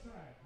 was good.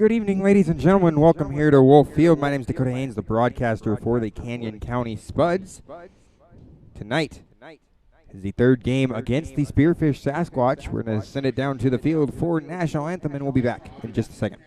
Good evening, ladies and gentlemen. Welcome here to Wolf Field. My name is Dakota Haynes, the broadcaster for the Canyon County Spuds. Tonight is the third game against the Spearfish Sasquatch. We're going to send it down to the field for National Anthem, and we'll be back in just a second.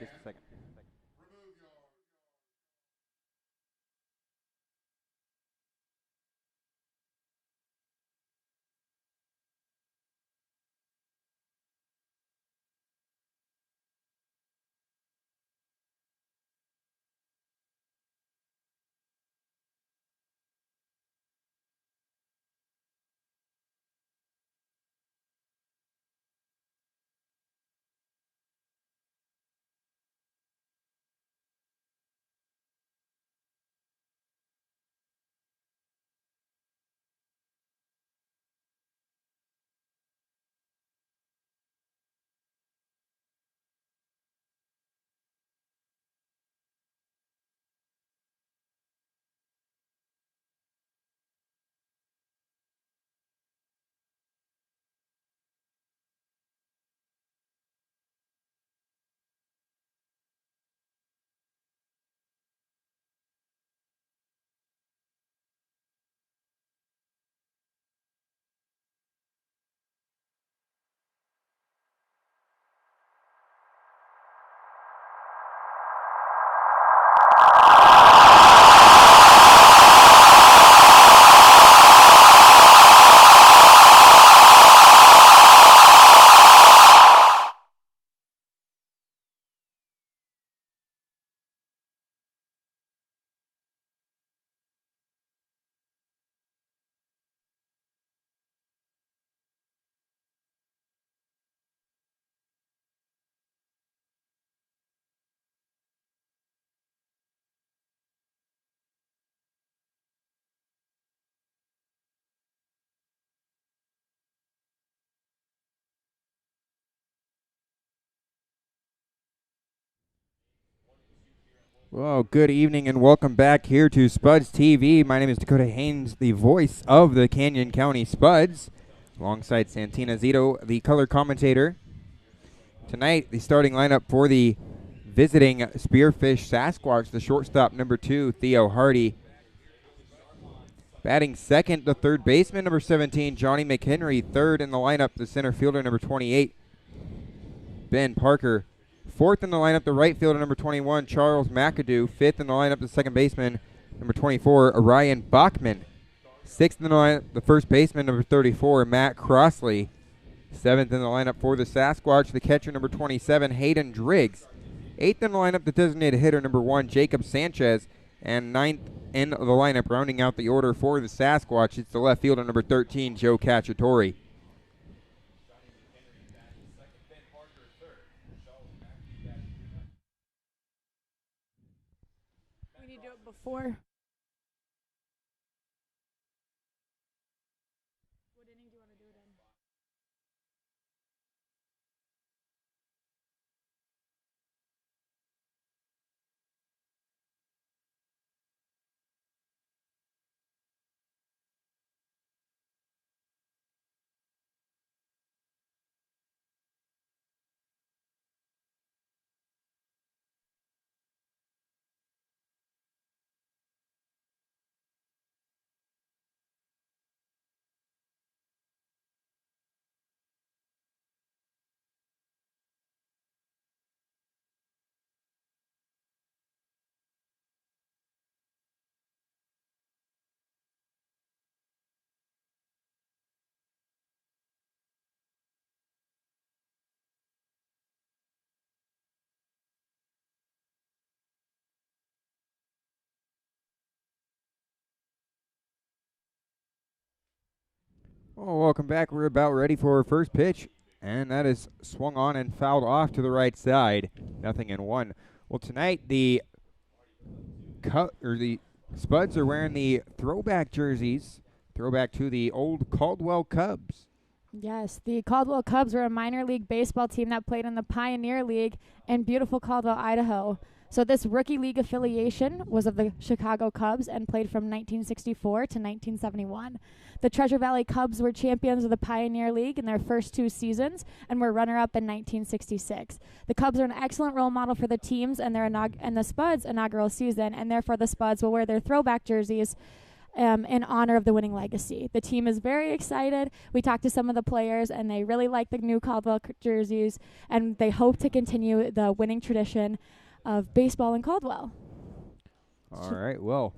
Well, good evening and welcome back here to SpudsTV. My name is Dakota Haynes, the voice of the Canyon County Spuds, alongside Santina Zito, the color commentator. Tonight, the starting lineup for the visiting Spearfish Sasquatch, the shortstop, number 2, Theo Hardy. Batting second, the third baseman, number 17, Johnny McHenry. Third in the lineup, the center fielder, number 28, Ben Parker. Fourth in the lineup, the right fielder, number 21, Charles McAdoo. Fifth in the lineup, the second baseman, number 24, Ryan Bachman. Sixth in the lineup, the first baseman, number 34, Matt Crossley. Seventh in the lineup for the Sasquatch, the catcher, number 27, Hayden Driggs. Eighth in the lineup, the designated hitter, number 1, Jacob Sanchez. And ninth in the lineup, rounding out the order for the Sasquatch, it's the left fielder, number 13, Joe Cacciatore. We need to do it before. What inning do you want to do it in? Well, welcome back. We're about ready for our first pitch, and that is swung on and fouled off to the right side. 0-1. Well, tonight the Spuds are wearing the throwback jerseys, throwback to the old Caldwell Cubs. Yes, the Caldwell Cubs were a minor league baseball team that played in the Pioneer League in beautiful Caldwell, Idaho. So this rookie league affiliation was of the Chicago Cubs and played from 1964 to 1971. The Treasure Valley Cubs were champions of the Pioneer League in their first 2 seasons and were runner-up in 1966. The Cubs are an excellent role model for the teams and the Spuds' inaugural season, and therefore the Spuds will wear their throwback jerseys in honor of the winning legacy. The team is very excited. We talked to some of the players, and they really like the new Caldwell jerseys, and they hope to continue the winning tradition of baseball in Caldwell. All right, well,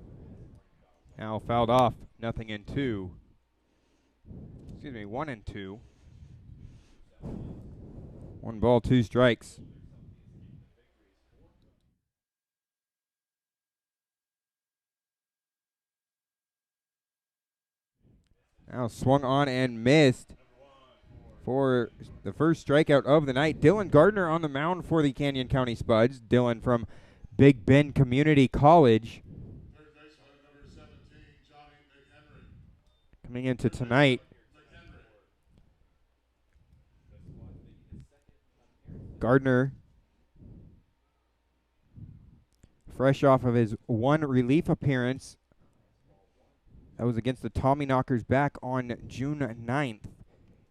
now fouled off, 0-2. Excuse me, 1-2. 1 ball, 2 strikes. Now swung on and missed for the first strikeout of the night. Dylan Gardner on the mound for the Canyon County Spuds. Dylan from Big Bend Community College. Coming into tonight, Gardner, fresh off of his 1 relief appearance. That was against the Tommyknockers back on June 9th.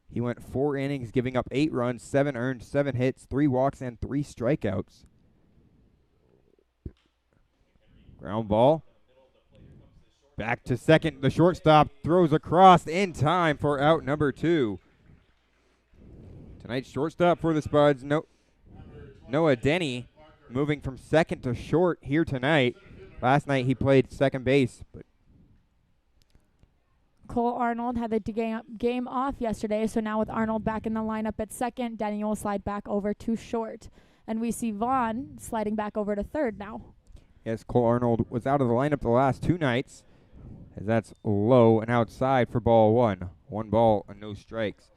He went 4 innings, giving up 8 runs, 7 earned, 7 hits, 3 walks, and 3 strikeouts. Ground ball. Back to second. The shortstop throws across in time for out number 2. Tonight's shortstop for the Spuds, Noah Denny, moving from second to short here tonight. Last night he played second base, but Cole Arnold had the game off yesterday, so now with Arnold back in the lineup at second, Denny will slide back over to short. And we see Vaughn sliding back over to third now. Yes, Cole Arnold was out of the lineup the last 2 nights, as that's low and outside for ball 1. 1 ball and no strikes.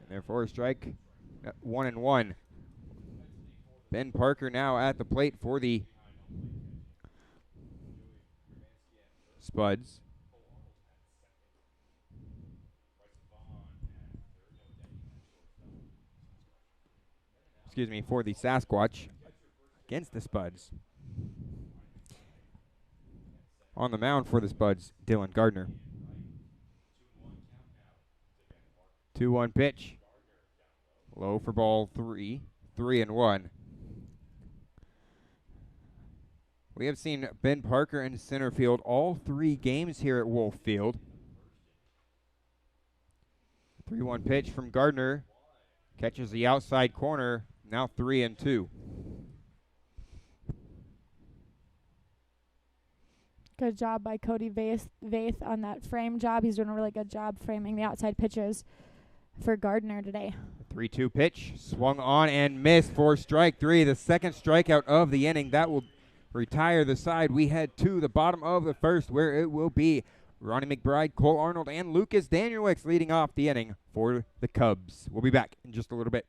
And therefore a strike, 1-1. Ben Parker now at the plate for the Spuds. Excuse me, for the Sasquatch against the Spuds. On the mound for the Spuds, Dylan Gardner. 2-1 pitch. Low for ball 3. 3-1. We have seen Ben Parker in center field all 3 games here at Wolf Field. 3-1 pitch from Gardner. Catches the outside corner. Now 3-2. Good job by Cody Vaith on that frame job. He's doing a really good job framing the outside pitches for Gardner today. 3-2 pitch. Swung on and missed for strike 3. The second strikeout of the inning. That will retire the side. We head to the bottom of the first, where it will be Ronnie McBride, Cole Arnold, and Lucas Danielewicz leading off the inning for the Cubs. We'll be back in just a little bit.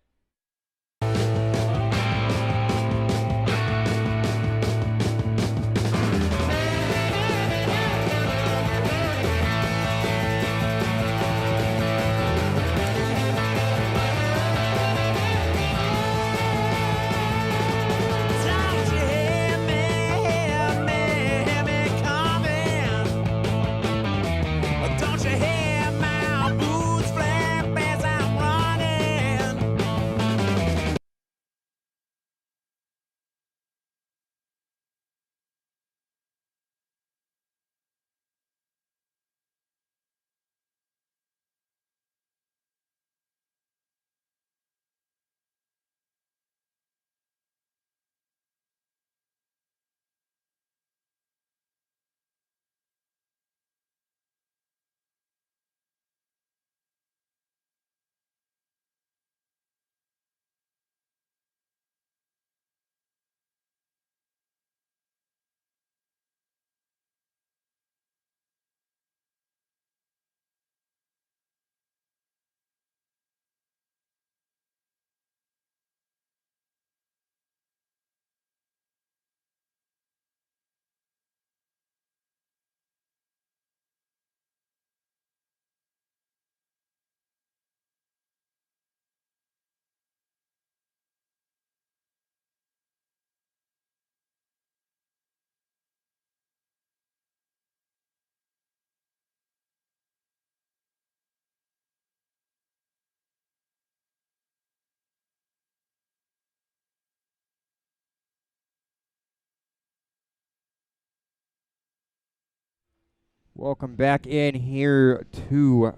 Welcome back in here to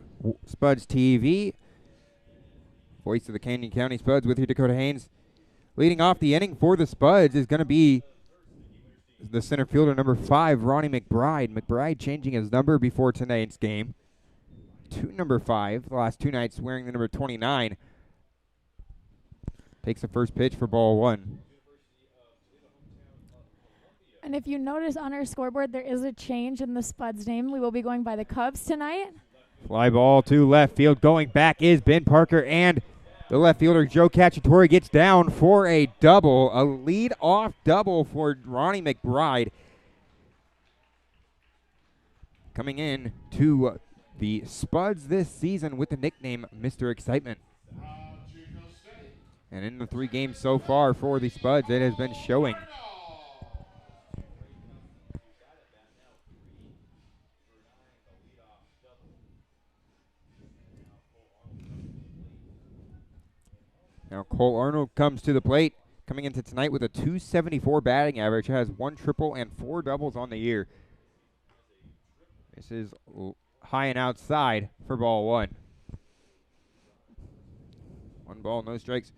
Spuds TV. Voice of the Canyon County Spuds with you, Dakota Haynes. Leading off the inning for the Spuds is going to be the center fielder, number 5, Ronnie McBride. McBride changing his number before tonight's game to number 5. The last 2 nights wearing the number 29. Takes the first pitch for ball 1. And if you notice on our scoreboard, there is a change in the Spuds name. We will be going by the Cubs tonight. Fly ball to left field. Going back is Ben Parker, and the left fielder, Joe Cacciatore, gets down for a double. A lead-off double for Ronnie McBride. Coming in to the Spuds this season with the nickname Mr. Excitement. And in the 3 games so far for the Spuds, it has been showing. Now Cole Arnold comes to the plate, coming into tonight with a .274 batting average, has 1 triple and 4 doubles on the year. This is high and outside for ball 1. 1 ball, no strikes.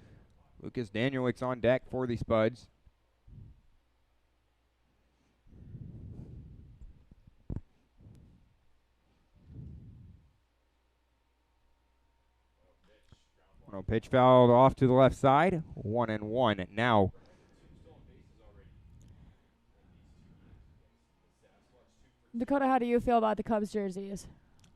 Lucas Danielwick's on deck for the Spuds. No pitch fouled off to the left side. 1-1 now. Dakota, how do you feel about the Cubs jerseys?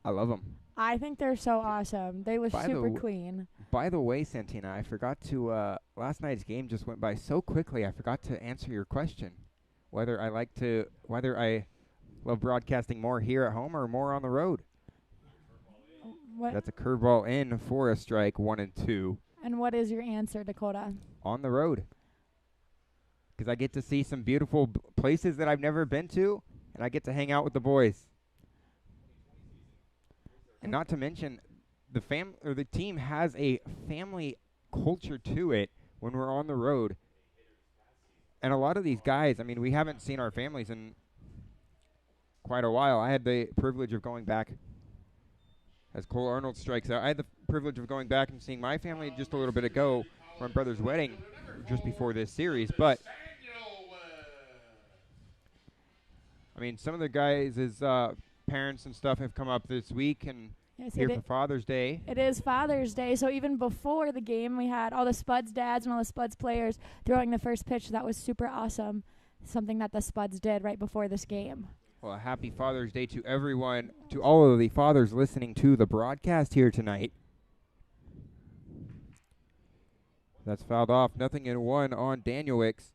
I love them. I think they're so awesome. They look super clean. By the way, Santina, I forgot to, last night's game just went by so quickly, I forgot to answer your question. Whether I love broadcasting more here at home or more on the road. What? That's a curveball in for a strike, 1-2. And what is your answer, Dakota? On the road. Because I get to see some beautiful places that I've never been to, and I get to hang out with the boys. And not to mention, the team has a family culture to it when we're on the road. And a lot of these guys, I mean, we haven't seen our families in quite a while. I had the privilege of going back as Cole Arnold strikes out. I had the privilege of going back and seeing my family just a little bit ago for my brother's wedding just before this series. But, I mean, some of the guys' parents and stuff have come up this week and here for Father's Day. It is Father's Day, so even before the game, we had all the Spuds dads and all the Spuds players throwing the first pitch. That was super awesome, something that the Spuds did right before this game. Well, a happy Father's Day to everyone, to all of the fathers listening to the broadcast here tonight. That's fouled off. 0-1 on Danielwick's.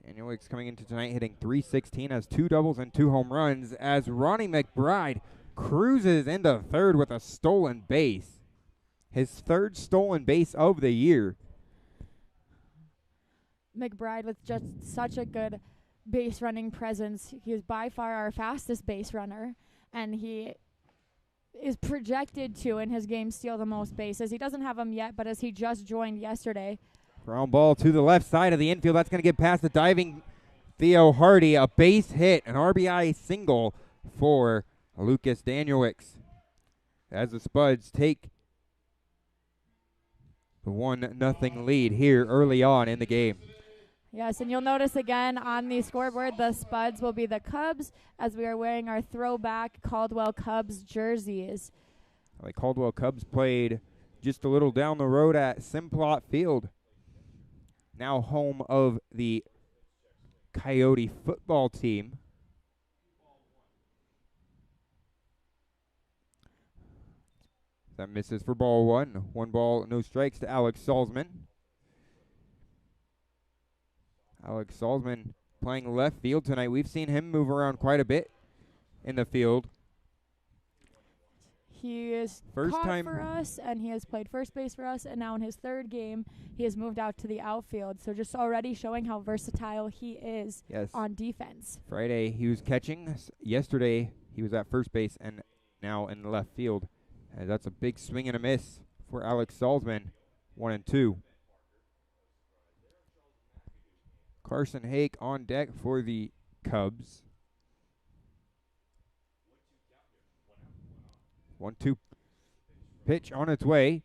Danielwick's coming into tonight hitting .316, has 2 doubles and 2 home runs as Ronnie McBride cruises into third with a stolen base. His 3rd stolen base of the year. McBride with just such a good base running presence. He is by far our fastest base runner, and he is projected to in his game steal the most bases. He doesn't have them yet, but as he just joined yesterday. Ground ball to the left side of the infield. That's going to get past the diving Theo Hardy. A base hit, an RBI single for Lucas Danielwick. As the Spuds take the 1-0 lead here early on in the game. Yes, and you'll notice again on the scoreboard, the Spuds will be the Cubs as we are wearing our throwback Caldwell Cubs jerseys. The Caldwell Cubs played just a little down the road at Simplot Field, now home of the Coyote football team. That misses for ball 1. 1 ball, no strikes to Alex Salzman. Alex Salzman playing left field tonight. We've seen him move around quite a bit in the field. He is caught for us, and he has played first base for us, and now in his 3rd game, he has moved out to the outfield. So just already showing how versatile he is on defense. Friday, he was catching. Yesterday, he was at first base, and now in the left field. That's a big swing and a miss for Alex Salzman, 1-2. Carson Hake on deck for the Cubs. 1-2 pitch on its way.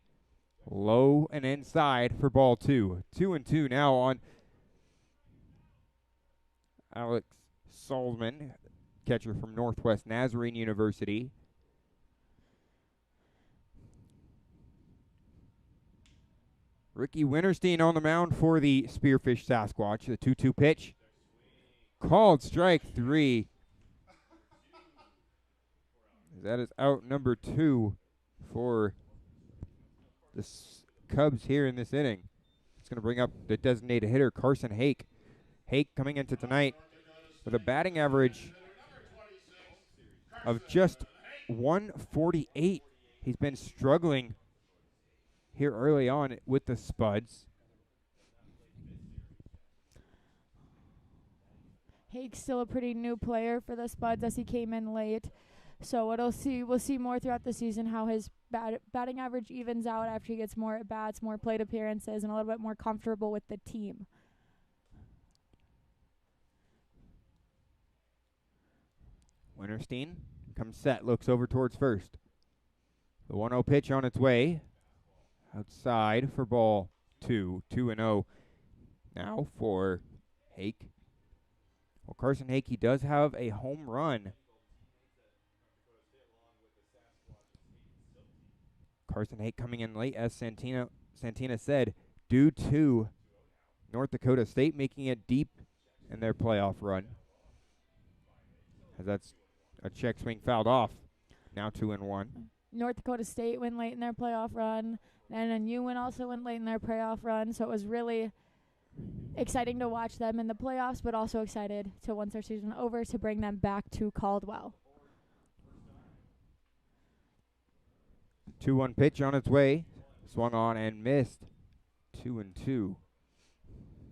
Low and inside for ball 2. 2-2 now on Alex Salzman, catcher from Northwest Nazarene University. Ricky Winterstein on the mound for the Spearfish Sasquatch. The 2-2 pitch. Called strike 3. That is out number 2 for the Cubs here in this inning. It's going to bring up the designated hitter, Carson Hake. Hake coming into tonight with a batting average of just 148. He's been struggling here early on with the Spuds. Hake's still a pretty new player for the Spuds as he came in late. So we'll see more throughout the season how his batting average evens out after he gets more at-bats, more plate appearances, and a little bit more comfortable with the team. Winterstein comes set, looks over towards first. The 1-0 pitch on its way. Outside for ball 2. 2-0 now for Hake. Well, Carson Hake, he does have a home run. Carson Hake coming in late, as Santina said, due to North Dakota State making it deep in their playoff run. As that's a check swing fouled off. Now 2-1. North Dakota State went late in their playoff run, and then UWin also went late in their playoff run, so it was really exciting to watch them in the playoffs, but also excited to, once their season over, to bring them back to Caldwell. 2-1 pitch on its way. Swung on and missed. 2-2.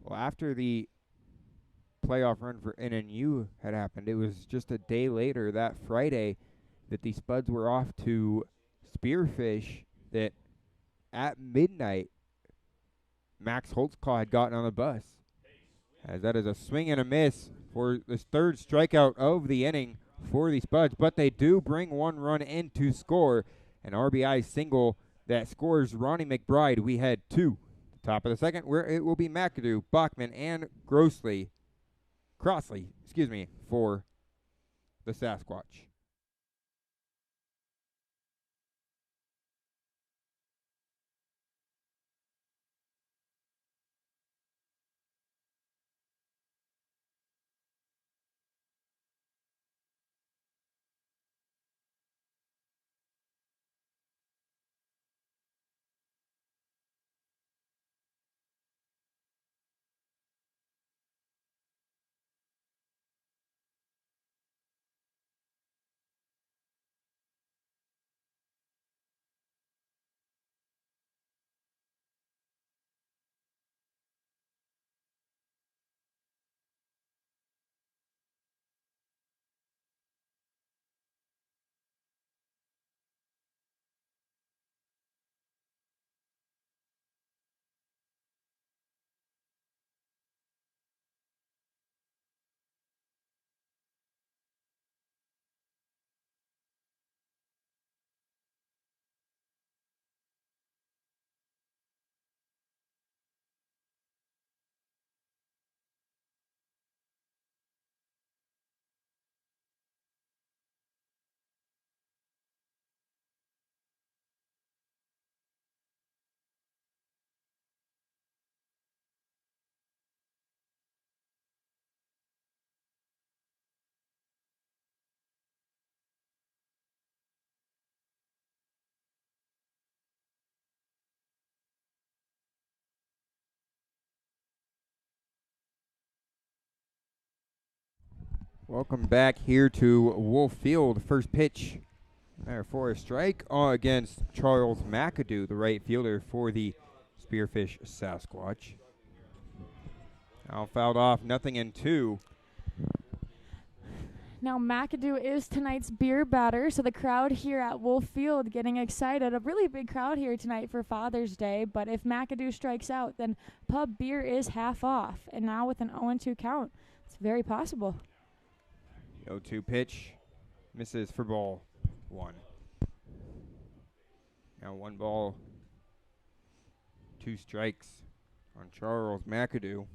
Well, after the playoff run for NNU had happened, it was just a day later, that Friday, that the Spuds were off to Spearfish, that at midnight, Max Holtzclaw had gotten on the bus. As that is a swing and a miss for this third strikeout of the inning for the Spuds, but they do bring one run in to score. An RBI single that scores Ronnie McBride. We head to the top of the second, where it will be McAdoo, Bachman, and Crossley, for the Sasquatch. Welcome back here to Wolf Field. First pitch there for a strike against Charles McAdoo, the right fielder for the Spearfish Sasquatch. Now fouled off, 0-2. Now McAdoo is tonight's beer batter, so the crowd here at Wolf Field getting excited. A really big crowd here tonight for Father's Day, but if McAdoo strikes out, then pub beer is half off. And now with an 0-2 count, it's very possible. 0-2 pitch. Misses for ball 1. Now 1 ball, 2 strikes on Charles McAdoo.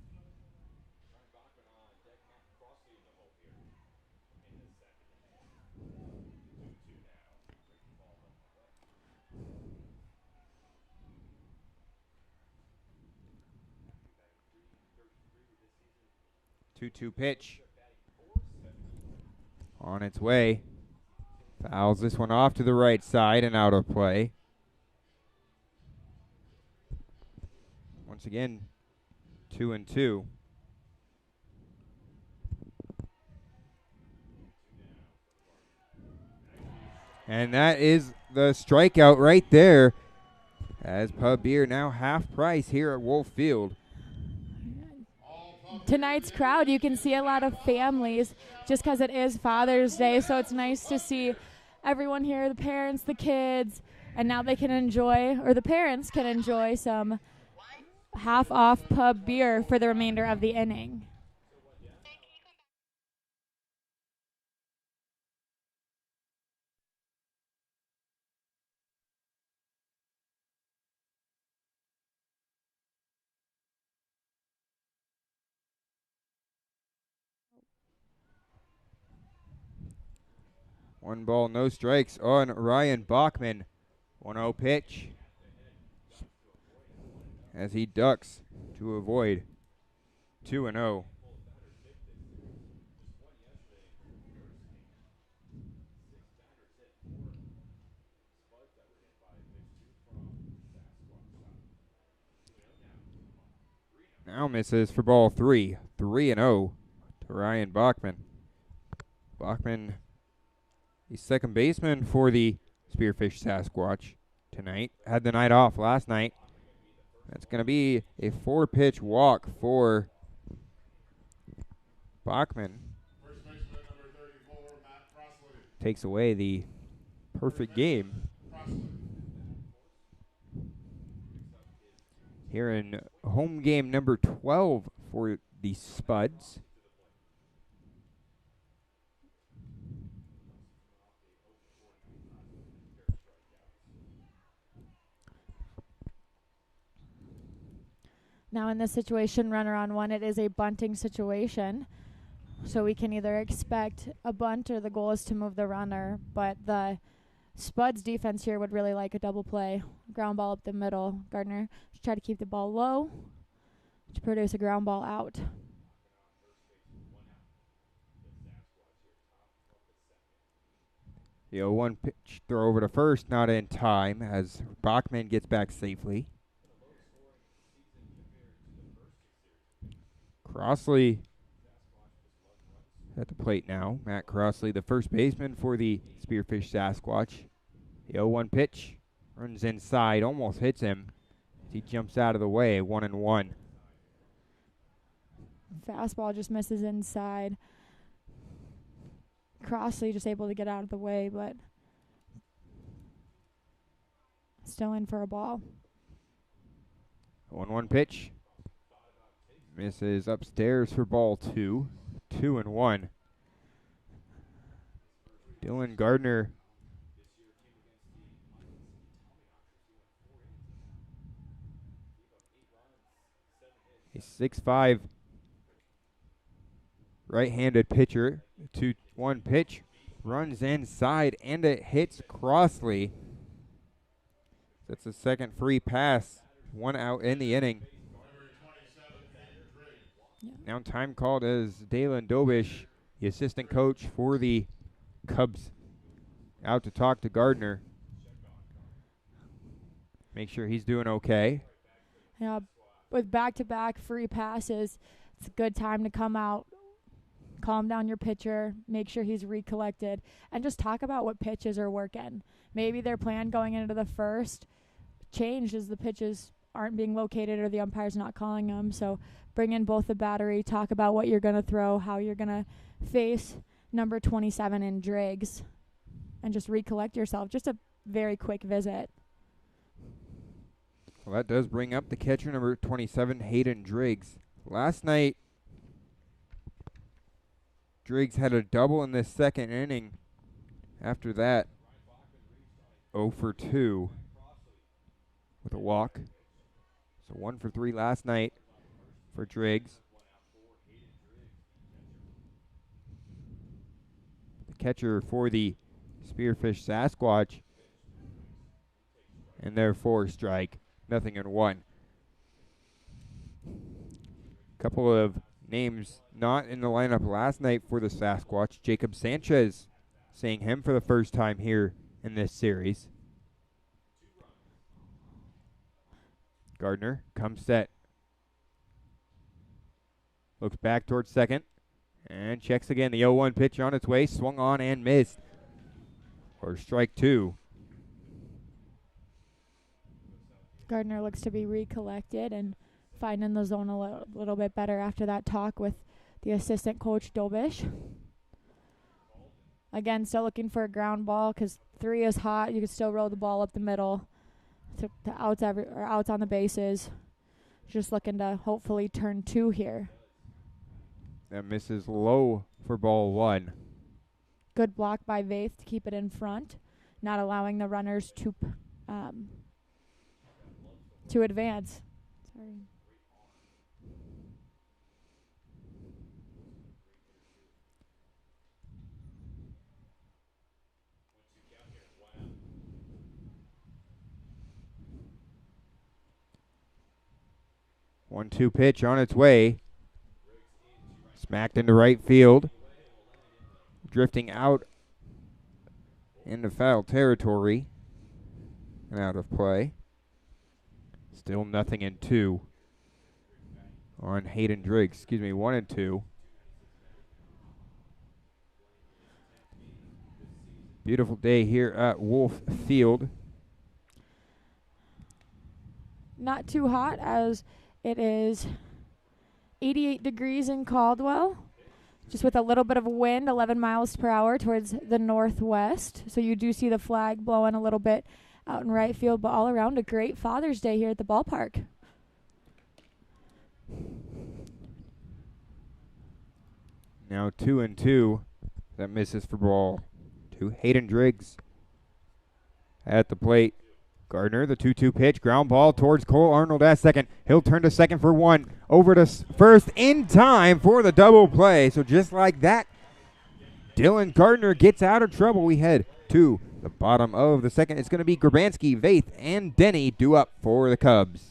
Two pitch on its way. Fouls this one off to the right side and out of play. Once again, 2-2. And that is the strikeout right there, as pub beer now half price here at Wolf Field. Tonight's crowd, you can see a lot of families just because it is Father's Day, so it's nice to see everyone here, the parents, the kids, and now they can enjoy, or the parents can enjoy, some half-off pub beer for the remainder of the inning. One ball, no strikes on Ryan Bachman. 1-0 pitch as he ducks to avoid 2-0. Now misses for ball 3. 3-0 to Ryan Bachman. Bachman, the second baseman for the Spearfish Sasquatch tonight. Had the night off last night. That's going to be a 4-pitch walk for Bachman. Takes away the perfect game here in home game number 12 for the Spuds. Now in this situation, runner on 1, it is a bunting situation. So we can either expect a bunt or the goal is to move the runner. But the Spuds defense here would really like a double play. Ground ball up the middle. Gardner should try to keep the ball low to produce a ground ball out. The 0-1 pitch throw over to first, not in time as Bachman gets back safely. Crossley at the plate now. Matt Crossley, the first baseman for the Spearfish Sasquatch. The 0-1 pitch runs inside, almost hits him. He jumps out of the way, 1-1. Fastball just misses inside. Crossley just able to get out of the way, but still in for a ball. 1-1 pitch. Misses upstairs for ball 2. 2-1. Dylan Gardner a 6'5" right-handed pitcher. 2-1 pitch runs inside and it hits Crossley. That's the second free pass. 1 out in the inning. Now time called as Dalen Dobish, the assistant coach for the Cubs, out to talk to Gardner. Make sure he's doing okay. Yeah, with back-to-back free passes, it's a good time to come out, calm down your pitcher, make sure he's recollected, and just talk about what pitches are working. Maybe their plan going into the first changed as the pitches aren't being located or the umpire's not calling them. So bring in both the battery, talk about what you're going to throw, how you're going to face number 27 in Driggs and just recollect yourself. Just a very quick visit. Well, that does bring up the catcher, number 27, Hayden Driggs. Last night, Driggs had a double in this second inning. After that, 0 for 2 with a walk. So 1 for 3 last night for Driggs. The catcher for the Spearfish Sasquatch. And therefore strike. 0-1. Couple of names not in the lineup last night for the Sasquatch. Jacob Sanchez, seeing him for the first time here in this series. Gardner comes set. Looks back towards second. And checks again. The 0-1 pitch on its way. Swung on and missed. For strike 2. Gardner looks to be recollected and finding the zone a little bit better after that talk with the assistant coach, Dobish. Again, still looking for a ground ball because 3 is hot. You can still roll the ball up the middle to outs outs on the bases. Just looking to hopefully turn 2 here. That misses low for ball 1. Good block by Vaith to keep it in front, not allowing the runners to advance. Sorry. One-two pitch on its way. Smacked into right field. Drifting out into foul territory and out of play. Still 0-2 on Hayden Driggs. 1-2. Beautiful day here at Wolf Field. Not too hot as it is 88 degrees in Caldwell. Just with a little bit of wind, 11 miles per hour towards the northwest. So you do see the flag blowing a little bit out in right field, but all around a great Father's Day here at the ballpark. Now 2-2. That misses for ball 2. Hayden Driggs at the plate. Gardner, the 2-2 pitch. Ground ball towards Cole Arnold at second. He'll turn to second for 1. Over to first in time for the double play. So just like that, Dylan Gardner gets out of trouble. We head to the bottom of the second. It's going to be Grabansky, Vaith, and Denny due up for the Cubs.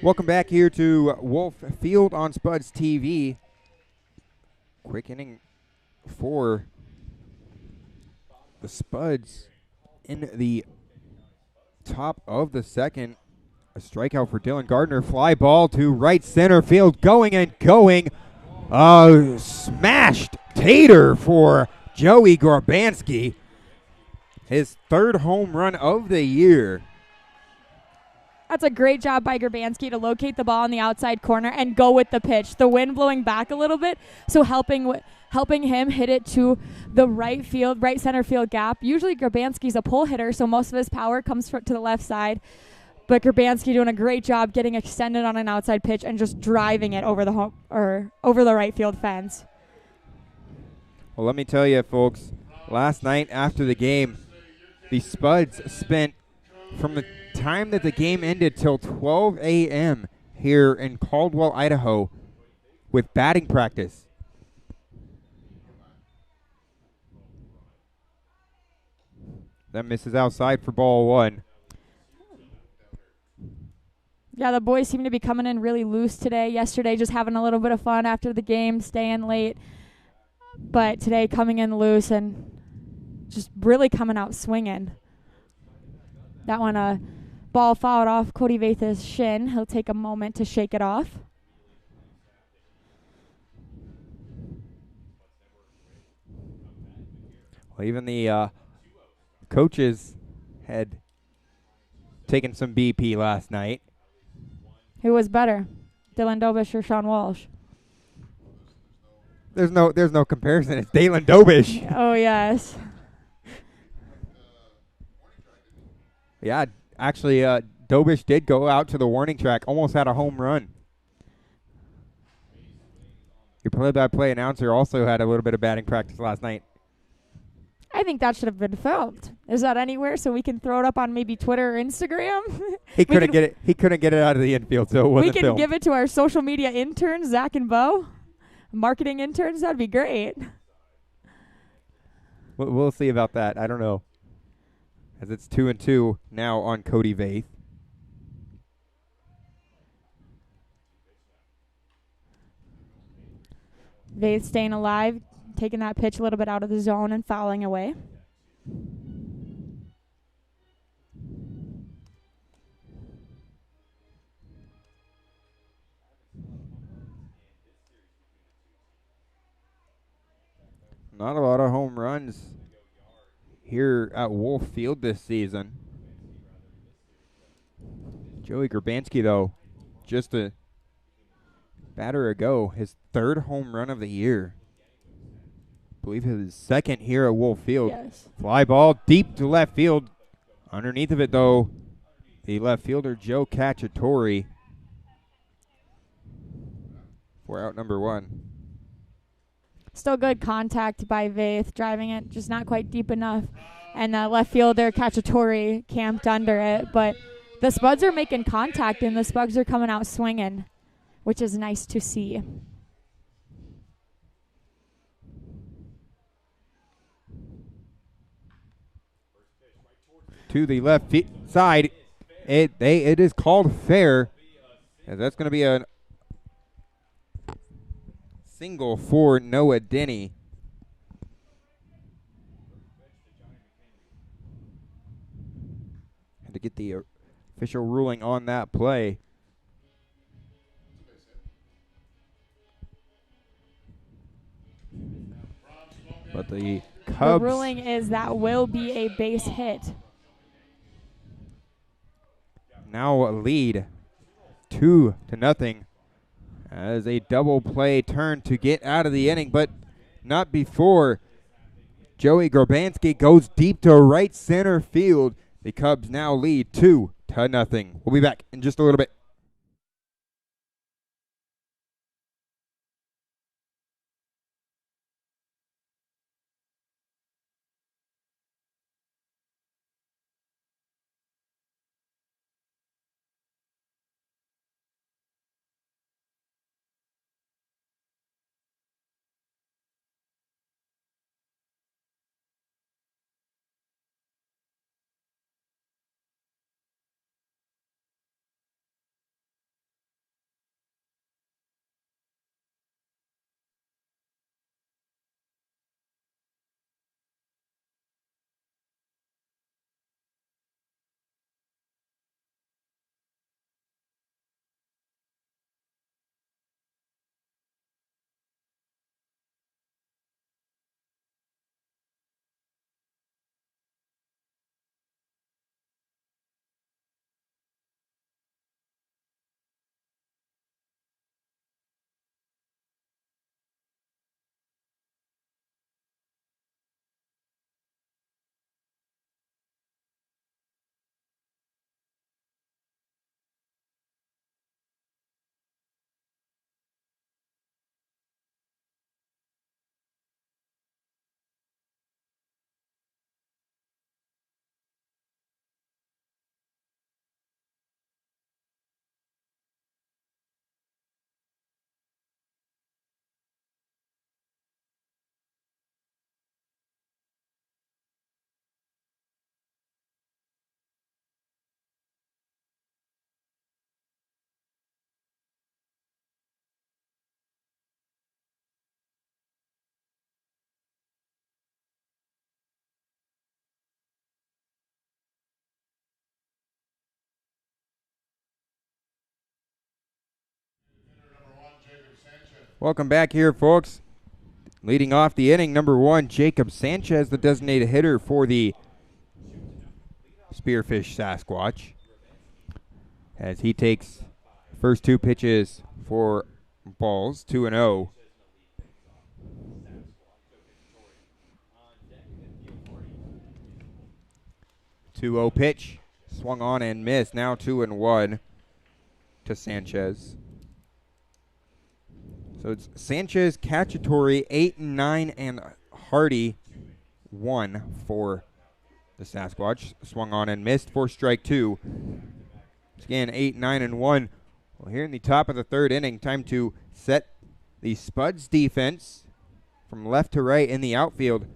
Welcome back here to Wolf Field on Spuds TV. Quick inning for the Spuds in the top of the second. A strikeout for Dylan Gardner. Fly ball to right center field. Going and going. Smashed tater for Joey Gorbanski. His third home run of the year. That's a great job by Grabanski to locate the ball in the outside corner and go with the pitch. The wind blowing back a little bit, so helping him hit it to the right center field gap. Usually Grabanski's a pull hitter, so most of his power comes to the left side. But Grabanski doing a great job getting extended on an outside pitch and just driving it over the over the right field fence. Well, let me tell you, folks, last night after the game, the Spuds spent from the time that the game ended till 12 a.m. here in Caldwell, Idaho with batting practice. That misses outside for ball one. Yeah, the boys seem to be coming in really loose today. Yesterday just having a little bit of fun after the game, staying late. But today coming in loose and just really coming out swinging. That one, ball fouled off Cody Vath's shin. He'll take a moment to shake it off. Well, even the coaches had taken some BP last night. Who was better, Dylan Dobish or Sean Walsh? There's no comparison. It's Dylan Dobish. Oh, yes. Yeah, actually, Dobish did go out to the warning track, almost had a home run. Your play-by-play announcer also had a little bit of batting practice last night. I think that should have been filmed. Is that anywhere so we can throw it up on maybe Twitter or Instagram? He couldn't get it. He couldn't get it out of the infield, so it wasn't we can filmed. give it to our social media interns, Zach and Bo, marketing interns. That'd be great. We'll see about that. I don't know. As it's 2-2 now on Cody Vath. Vath staying alive, taking that pitch a little bit out of the zone and fouling away. Not a lot of home runs here at Wolf Field this season. Joey Grabanski, though, just a batter ago, his third home run of the year. I believe his second here at Wolf Field. Yes. Fly ball deep to left field. Underneath of it, though, the left fielder, Joe Cacciatore, for out number one. Still good contact by Vath, driving it, just not quite deep enough. And the left fielder, Cacciatore, camped under it. But the Spuds are making contact, and the Spuds are coming out swinging, which is nice to see. To the left side, it is called fair. And that's going to be a single for Noah Denny. Had to get the official ruling on that play. But the Cubs. The ruling is that will be a base hit. Now a lead 2-0 as a double play turn to get out of the inning, but not before Joey Grabanski goes deep to right center field. The Cubs now lead 2-0. We'll be back in just a little bit. Welcome back here, folks. Leading off the inning, number 1, Jacob Sanchez, the designated hitter for the Spearfish Sasquatch, as he takes first 2 pitches for balls, 2-0. Two-0 pitch, swung on and missed. Now 2-1 to Sanchez. So it's Sanchez, Cacciatore 8-9, and Hardy 1 for the Sasquatch. Swung on and missed for strike 2. Again, 8-9 1. Well, here in the top of the 3rd inning, time to set the Spuds defense from left to right in the outfield.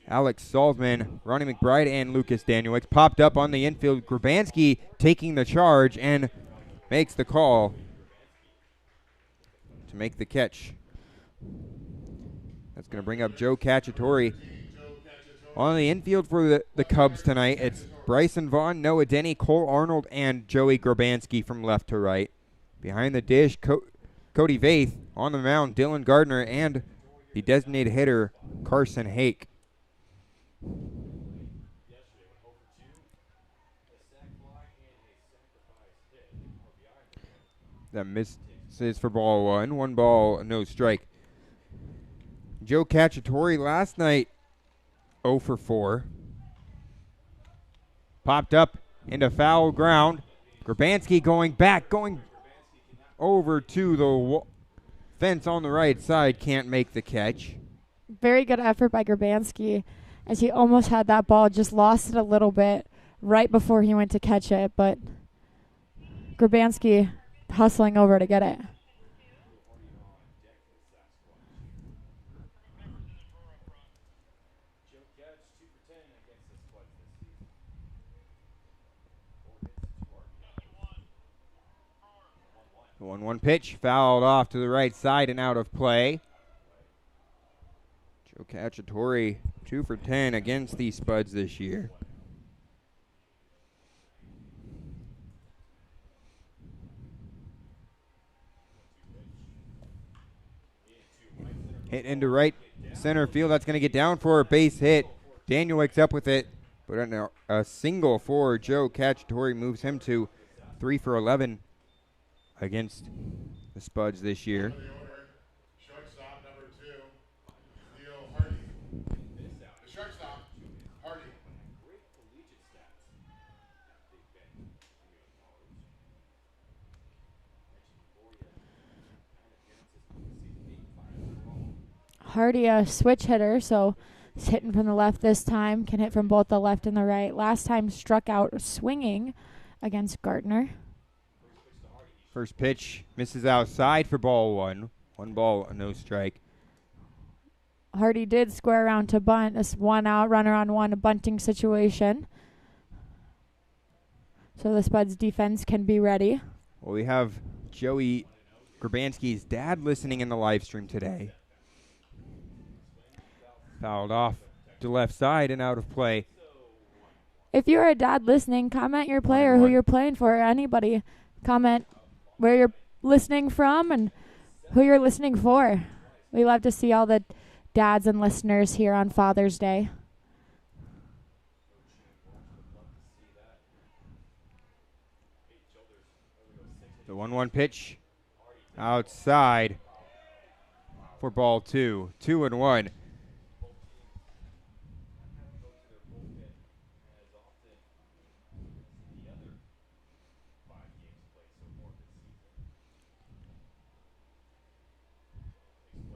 Alex Salzman, Ronnie McBride, and Lucas Danielix popped up on the infield. Grabanski taking the charge and makes the call to make the catch. That's going to bring up Joe Cacciatore. On the infield for the Cubs tonight, it's Bryson Vaughn, Noah Denny, Cole Arnold, and Joey Grabanski from left to right. Behind the dish, Cody Vaith. On the mound, Dylan Gardner, and the designated hitter, Carson Hake. That misses for ball 1. 1 ball, no strike. Joe Cacciatore last night, 0 for 4. Popped up into foul ground. Grabanski going back, going over to the fence on the right side. Can't make the catch. Very good effort by Grabanski, as he almost had that ball, just lost it a little bit right before he went to catch it, but Grabanski hustling over to get it. The 1-1 pitch fouled off to the right side and out of play. Joe Cacciatore 2 for 10 against the Spuds this year. Hit into right center field. That's going to get down for a base hit. Daniel wakes up with it, but a single for Joe Cacciatore moves him to 3 for 11 against the Spuds this year. Shortstop number 2, Leo Hardy. The shortstop, Hardy. Hardy, a switch hitter, so he's hitting from the left this time. Can hit from both the left and the right. Last time struck out swinging against Gardner. First pitch misses outside for ball 1. 1 ball, no strike. Hardy did square around to bunt. This 1 out, runner on 1, a bunting situation. So the Spuds defense can be ready. Well, we have Joey Grabanski's dad listening in the live stream today. Fouled off to left side and out of play. If you're a dad listening, comment your player, who you're playing for, anybody. Comment where you're listening from and who you're listening for. We love to see all the dads and listeners here on Father's Day. The 1-1 pitch outside for ball 2. 2-1.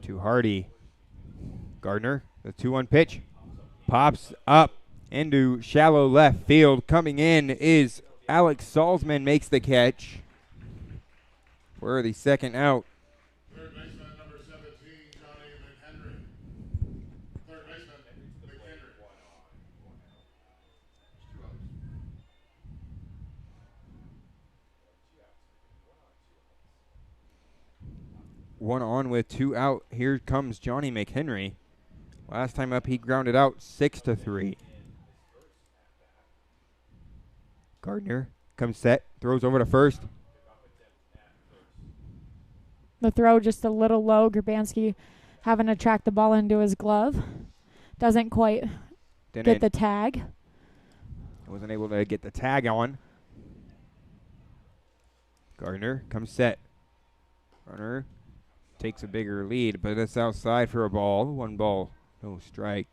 To Hardy. Gardner, the 2-1 pitch, pops up into shallow left field. Coming in is Alex Salzman, makes the catch for the second out. Third baseman number 17, Johnny McHenry. Third baseman, McHenry. 1 on with 2 out. Here comes Johnny McHenry. Last time up, he grounded out 6-3. Gardner comes set, throws over to first. The throw just a little low. Gerbanski having to track the ball into his glove. Doesn't quite get the tag. Wasn't able to get the tag on. Gardner comes set. Runner takes a bigger lead, but it's outside for a ball. 1 ball, no strike.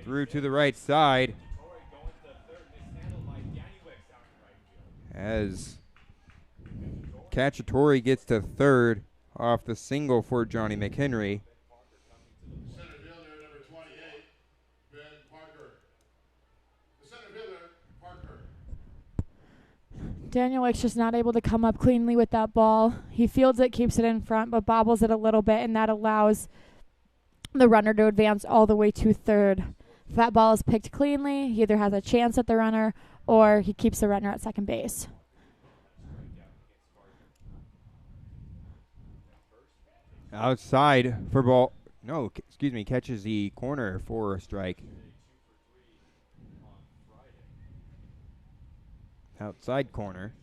Through to the right side. As Cacciatore gets to third off the single for Johnny McHenry. Center fielder number 28, Ben Parker. The center fielder, Parker. Danielwick's just not able to come up cleanly with that ball. He fields it, keeps it in front, but bobbles it a little bit, and that allows the runner to advance all the way to third. If that ball is picked cleanly, he either has a chance at the runner or he keeps the runner at second base. Outside for ball. No, excuse me, catches the corner for a strike. Outside corner.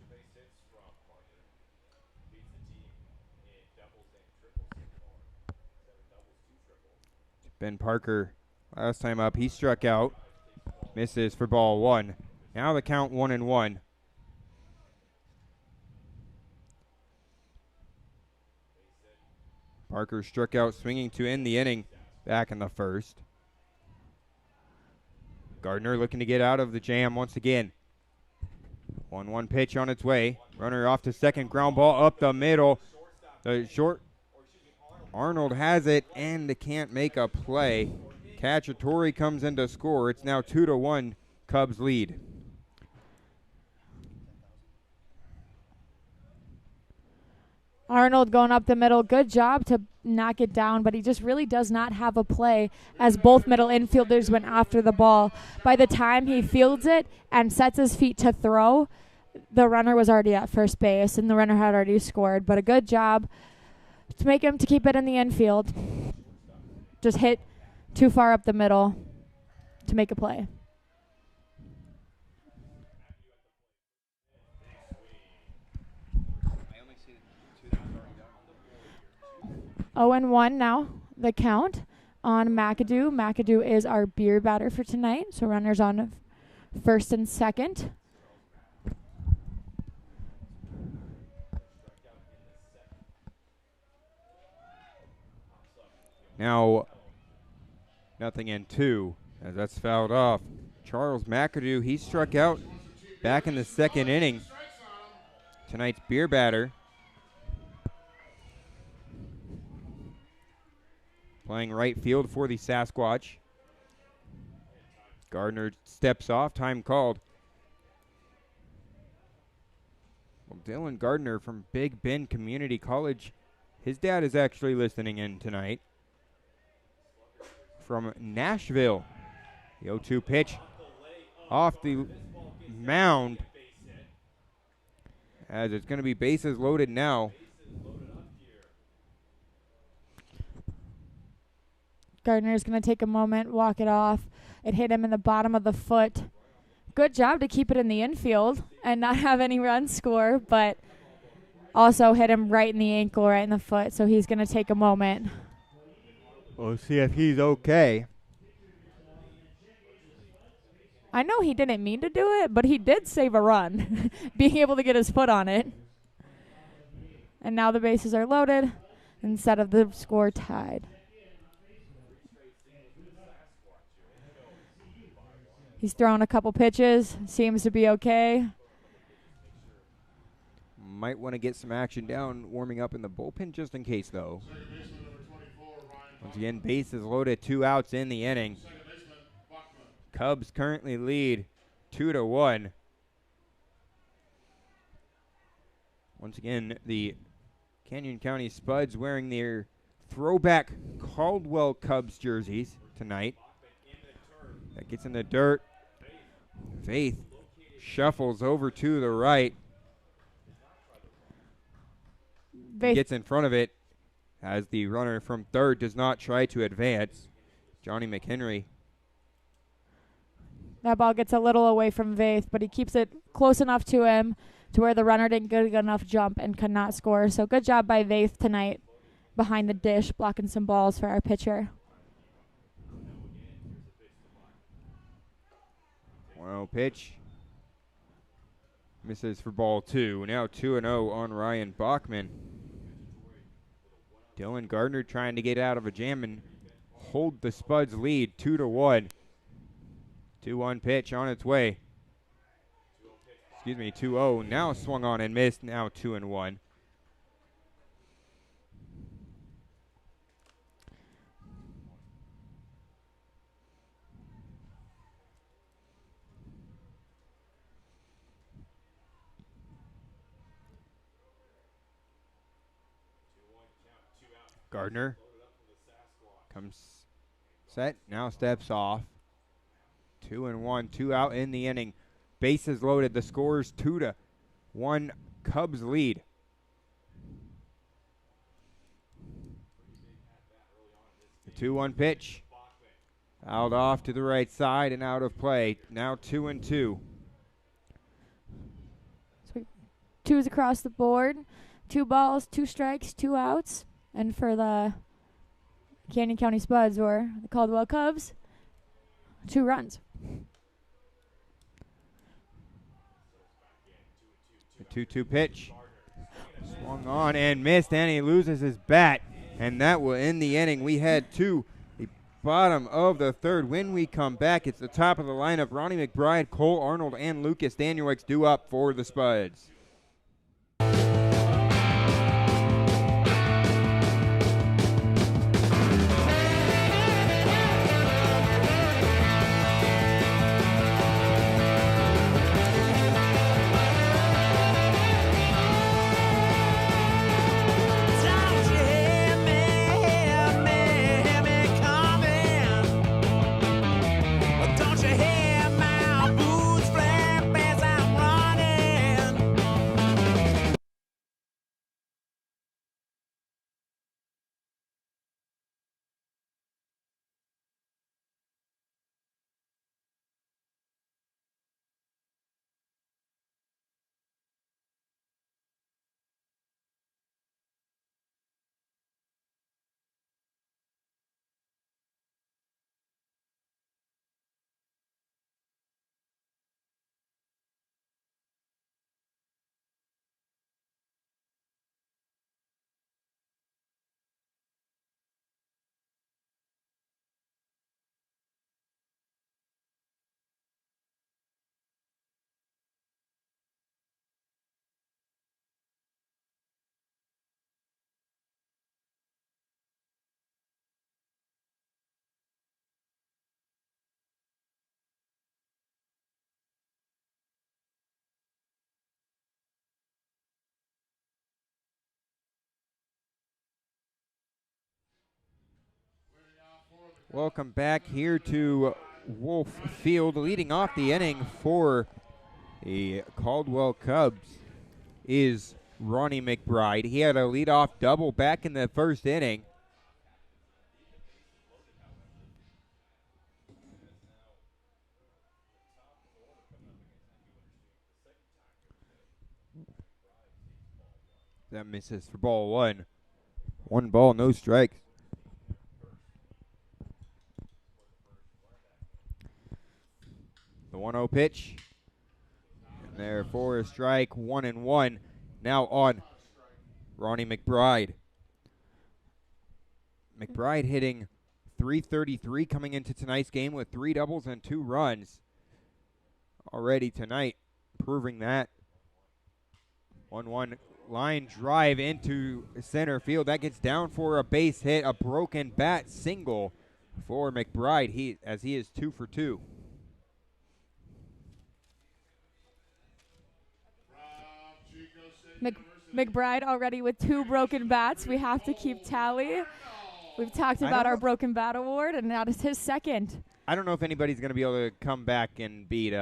Ben Parker, last time up, he struck out. Misses for ball 1. Now the count 1-1. Parker struck out swinging to end the inning back in the first. Gardner looking to get out of the jam once again. 1-1 pitch on its way. Runner off to second, ground ball up the middle. The short Arnold has it and can't make a play. Cacciatore comes in to score. It's now 2-1 Cubs lead. Arnold going up the middle. Good job to knock it down, but he just really does not have a play as both middle infielders went after the ball. By the time he fields it and sets his feet to throw, the runner was already at first base and the runner had already scored. But a good job to make him to keep it in the infield. Just hit too far up the middle to make a play. 0-1 now, the count on McAdoo. McAdoo is our beer batter for tonight, so runners on first and second. Now, 0-2 as that's fouled off. Charles McAdoo, he struck out back in the second inning. Tonight's beer batter. Playing right field for the Sasquatch. Gardner steps off, time called. Well, Dylan Gardner from Big Bend Community College. His dad is actually listening in tonight. From Nashville. The 0-2 pitch off the mound. As it's going to be bases loaded now. Gardner's going to take a moment, walk it off. It hit him in the bottom of the foot. Good job to keep it in the infield and not have any runs score, but also hit him right in the ankle, right in the foot, so he's going to take a moment. We'll see if he's okay. I know he didn't mean to do it, but he did save a run, being able to get his foot on it. And now the bases are loaded instead of the score tied. He's thrown a couple pitches, seems to be okay. Might want to get some action down, warming up in the bullpen just in case, though. Once again, bases loaded, 2 outs in the inning. Cubs currently lead 2-1. Once again, the Canyon County Spuds wearing their throwback Caldwell Cubs jerseys tonight. That gets in the dirt. Faith shuffles over to the right. Gets in front of it as the runner from third does not try to advance. Johnny McHenry. That ball gets a little away from Vaith, but he keeps it close enough to him to where the runner didn't get enough jump and could not score. So good job by Vaith tonight behind the dish, blocking some balls for our pitcher. 1-0 pitch. Misses for ball 2. Now 2-0 on Ryan Bachman. Dylan Gardner trying to get out of a jam and hold the Spuds lead 2-1. 2-1 pitch on its way. 2-0. Now swung on and missed. Now 2-1. Gardner comes set, now steps off. 2-1, 2 out in the inning. Bases loaded. The score's 2-1. Cubs lead. The 2-1 pitch. Fouled off to the right side and out of play. Now 2-2. So 2s across the board. 2 balls, 2 strikes, 2 outs. And for the Canyon County Spuds, or the Caldwell Cubs, 2 runs. The 2-2 pitch. Swung on and missed, and he loses his bat. And that will end the inning. We head to the bottom of the third. When we come back, it's the top of the lineup. Ronnie McBride, Cole Arnold, and Lucas Danielewicz due up for the Spuds. Welcome back here to Wolf Field. Leading off the inning for the Caldwell Cubs is Ronnie McBride. He had a leadoff double back in the first inning. That misses for ball 1. 1 ball, no strikes. The 1-0 pitch. And there for a strike, 1-1. Now on Ronnie McBride. McBride hitting .333 coming into tonight's game with 3 doubles and 2 runs. Already tonight, proving that. 1-1 line drive into center field. That gets down for a base hit, a broken bat single for McBride, as he is 2 for 2. McBride already with 2 broken bats. We have to keep tally. We've talked about our broken bat award, and that is his second. I don't know if anybody's going to be able to come back and beat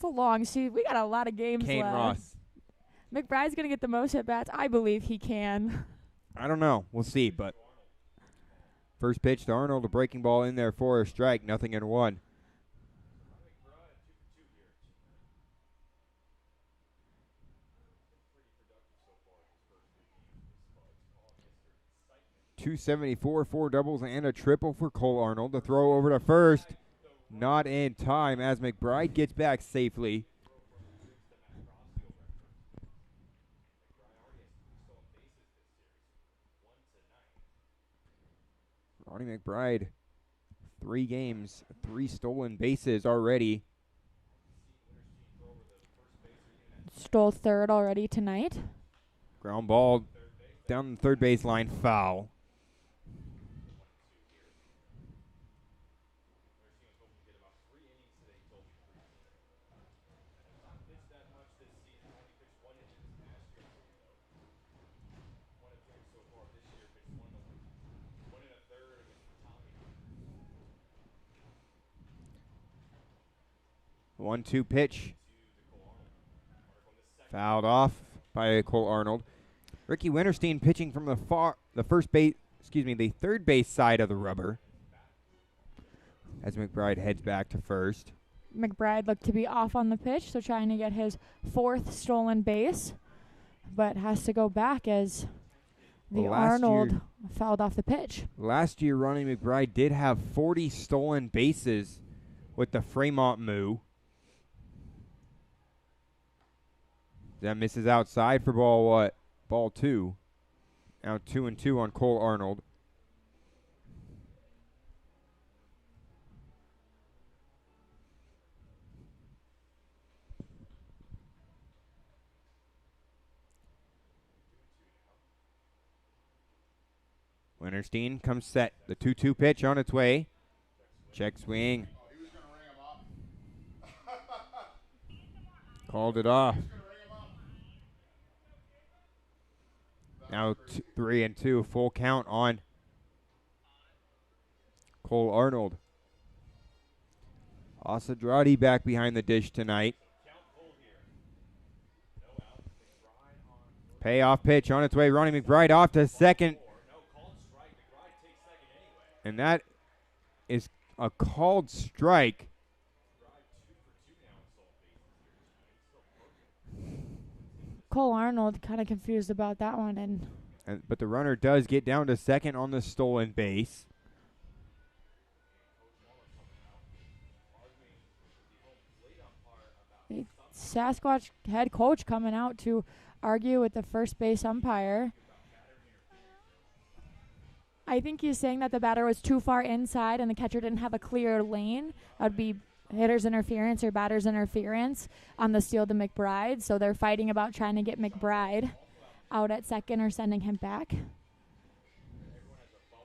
It's a long season. We got a lot of games Kane left. Ross. McBride's going to get the most at-bats. I believe he can. I don't know. We'll see, but first pitch to Arnold, a breaking ball in there for a strike, 0-1. .274, 4 doubles and a triple for Cole Arnold. The throw over to first, not in time as McBride gets back safely. Ronnie McBride, 3 games, 3 stolen bases already. Stole third already tonight. Ground ball down the third base line, foul. One-two pitch. Fouled off by Cole Arnold. Ricky Winterstein pitching from the third base side of the rubber as McBride heads back to first. McBride looked to be off on the pitch, so trying to get his 4th stolen base, but has to go back as the Arnold fouled off the pitch. Last year, Ronnie McBride did have 40 stolen bases with the Fremont Moo. That misses outside for ball 2. Now 2-2 on Cole Arnold. Winterstein comes set. The 2-2 pitch on its way. Check swing. He was going to ring him up. Called it off. Now 3-2, full count on Cole Arnold. Asadradi back behind the dish tonight. Payoff pitch on its way. Ronnie McBride off to second. And that is a called strike. Cole Arnold kind of confused about that one. But the runner does get down to second on the stolen base. The Sasquatch head coach coming out to argue with the first base umpire. I think he's saying that the batter was too far inside and the catcher didn't have a clear lane. That would be hitter's interference or batter's interference on the steal to McBride. So they're fighting about trying to get McBride out at second or sending him back.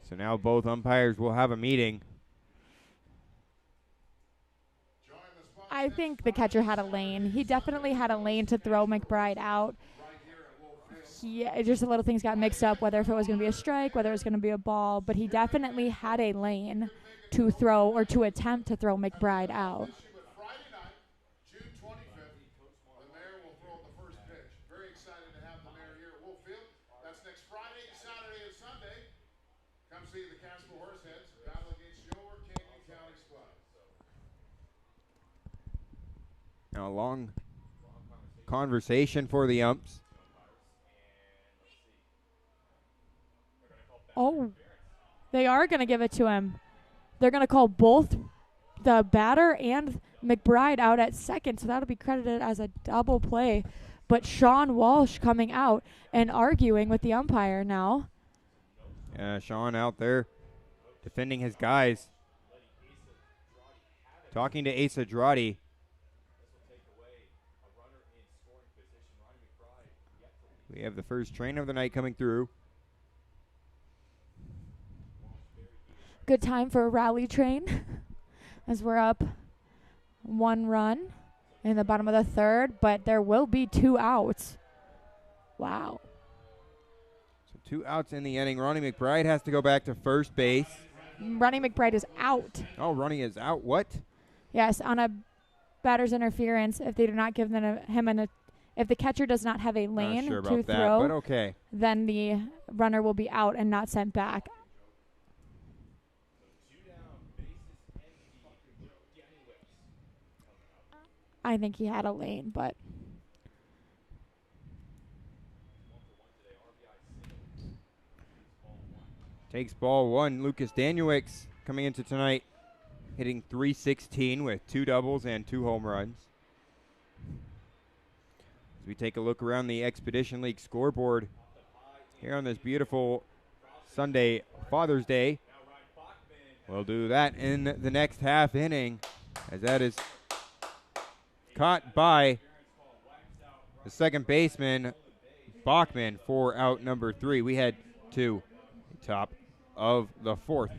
So now both umpires will have a meeting. I think the catcher had a lane. He definitely had a lane to throw McBride out. Just a little things got mixed up, whether if it was going to be a strike, whether it was going to be a ball, but he definitely had a lane to throw or to attempt to throw McBride out. Friday night, June 25th, the mayor will throw the first pitch. Very excited to have the mayor here at Wolf Field. That's next Friday, Saturday, and Sunday. Come see the Casper Horseheads battle against your Canyon County Spuds. Now a long conversation for the umps. Oh, they are going to give it to him. They're going to call both the batter and McBride out at second, so that'll be credited as a double play. But Sean Walsh coming out and arguing with the umpire now. Sean out there defending his guys. Talking to Asa Dradi. We have the first train of the night coming through. Good time for a rally train as we're up 1 run in the bottom of the third, but there will be 2 outs. Wow. So 2 outs in the inning. Ronnie McBride has to go back to first base. Ronnie McBride is out. Oh, Ronnie is out. What? Yes, on a batter's interference if they do not give if the catcher does not have a lane Not sure to about that, throw, but okay. then the runner will be out and not sent back. I think he had a lane, but Takes ball one. Lucas Daniewicz coming into tonight, hitting .316 with 2 doubles and 2 home runs. As we take a look around the Expedition League scoreboard here on this beautiful Sunday, Father's Day. We'll do that in the next half inning, as that is caught by the second baseman, Bachman, for out number 3. We head to the top of the 4th,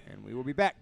and we will be back.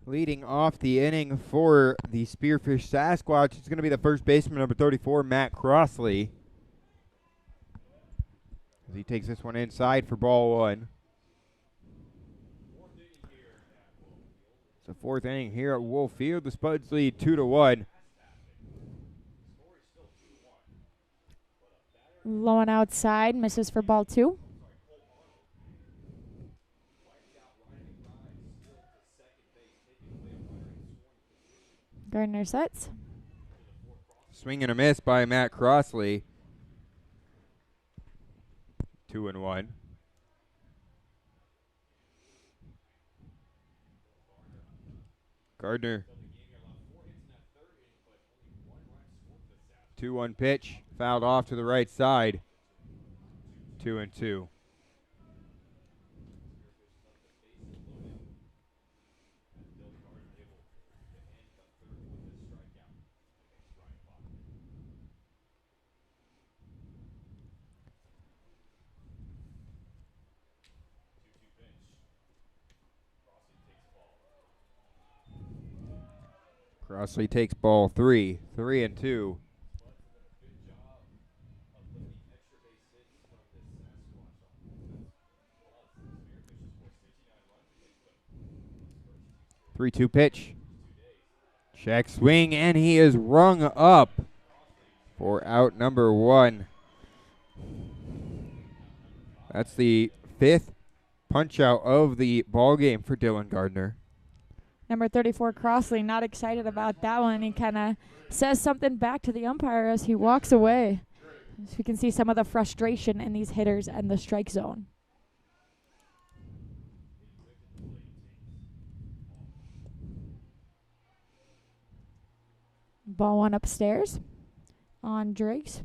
Leading off the inning for the Spearfish Sasquatch, it's going to be the first baseman, number 34, Matt Crossley. As he takes this one inside for ball 1. It's the 4th inning here at Wolf Field. The Spuds lead 2-1. low and outside, misses for ball 2. Gardner sets. Swing and a miss by Matt Crossley. 2-1. Gardner. 2-1 pitch. Fouled off to the right side. 2-2. Crossley takes ball 3. 3-2. Three-two pitch. Check swing, and he is rung up for out number 1. That's the 5th punch out of the ball game for Dylan Gardner. Number 34, Crossley, not excited about that one. He kind of says something back to the umpire as he walks away. So we can see some of the frustration in these hitters and the strike zone. Ball one upstairs on Driggs.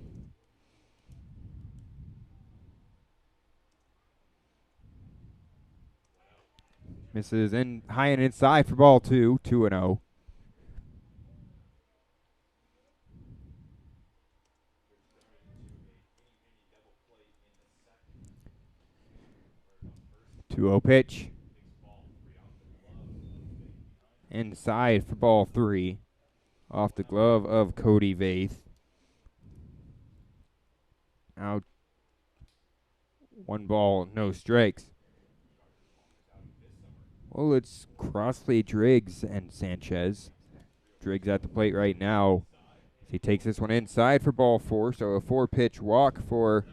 Misses in high and inside for ball 2, 2-0. Two-zero pitch. Inside for ball 3. Off the glove of Cody Vaith. Out. 1 ball, no strikes. Well, it's Crossley, Driggs, and Sanchez. Driggs at the plate right now. He takes this one inside for ball 4, so a 4-pitch walk for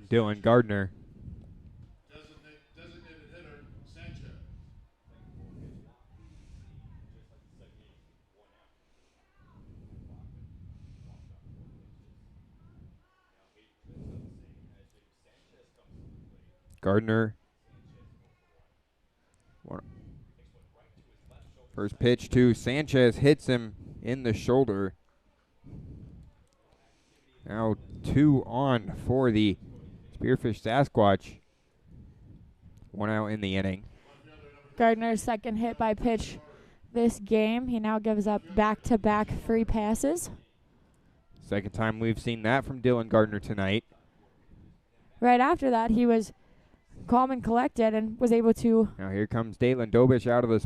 Dylan Gardner. Designated hitter, Sanchez. Gardner. First pitch to Sanchez, hits him in the shoulder. Now 2 on for the Spearfish Sasquatch. 1 out in the inning. Gardner's second hit by pitch this game. He now gives up back-to-back free passes. Second time we've seen that from Dylan Gardner tonight. Right after that, he was calm and collected and was able to... Now here comes Dalen Dobich out of the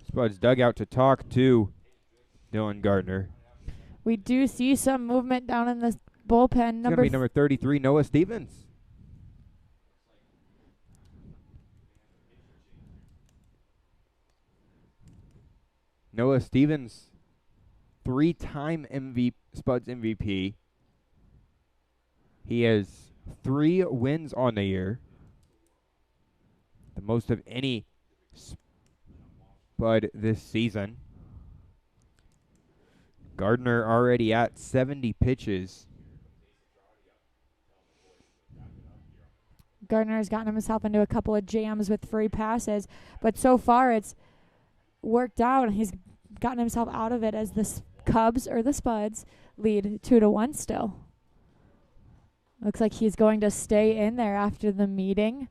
Spuds dugout to talk to Dylan Gardner. We do see some movement down in the bullpen. It's going to be number 33, Noah Stevens. Noah Stevens, 3-time Spuds MVP. He has 3 wins on the year. The most of any Spud this season. Gardner already at 70 pitches. Gardner has gotten himself into a couple of jams with free passes, but so far it's worked out, and he's gotten himself out of it as the Cubs or the Spuds lead 2-1 still. Looks like he's going to stay in there after the meeting.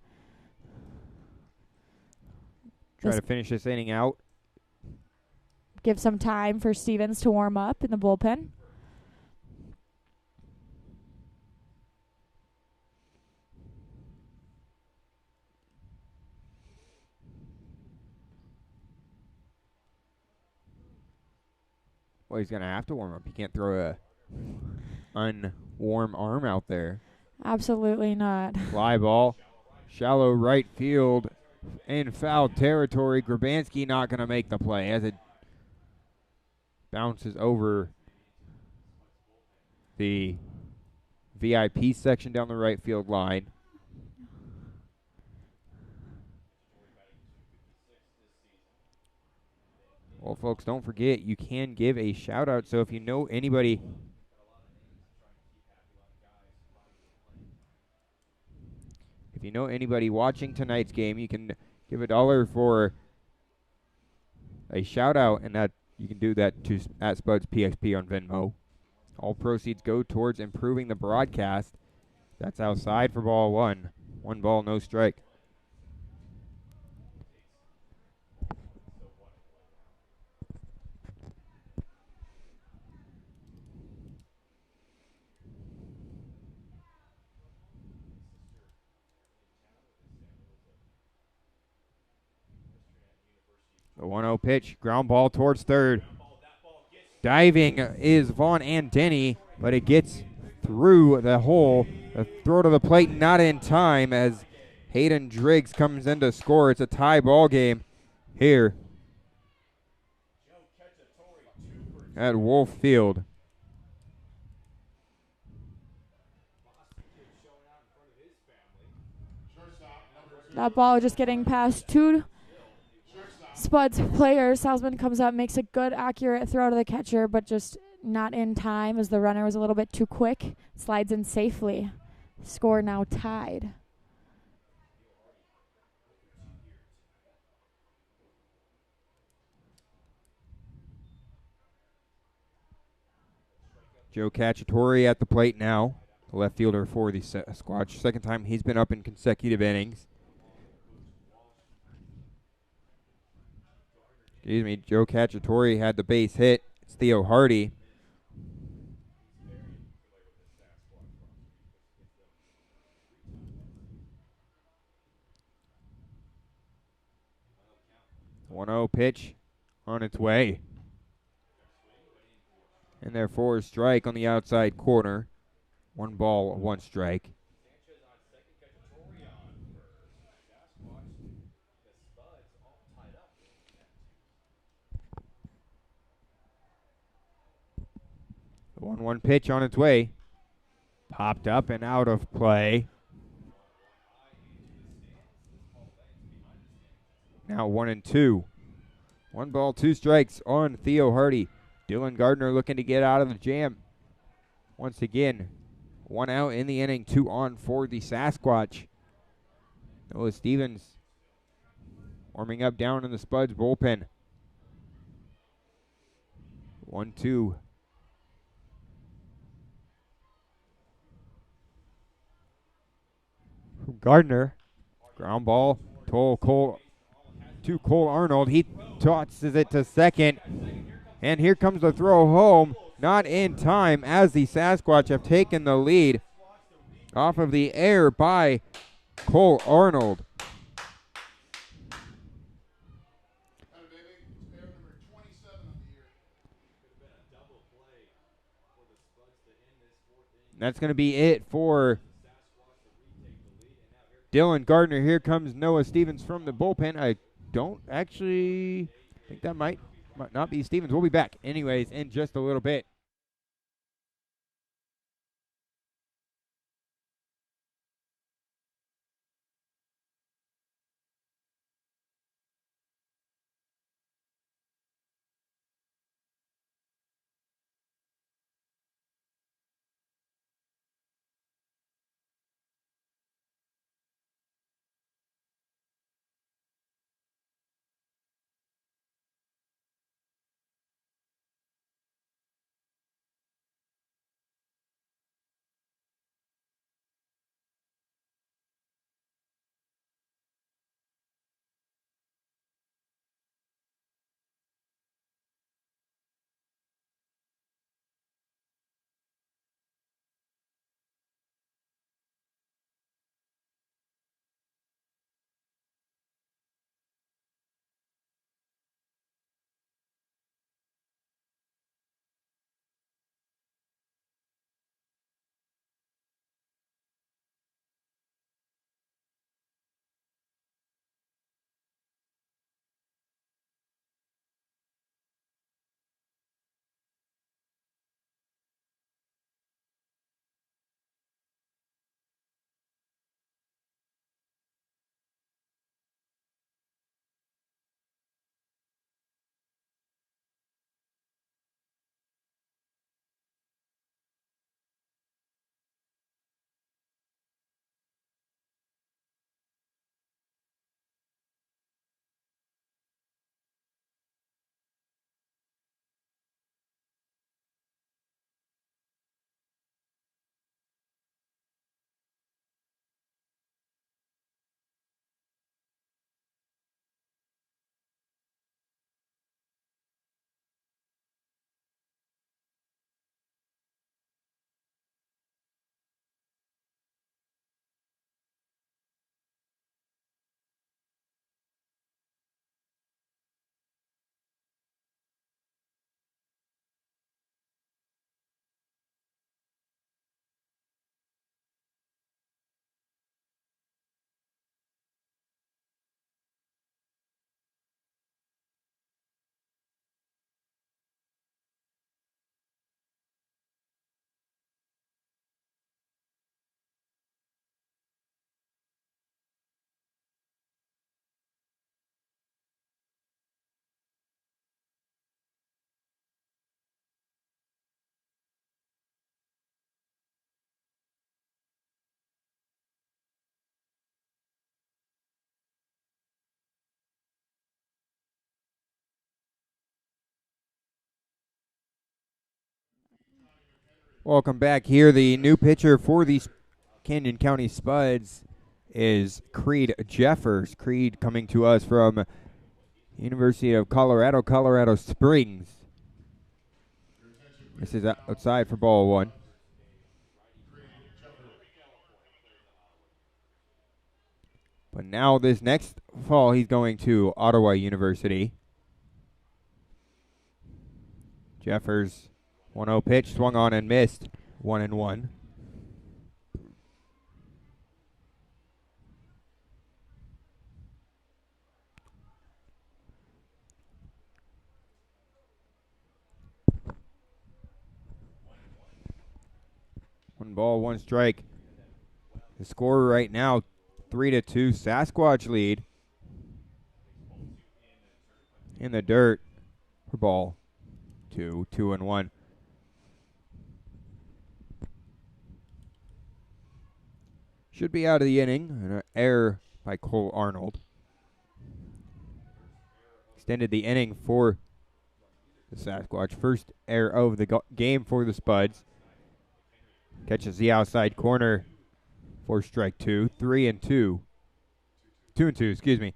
Try to finish this inning out. Give some time for Stevens to warm up in the bullpen. Well, he's going to have to warm up. He can't throw a unwarm arm out there. Absolutely not. Fly ball. Shallow right field in foul territory. Grabanski not going to make the play as it bounces over the VIP section down the right field line. Well, folks, don't forget, you can give a shout-out. So if you know anybody watching tonight's game, you can give $1 for a shout-out, and that you can do that to at Spuds PXP on Venmo. All proceeds go towards improving the broadcast. That's outside for ball 1. 1 ball, no strike. The 1-0 pitch, ground ball towards third. Diving is Vaughn and Denny, but it gets through the hole. The throw to the plate not in time as Hayden Driggs comes in to score. It's a tie ball game here at Wolf Field. That ball just getting past 2 Spuds players. Salzman comes up, makes a good, accurate throw to the catcher, but just not in time as the runner was a little bit too quick. Slides in safely. Score now tied. Joe Cacciatore at the plate now, the left fielder for the Sasquatch. Second time he's been up in consecutive innings. Excuse me, Joe Cacciatore had the base hit. It's Theo Hardy. The 1-0 pitch on its way. And therefore a strike on the outside corner. 1 ball, 1 strike. The 1-1 pitch on its way. Popped up and out of play. Now 1-2. 1 ball, 2 strikes on Theo Hardy. Dylan Gardner looking to get out of the jam. Once again, 1 out in the inning, 2 on for the Sasquatch. Noah Stevens warming up down in the Spuds bullpen. 1-2. Gardner, ground ball, to Cole Arnold. He tosses it to second. And here comes the throw home. Not in time as the Sasquatch have taken the lead off of the air by Cole Arnold. That's going to be it for Dylan Gardner. Here comes Noah Stevens from the bullpen. I don't actually think that might not be Stevens. We'll be back anyways in just a little bit. Welcome back here. The new pitcher for the Canyon County Spuds is Creed Jeffers. Creed coming to us from University of Colorado, Colorado Springs. This is outside for ball one. But now this next fall, he's going to Ottawa University. Jeffers, 1-0 pitch, swung on and missed. 1-1. One ball, one strike. The score right now, 3-2, Sasquatch lead. In the dirt for ball 2, 2-1. Should be out of the inning. An error by Cole Arnold. Extended the inning for the Sasquatch. First error of the game for the Spuds. Catches the outside corner for strike 2. 3-2. 2-2, excuse me.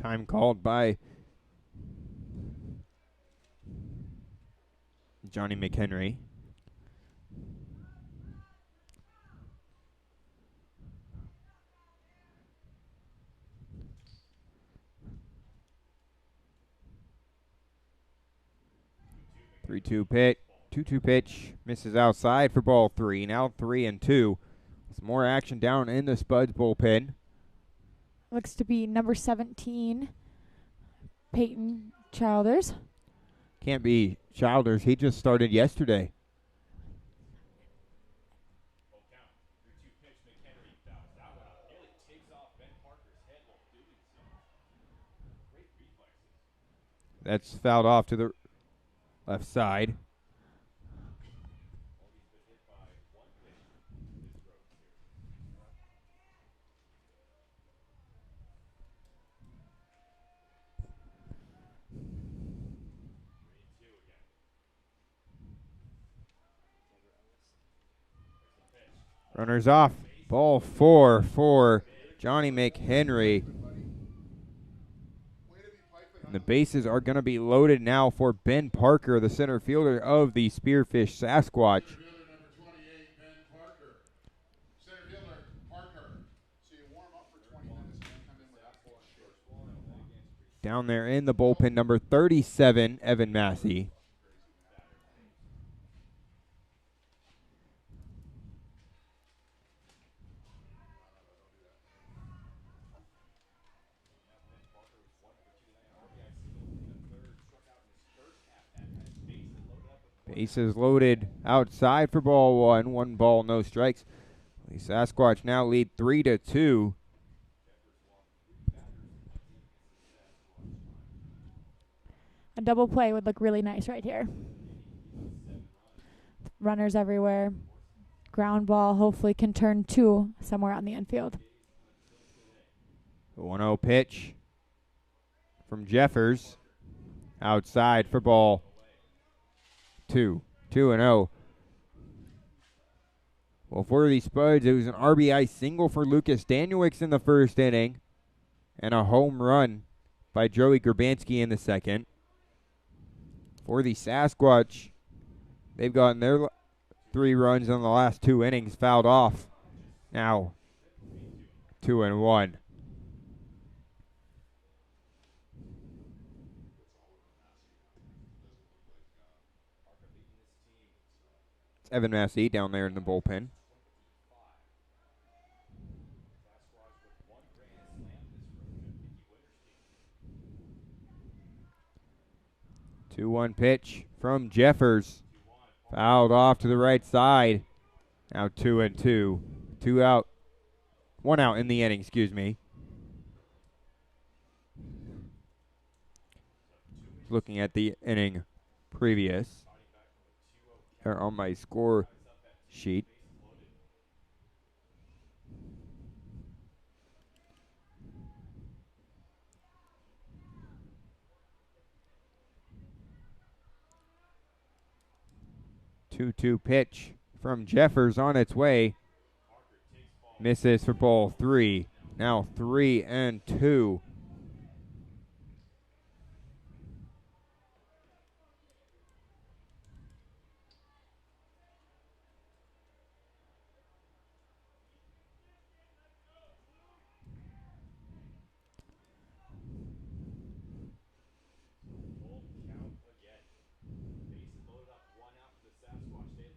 Time called by Johnny McHenry. Three-two pitch, 2-2 pitch, misses outside for ball 3. Now 3-2. Some more action down in the Spuds bullpen. Looks to be number 17, Peyton Childers. Can't be Childers. He just started yesterday. That's fouled off to the left side. Runners off. Ball 4 for Johnny McHenry. And the bases are going to be loaded now for Ben Parker, the center fielder of the Spearfish Sasquatch. Down there in the bullpen, number 37, Evan Massey. Bases loaded outside for ball 1. 1 ball, no strikes. The Sasquatch now lead 3-2. A double play would look really nice right here. Runners everywhere. Ground ball hopefully can turn 2 somewhere on the infield. The 1-0 pitch from Jeffers. Outside for ball 2. 2-0. Well, for the Spuds, it was an RBI single for Lucas Danowicz in the first inning and a home run by Joey Grabanski in the second. For the Sasquatch, they've gotten their 3 runs in the last 2 innings fouled off. Now 2-1. It's Evan Massey down there in the bullpen. Two 2-1 pitch from Jeffers. Fouled off to the right side. Now 2-2. 2 out. 1 out in the inning, excuse me. Looking at the inning previous. or on my score sheet. Two-two pitch from Jeffers on its way. Misses for ball 3. Now 3-2.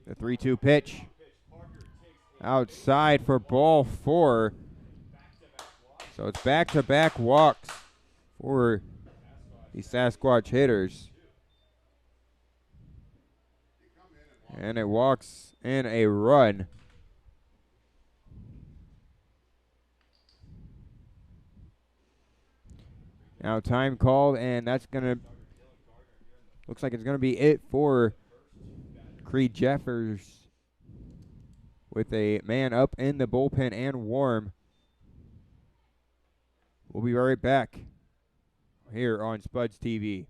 The 3-2 pitch. Outside for ball 4. So it's back-to-back walks for the Sasquatch hitters. And it walks in a run. Now time called, and that's going to, looks like it's going to be it for Creed Jeffers with a man up in the bullpen and warm. We'll be right back here on SpudsTV.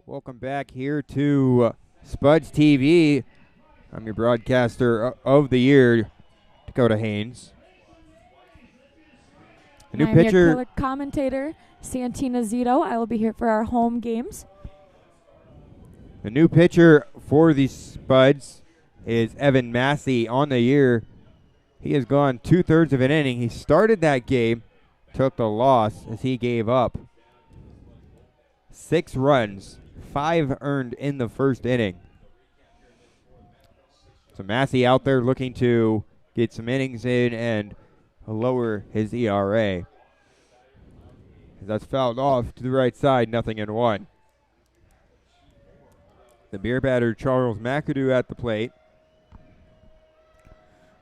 Welcome back here to SpudsTV. I'm your broadcaster of the year, Dakota Haynes. The new I'm your pitcher, color commentator, Santina Zito. I will be here for our home games. the new pitcher for the Spuds is Evan Massey on the year. He has gone 2/3 of an inning. He started that game, took the loss as he gave up 6 runs, 5 earned in the first inning. So Massey out there looking to get some innings in and lower his ERA. That's fouled off to the right side, 0-1. The beer batter Charles McAdoo at the plate.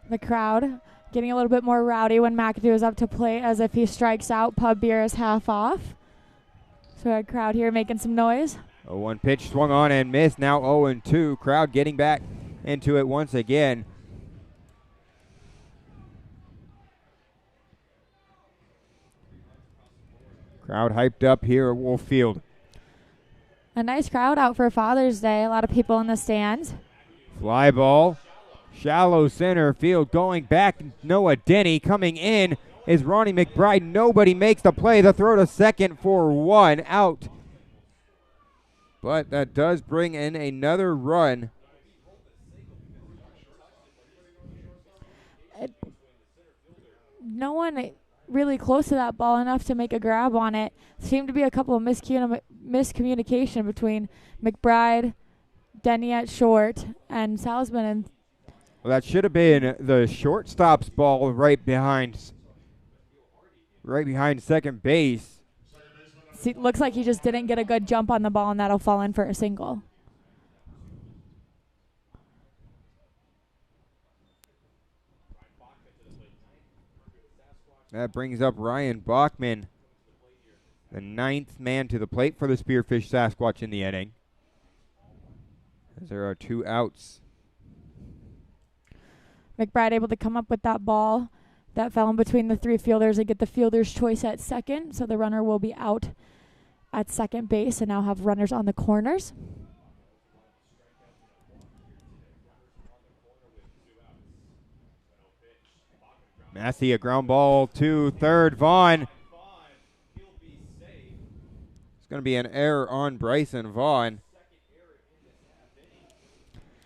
The crowd getting a little bit more rowdy when McAdoo is up to plate, as if he strikes out, pub beer is half off. So a crowd here making some noise. 0-1 pitch swung on and missed. Now 0-2. Crowd getting back into it once again. Crowd hyped up here at Wolf Field. A nice crowd out for Father's Day. A lot of people in the stands. Fly ball. Shallow center field going back. Noah Denny coming in is Ronnie McBride. Nobody makes the play. The throw to second for 1 out. But that does bring in another run. No one really close to that ball enough to make a grab on it. Seemed to be a couple of miscommunication between McBride, Denny at short, and Salzman. And Well, that should have been the shortstop's ball right behind second base. see, looks like he just didn't get a good jump on the ball, and that'll fall in for a single. That brings up Ryan Bachman, the 9th man to the plate for the Spearfish Sasquatch in the inning, as there are 2 outs. McBride able to come up with that ball that fell in between the 3 fielders and get the fielder's choice at second. So the runner will be out at second base and now have runners on the corners. Massey, a ground ball to third. Vaughn. It's going to be an error on Bryson Vaughn.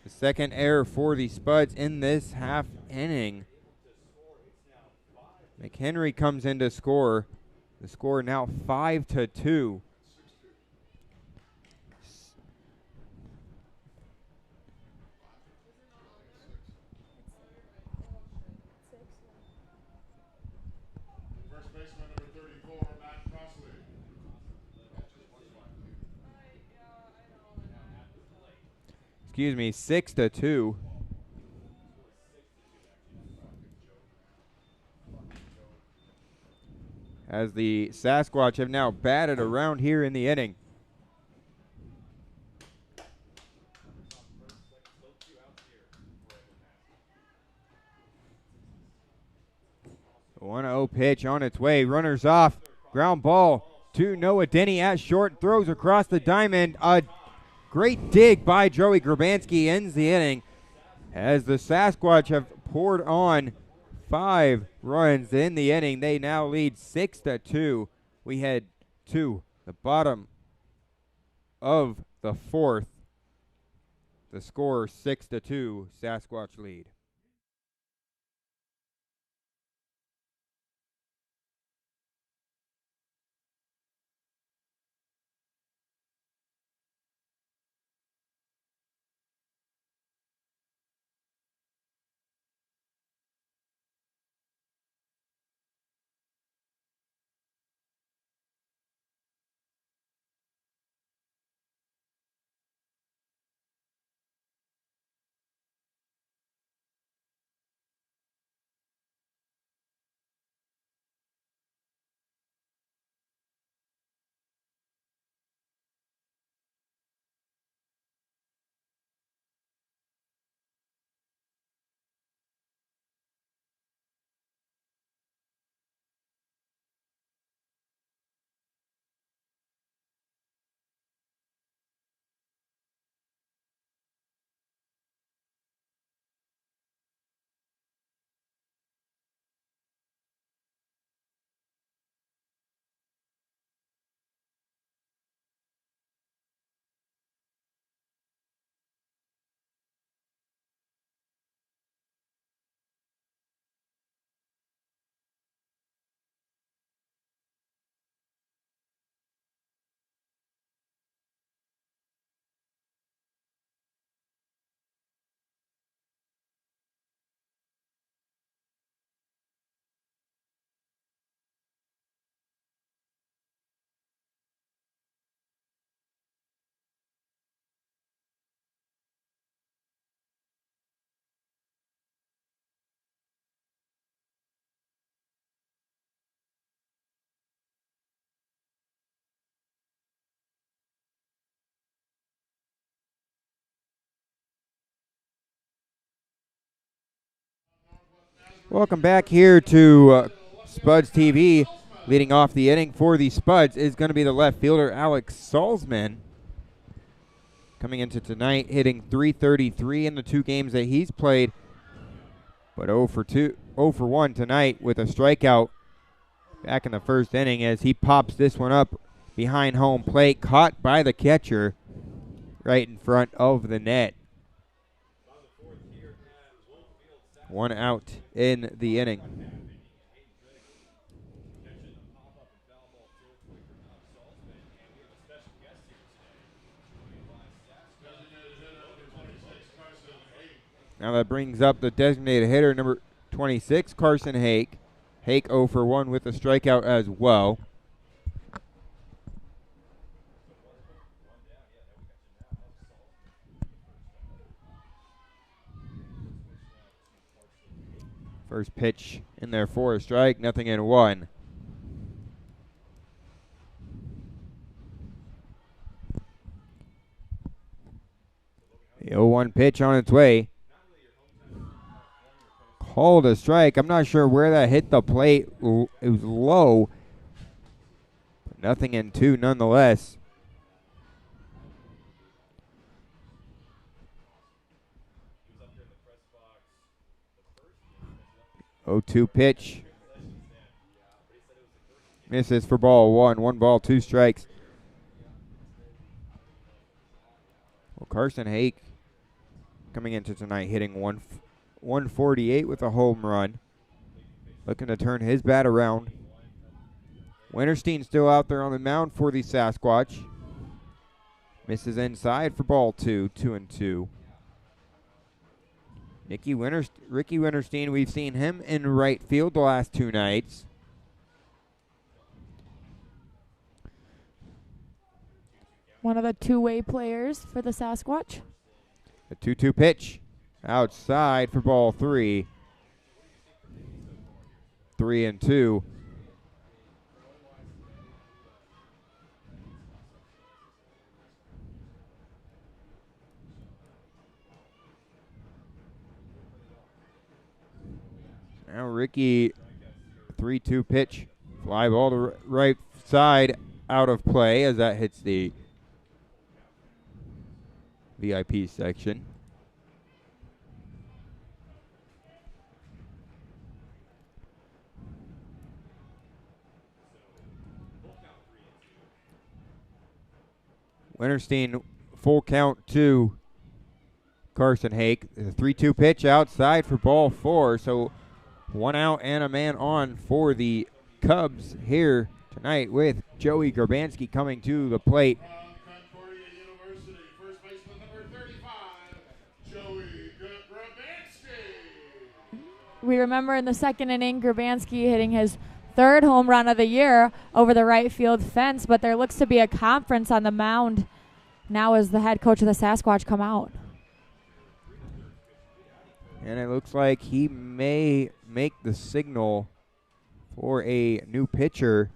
The second error for the Spuds in this half inning. McHenry comes in to score. The score now 5-2. First baseman number 34, Matt Crossley. Excuse me, 6-2. As the Sasquatch have now batted around here in the inning. A 1-0 pitch on its way. Runners off. Ground ball to Noah Denny at short. Throws across the diamond. A great dig by Joey Grabanski ends the inning as the Sasquatch have poured on 5 runs in the inning. They now lead 6-2. We head to the bottom of the 4th. The score 6-2, Sasquatch lead. Welcome back here to SpudsTV. Leading off the inning for the Spuds is going to be the left fielder, Alex Salzman. Coming into tonight, hitting .333 in the 2 games that he's played, but 0 for 1 tonight with a strikeout back in the first inning as he pops this one up behind home plate, caught by the catcher right in front of the net. 1 out in the inning. Now that brings up the designated hitter, number 26, Carson Hake. Hake 0 for 1 with a strikeout as well. First pitch in there for a strike, nothing in 1. The 0-1 pitch on its way. Called a strike. I'm not sure where that hit the plate. It was low. But nothing in 2 nonetheless. 0-2 pitch. Misses for ball 1. 1 ball, 2 strikes. Well, Carson Hake coming into tonight hitting 148 with a home run. Looking to turn his bat around. Winterstein still out there on the mound for the Sasquatch. Misses inside for ball 2. 2-2. Ricky Winterstein, we've seen him in right field the last 2 nights. One of the two-way players for the Sasquatch. A 2-2 pitch. Outside for ball 3. 3-2. Now Ricky, 3-2 pitch. Fly ball to right side, out of play as that hits the VIP section. Winterstein, full count to Carson Hake. The 3-2 pitch outside for ball 4. So 1 out and a man on for the Cubs here tonight with Joey Grabanski coming to the plate. From Concordia University, first baseman number 35, Joey Grabanski. We remember in the second inning, Grabanski hitting his 3rd home run of the year over the right field fence, but there looks to be a conference on the mound now as the head coach of the Sasquatch come out. And it looks like he may make the signal for a new pitcher.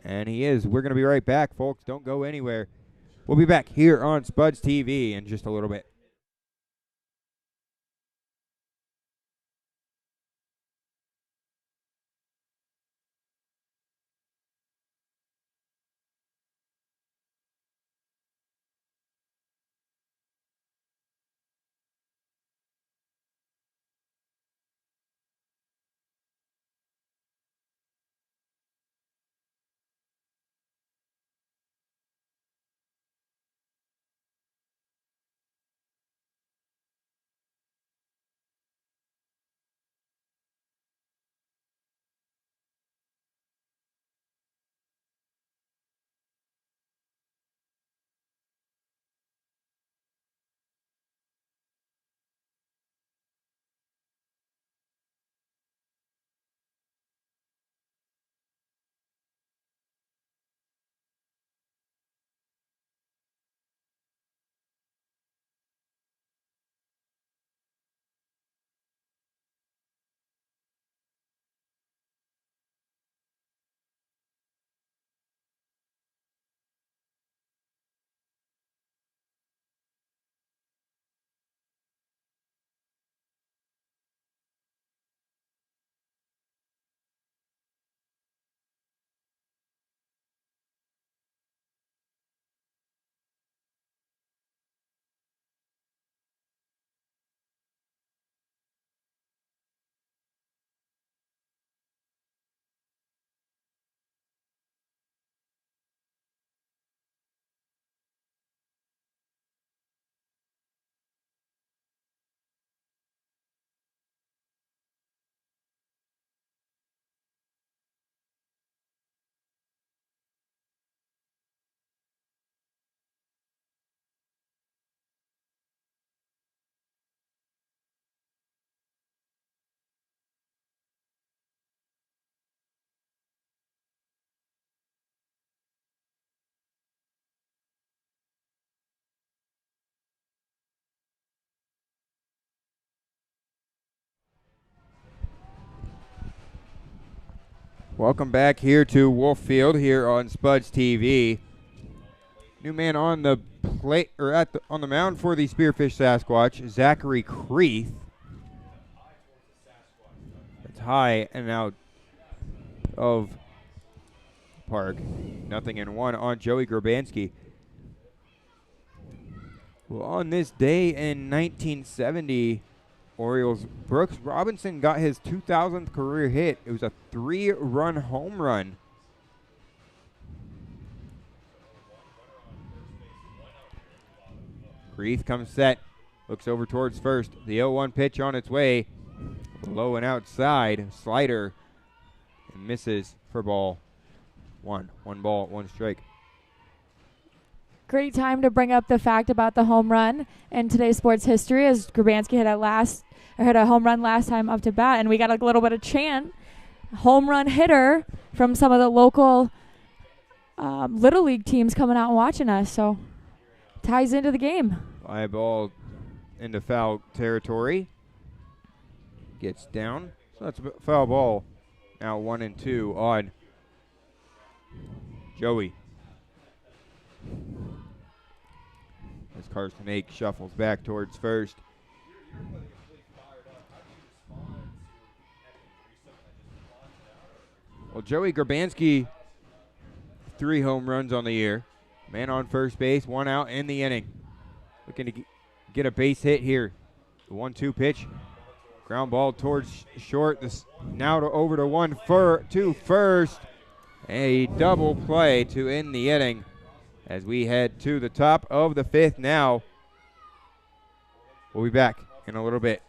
And he is. We're going to be right back, folks. Don't go anywhere. We'll be back here on SpudsTV in just a little bit. Welcome back here to Wolf Field here on SpudsTV. New man on the plate or on the mound for the Spearfish Sasquatch, Zachary Creeth. That's high and out of park. 0-1 on Joey Grabanski. Well, on this day in 1970, Orioles, Brooks Robinson got his 2000th career hit. It was a 3-run home run. Creeth comes set, looks over towards first. The 0-1 pitch on its way. Low and outside, slider, and misses for ball one. 1 ball, 1 strike. Great time to bring up the fact about the home run in today's sports history, as Grabanski hit a home run last time up to bat, and we got a little bit of chant. Home run hitter from some of the local Little League teams coming out and watching us, so ties into the game. Fly ball into foul territory. Gets down. So that's a foul ball. Now 1-2 on Joey. As Carson Ake shuffles back towards first. Well, Joey Grabanski, 3 home runs on the year. Man on first base, 1 out in the inning. Looking to get a base hit here. The 1-2 pitch. Ground ball towards short. Now over to first. A double play to end the inning as we head to the top of the 5th now. We'll be back in a little bit.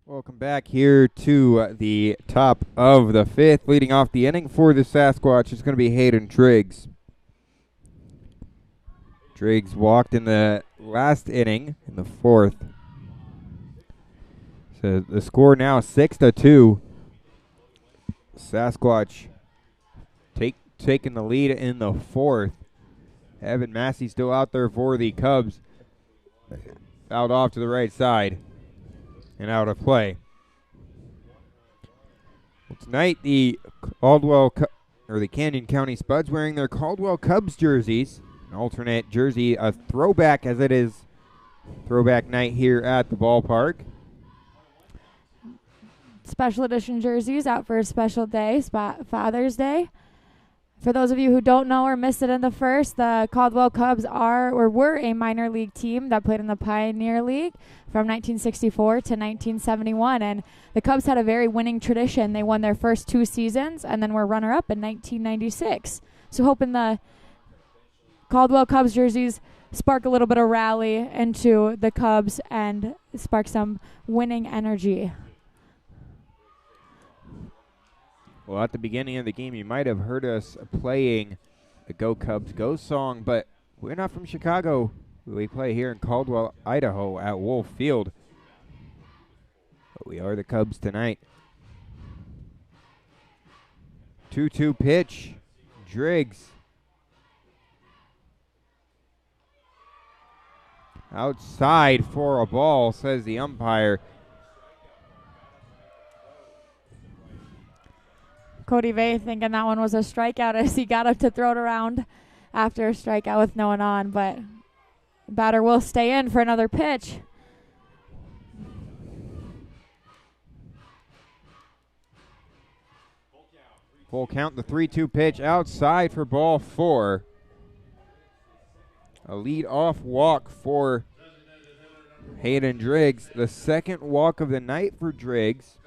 Welcome back here to the top of the 5th. Leading off the inning for the Sasquatch is going to be Hayden Triggs. Triggs walked in the last inning in the 4th. So the score now 6-2. Sasquatch taking the lead in the fourth. Evan Massey still out there for the Cubs. Out off to the right side and out of play. Well, tonight the the Canyon County Spuds wearing their Caldwell Cubs jerseys. An alternate jersey, a throwback as it is throwback night here at the ballpark. Special edition jerseys out for a special day, Father's Day. For those of you who don't know or missed it in the first, the Caldwell Cubs were a minor league team that played in the Pioneer League from 1964 to 1971. And the Cubs had a very winning tradition. They won their first 2 seasons and then were runner-up in 1996. So hoping the Caldwell Cubs jerseys spark a little bit of rally into the Cubs and spark some winning energy. Well, at the beginning of the game, you might have heard us playing the Go Cubs Go song, but we're not from Chicago. We play here in Caldwell, Idaho at Wolf Field. But we are the Cubs tonight. 2-2 pitch. Driggs. Outside for a ball, says the umpire. Cody Vay thinking that one was a strikeout as he got up to throw it around after a strikeout with no one on, but batter will stay in for another pitch. Full count, the 3-2 pitch outside for ball 4. A lead-off walk for Hayden Driggs. The second walk of the night for Driggs.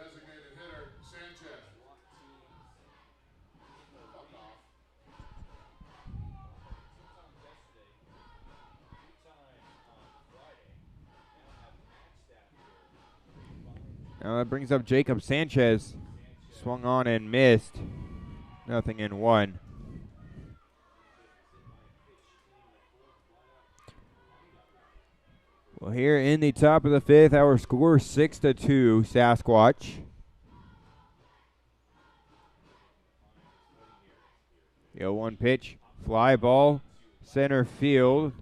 Now that brings up Jacob Sanchez. Swung on and missed. Nothing in 1. Well, here in the top of the 5th, our score 6-2, Sasquatch. The 0-1 pitch, fly ball, center field.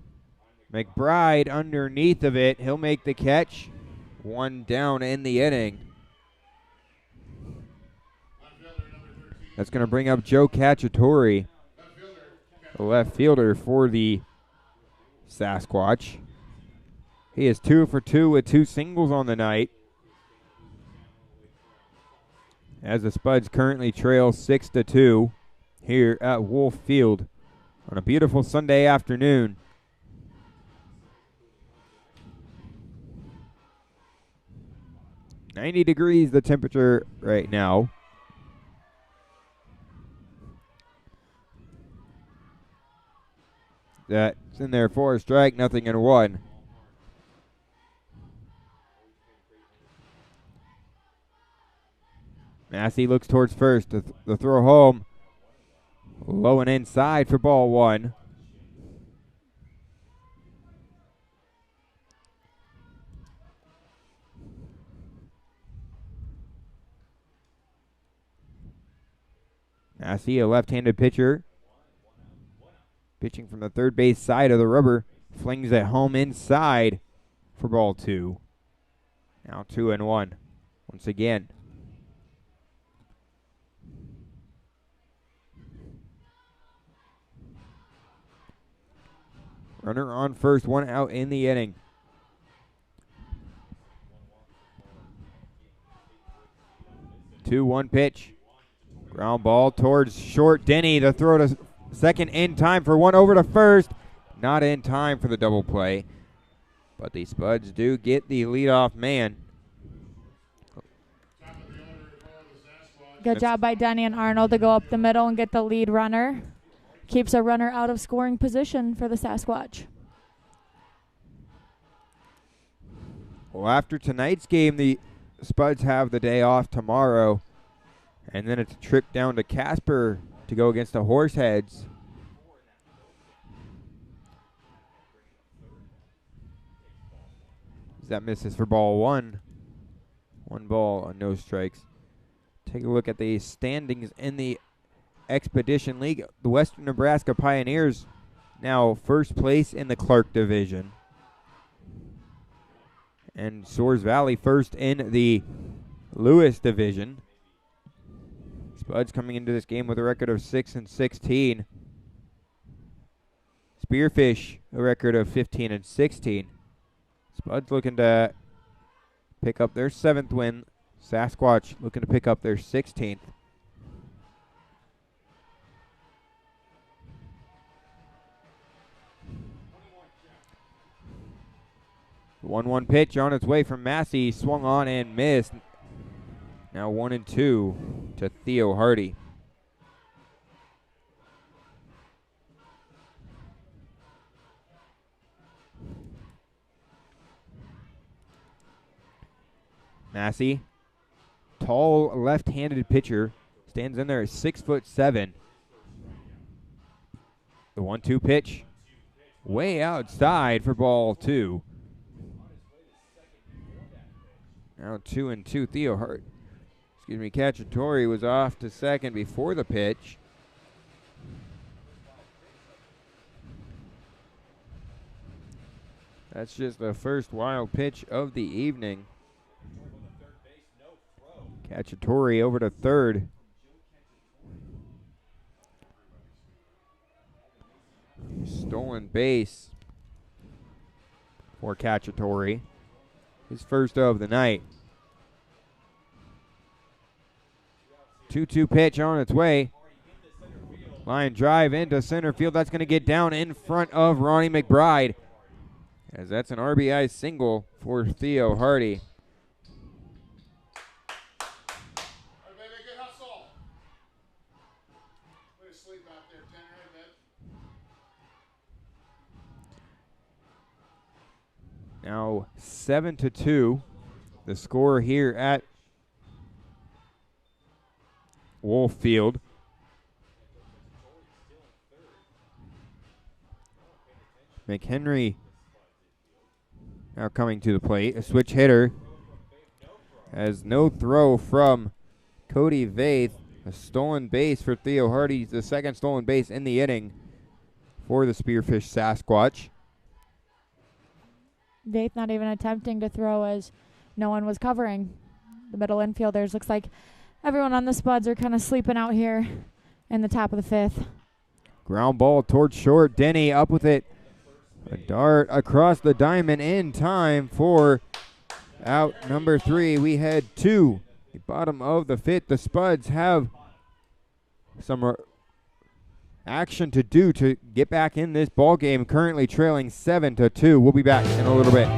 McBride underneath of it. He'll make the catch. 1 down in the inning. That's going to bring up Joe Cacciatore, the left fielder for the Sasquatch. He is 2 for 2 with 2 singles on the night, as the Spuds currently trail 6-2 here at Wolf Field on a beautiful Sunday afternoon. .90 degrees the temperature right now. That's in there for a strike, nothing in 1. Massey looks towards first. The throw home. Low and inside for ball 1. Massey, a left-handed pitcher. Pitching from the third base side of the rubber. Flings it home inside for ball 2. Now 2-1. Once again. Runner on first, 1 out in the inning. Two, 1 pitch. Ground ball towards short. Denny, the throw to second in time for 1 over to first. Not in time for the double play. But the Spuds do get the leadoff man. Good job by Denny and Arnold to go up the middle and get the lead runner. Keeps a runner out of scoring position for the Sasquatch. Well, after tonight's game, the Spuds have the day off tomorrow. And then it's a trip down to Casper to go against the Horseheads. That misses for ball 1. 1 ball, no strikes. Take a look at the standings in the Expedition League. The Western Nebraska Pioneers now first place in the Clark Division. And Soares Valley first in the Lewis Division. Spuds coming into this game with a record of 6-16. Spearfish a record of 15-16. Spuds looking to pick up their 7th win. Sasquatch looking to pick up their 16th. The 1-1 pitch on its way from Massey, swung on and missed. Now 1-2 to Theo Hardy. Massey, tall left-handed pitcher, stands in there at 6'7". The 1-2 pitch, way outside for ball 2. Now 2-2. Theo Hart. Cacciatore was off to second before the pitch. That's just the first wild pitch of the evening. Cacciatore over to third. Stolen base for Cacciatore. His first of the night. 2-2 pitch on its way. Line drive into center field. That's going to get down in front of Ronnie McBride, as that's an RBI single for Theo Hardy. Good hustle. Way to sleep out there, Tanner. Now 7-2. The score here at Wolf Field. McHenry now coming to the plate. A switch hitter. Has no throw from Cody Vaith. A stolen base for Theo Hardy. The second stolen base in the inning for the Spearfish Sasquatch. Vaith not even attempting to throw as no one was covering. The middle infielders, looks like everyone on the Spuds are kind of sleeping out here in the top of the 5th. Ground ball towards short. Denny up with it. A dart across the diamond in time for out number 3. We head to the bottom of the 5th. The Spuds have some action to do to get back in this ball game. Currently trailing 7-2. We'll be back in a little bit.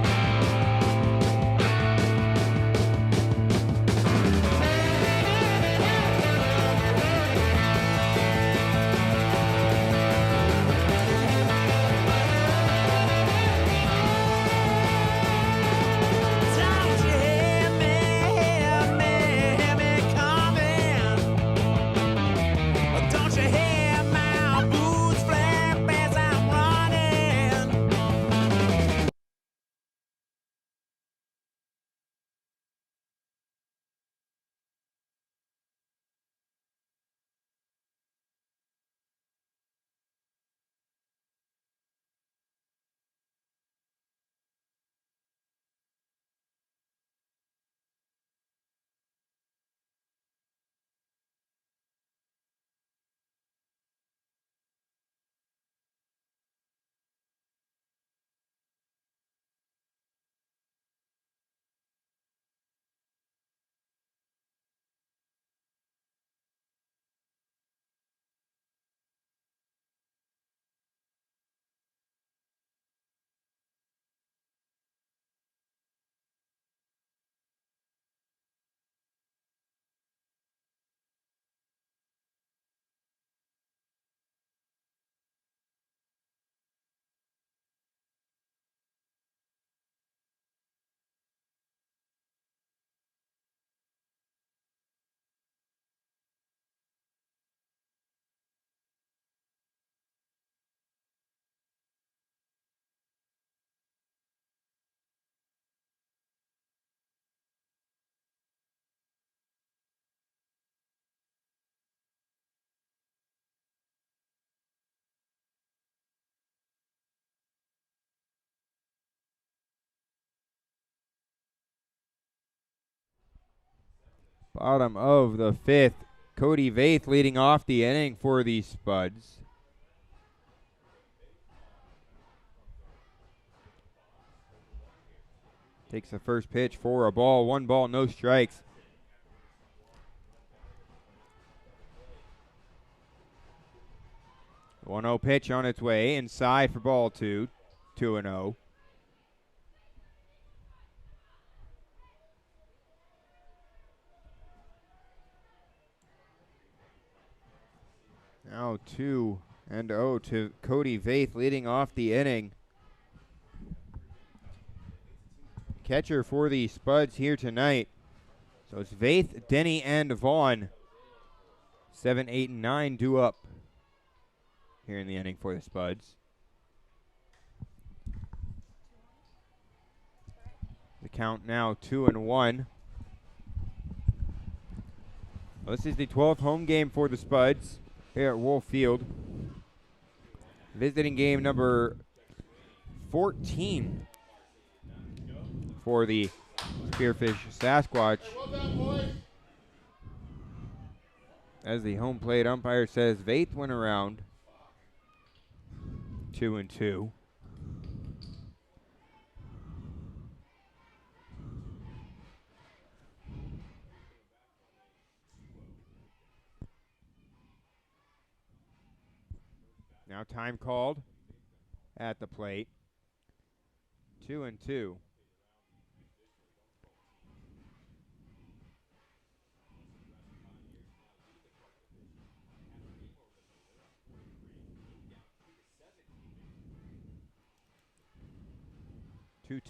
Bottom of the 5th. Cody Vaith leading off the inning for the Spuds. Takes the first pitch for a ball. 1 ball, no strikes. The 1-0 pitch on its way. Inside for ball 2. 2-0. Now 2-0 to Cody Vaith leading off the inning. Catcher for the Spuds here tonight. So it's Vaith, Denny, and Vaughn. 7, 8, and 9 due up here in the inning for the Spuds. The count now 2-1. Well, this is the 12th home game for the Spuds here at Wolf Field. Visiting game number 14 for the Spearfish Sasquatch. As the home plate umpire says, Vaith went around 2-2. Now time called at the plate. 2-2.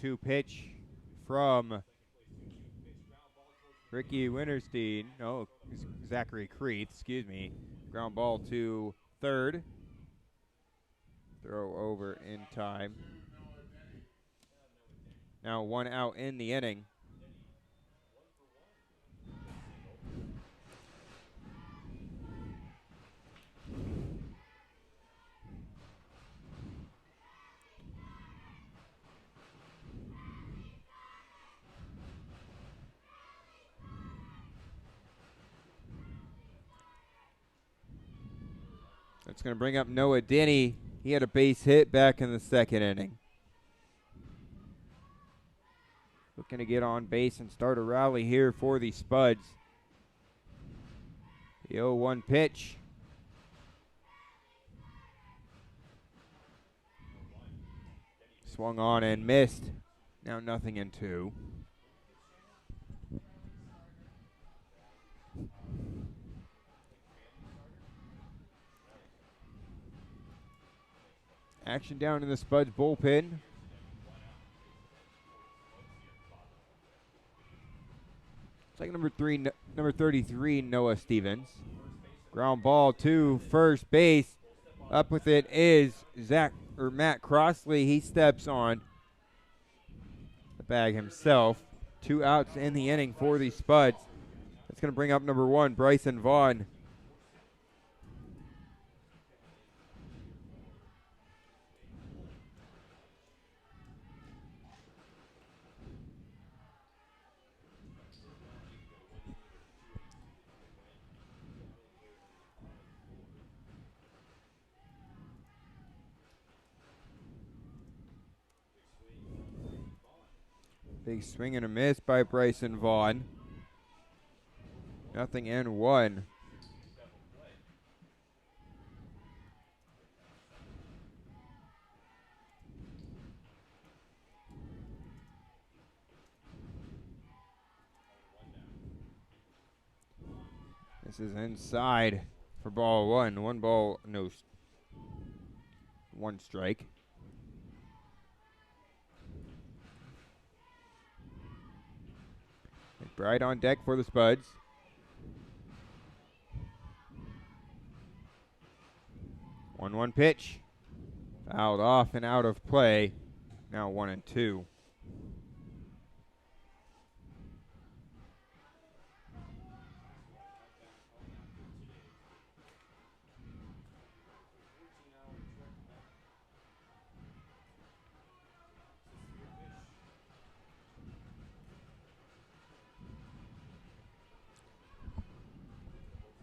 Two pitch from Ricky Winterstein. No, Zachary Creeth, excuse me. Ground ball to third. Throw over in time. Now 1 out in the inning. That's going to bring up Noah Denny. He had a base hit back in the 2nd inning. Looking to get on base and start a rally here for the Spuds. The 0-1 pitch. Swung on and missed. Now 0-2. Action down in the Spuds bullpen. It's like number 33, Noah Stevens. Ground ball to first base. Up with it is Matt Crossley. He steps on the bag himself. 2 outs in the inning for the Spuds. That's going to bring up number 1, Bryson Vaughn. Big swing and a miss by Bryson Vaughn. 0-1. This is inside for ball 1. 1 ball, no, 1 strike. McBride on deck for the Spuds. One pitch. Fouled off and out of play. Now 1-2.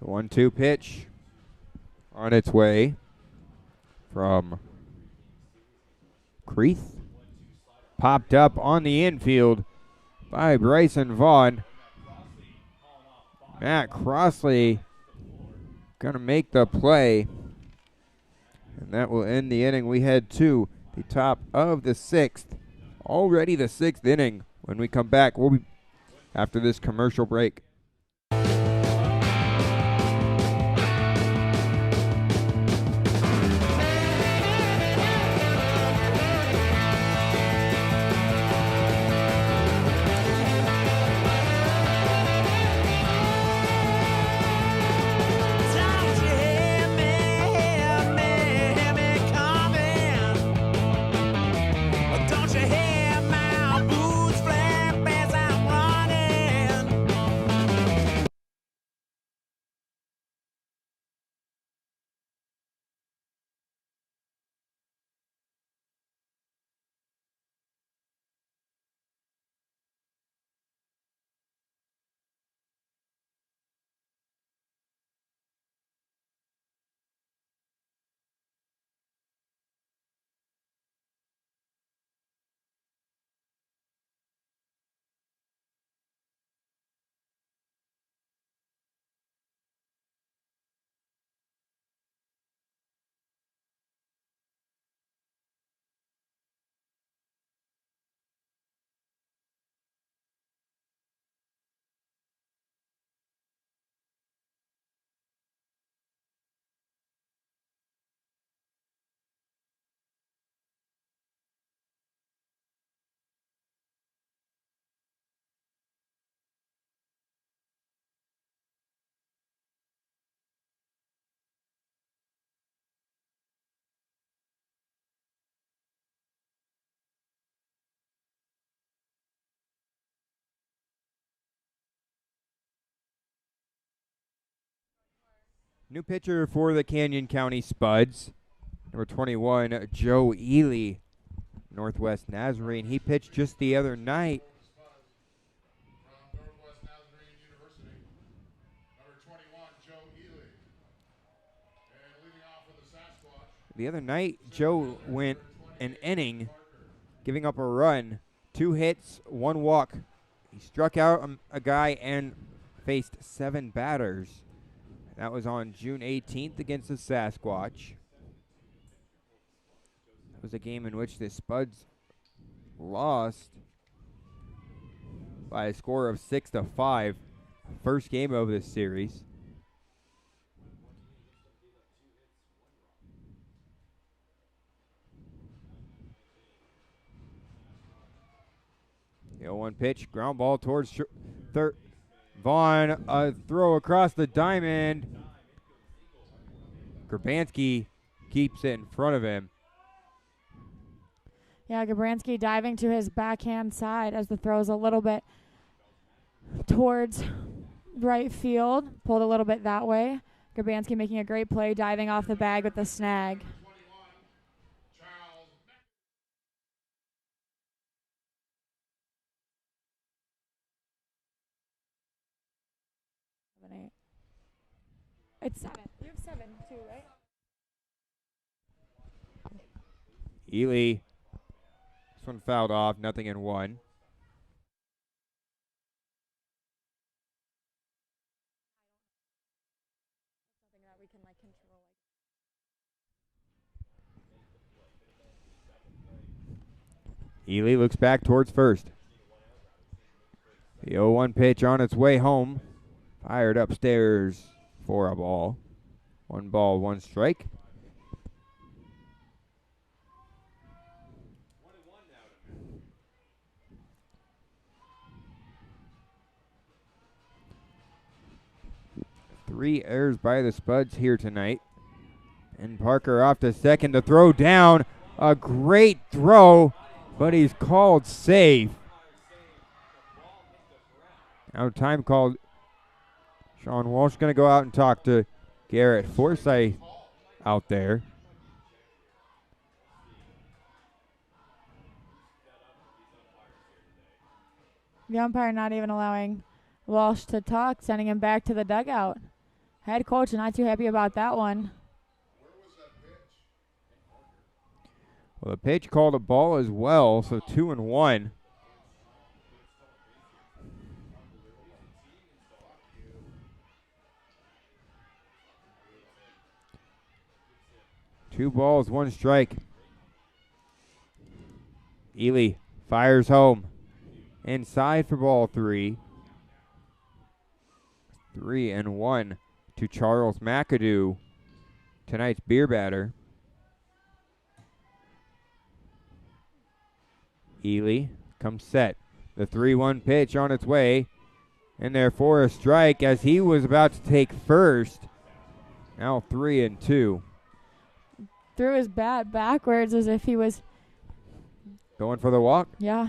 The 1-2 pitch on its way from Creeth. Popped up on the infield by Bryson Vaughn. Matt Crossley going to make the play. And that will end the inning. We head to the top of the 6th. Already the 6th inning. When we come back, we'll be after this commercial break. New pitcher for the Canyon County Spuds, number 21, Joe Ely, Northwest Nazarene. He pitched just the other night. From Northwest Nazarene University, number 21, Joe Ely. And leading off with the Sasquatch. The other night, Joe went an inning, giving up a run, 2 hits, 1 walk. He struck out a guy and faced 7 batters. That was on June 18th against the Sasquatch. It was a game in which the Spuds lost by a score of 6-5. First game of this series. The 0-1 pitch, ground ball towards third. Vaughn, a throw across the diamond. Grabansky keeps it in front of him. Yeah, Grabansky diving to his backhand side as the throw is a little bit towards right field. Pulled a little bit that way. Grabansky making a great play, diving off the bag with the snag. It's 7. You have 7 too, right? Ely. This one fouled off, nothing in 1. Something that we can control. Ely looks back towards first. The 0-1 pitch on its way home. Fired upstairs for a ball. 1 ball, 1 strike. Three errors by the Spuds here tonight. And Parker off to second to throw down. A great throw, but he's called safe. Now time called. Sean Walsh going to go out and talk to Garrett Forsyth out there. The umpire not even allowing Walsh to talk, sending him back to the dugout. Head coach not too happy about that one. Well, the pitch called a ball as well, so 2-1. Two balls, one strike. Ely fires home. Inside for ball 3. 3-1 to Charles McAdoo, tonight's beer batter. Ely comes set. The 3-1 pitch on its way. In there for a strike as he was about to take first. Now 3-2. Threw his bat backwards as if he was going for the walk. Yeah.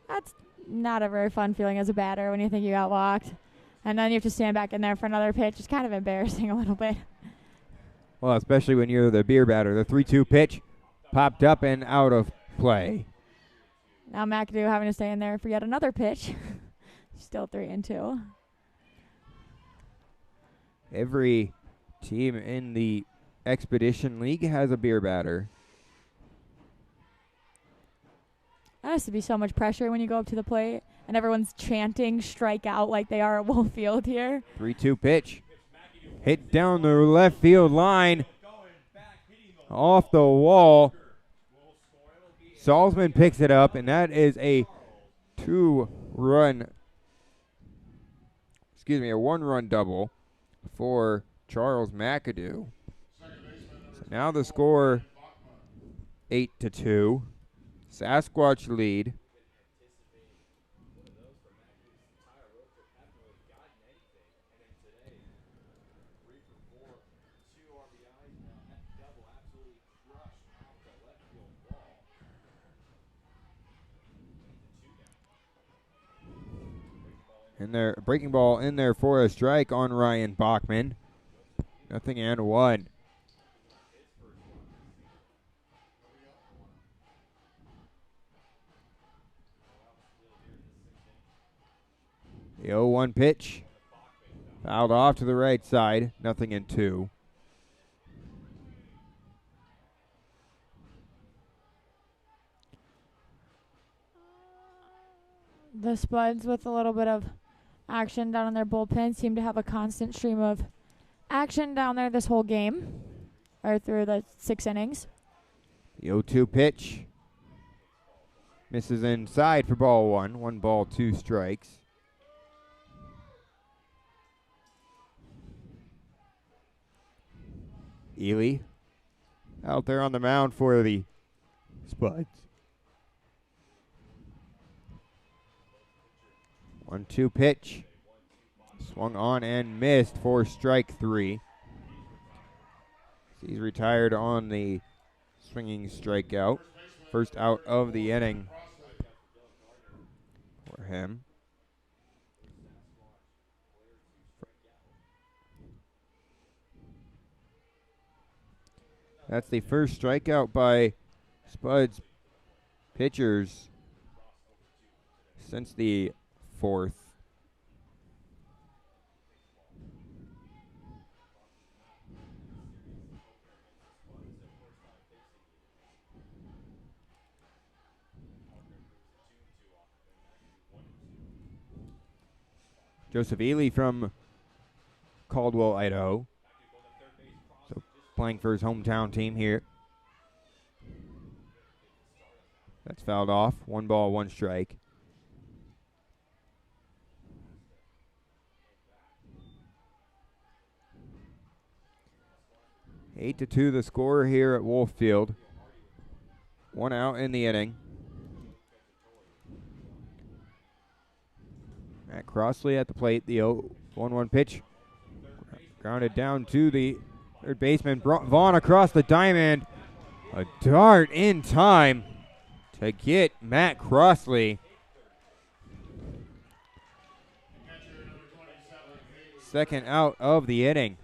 That's not a very fun feeling as a batter when you think you got walked. And then you have to stand back in there for another pitch. It's kind of embarrassing a little bit. Well, especially when you're the beer batter. The 3-2 pitch popped up and out of play. Now McAdoo having to stay in there for yet another pitch. Still 3-2. Every team in the Expedition League has a beer batter. That has to be so much pressure when you go up to the plate and everyone's chanting strike out like they are at Wolf Field here. 3-2 pitch. Hit down the left field line. Off the wall. Salzman picks it up, and that is a one-run double for Charles McAdoo. So now the score 8-2. Sasquatch lead. And their breaking ball in there for a strike on Ryan Bachman. 0-1. The 0-1 pitch. Fouled off to the right side. 0-2. The Spuds, with a little bit of action down in their bullpen, seem to have a constant stream of action down there this whole game, or through the 6 innings. The 0-2 pitch. Misses inside for ball 1. 1 ball, 2 strikes. Ely out there on the mound for the Spuds. 1-2 pitch. Swung on and missed for strike 3. He's retired on the swinging strikeout. First out of the inning for him. That's the first strikeout by Spuds pitchers since the 4th. Joseph Ely from Caldwell, Idaho. So playing for his hometown team here. That's fouled off. 1 ball, 1 strike. Eight to 2 the score here at Wolf Field. 1 out in the inning. Matt Crossley at the plate. The 0-1 pitch. Grounded down to the third baseman. Vaughn across the diamond. A dart in time to get Matt Crossley. Second out of the inning.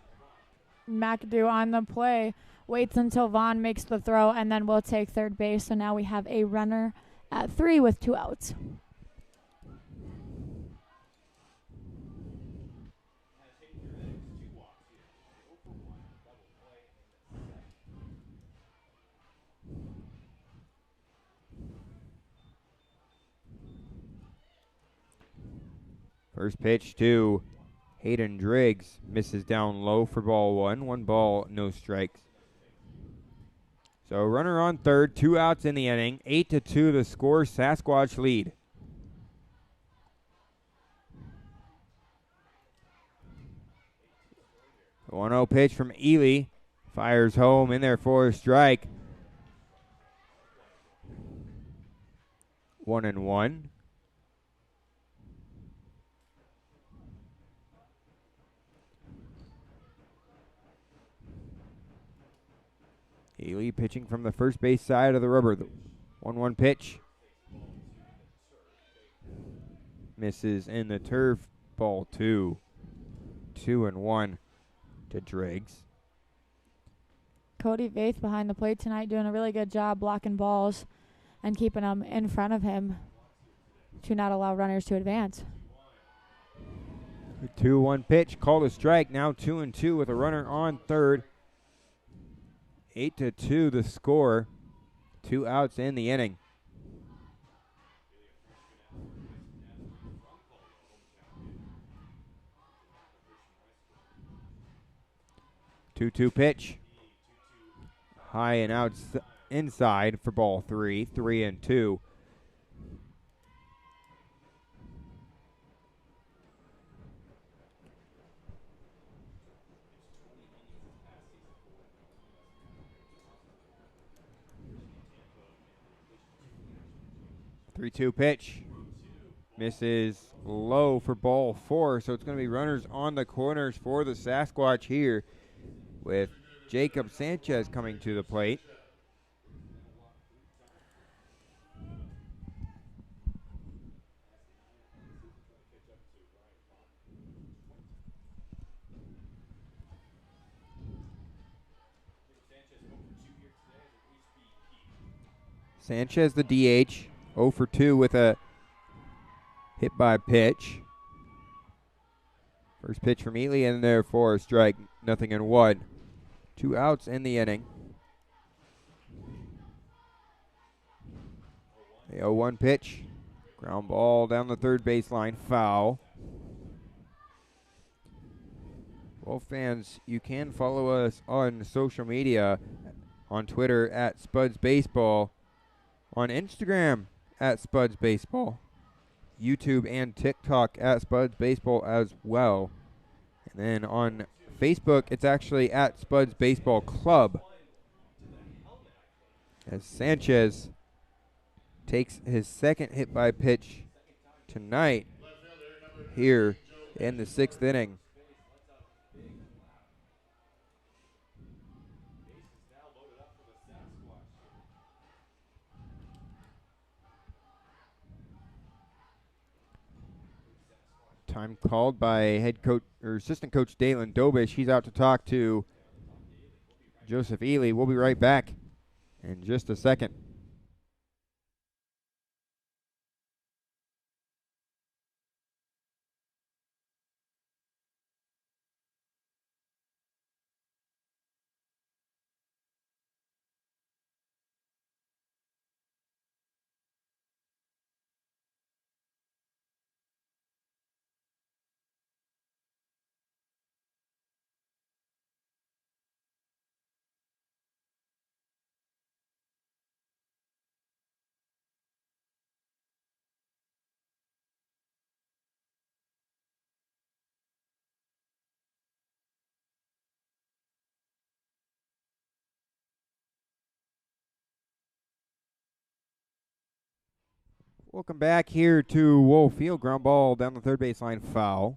McAdoo on the play, waits until Vaughn makes the throw, and then we'll take third base. So now we have a runner at 3 with 2 outs. First pitch to Hayden Driggs. Misses down low for ball one. 1 ball, no strikes. So runner on third, 2 outs in the inning. 8-2 the score. Sasquatch lead. The 1-0 pitch from Ely. Fires home in there for a strike. 1-1. Ely pitching from the first base side of the rubber. The 1-1 pitch. Misses in the turf. Ball 2. 2-1 to Driggs. Cody Vaith behind the plate tonight doing a really good job blocking balls and keeping them in front of him to not allow runners to advance. The 2-1 pitch, called a strike. Now 2-2 with a runner on third. 8-2 the score. 2 outs in the inning. Two pitch. High and out inside for ball 3. 3-2. Three-two pitch. Misses low for ball 4, so it's going to be runners on the corners for the Sasquatch here with Jacob Sanchez coming to the plate. Sanchez, the DH, 0 for 2 with a hit by pitch. First pitch from Ely in there for a strike, 0-1. 2 outs in the inning. The 0-1 pitch, ground ball down the third baseline, foul. Well, fans, you can follow us on social media, on Twitter at SpudsBaseball, on Instagram at SpudsBaseball, YouTube and TikTok at SpudsBaseball as well. And then on Facebook, it's actually at SpudsBaseball Club. As Sanchez takes his second hit by pitch tonight here in the 6th inning. Time called by head coach or assistant coach Dalen Dobish. He's out to talk to Joseph Ely. We'll be right back in just a second. Welcome back here to Wolf Field. Ground ball down the third baseline, foul.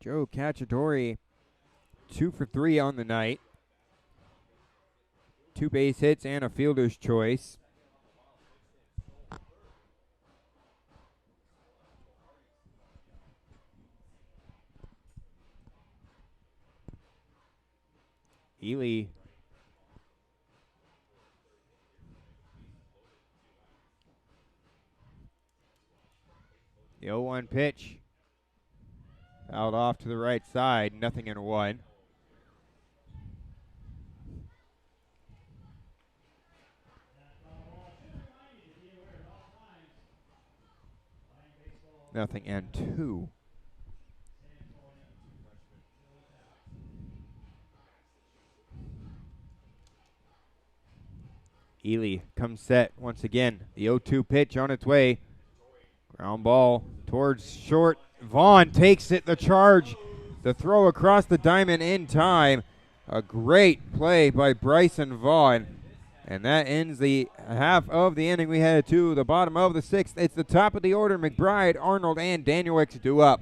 Joe Cacciatore, 2 for 3 on the night. 2 base hits and a fielder's choice. Ely the 0-1 pitch. Fouled off to the right side, 0-1. 0-2. Ely comes set once again. The 0-2 pitch on its way. Ground ball towards short. Vaughn takes it, the charge. The throw across the diamond in time. A great play by Bryson Vaughn. And that ends the half of the inning. We head to the bottom of the sixth. It's the top of the order. McBride, Arnold, and Danielewicz due up.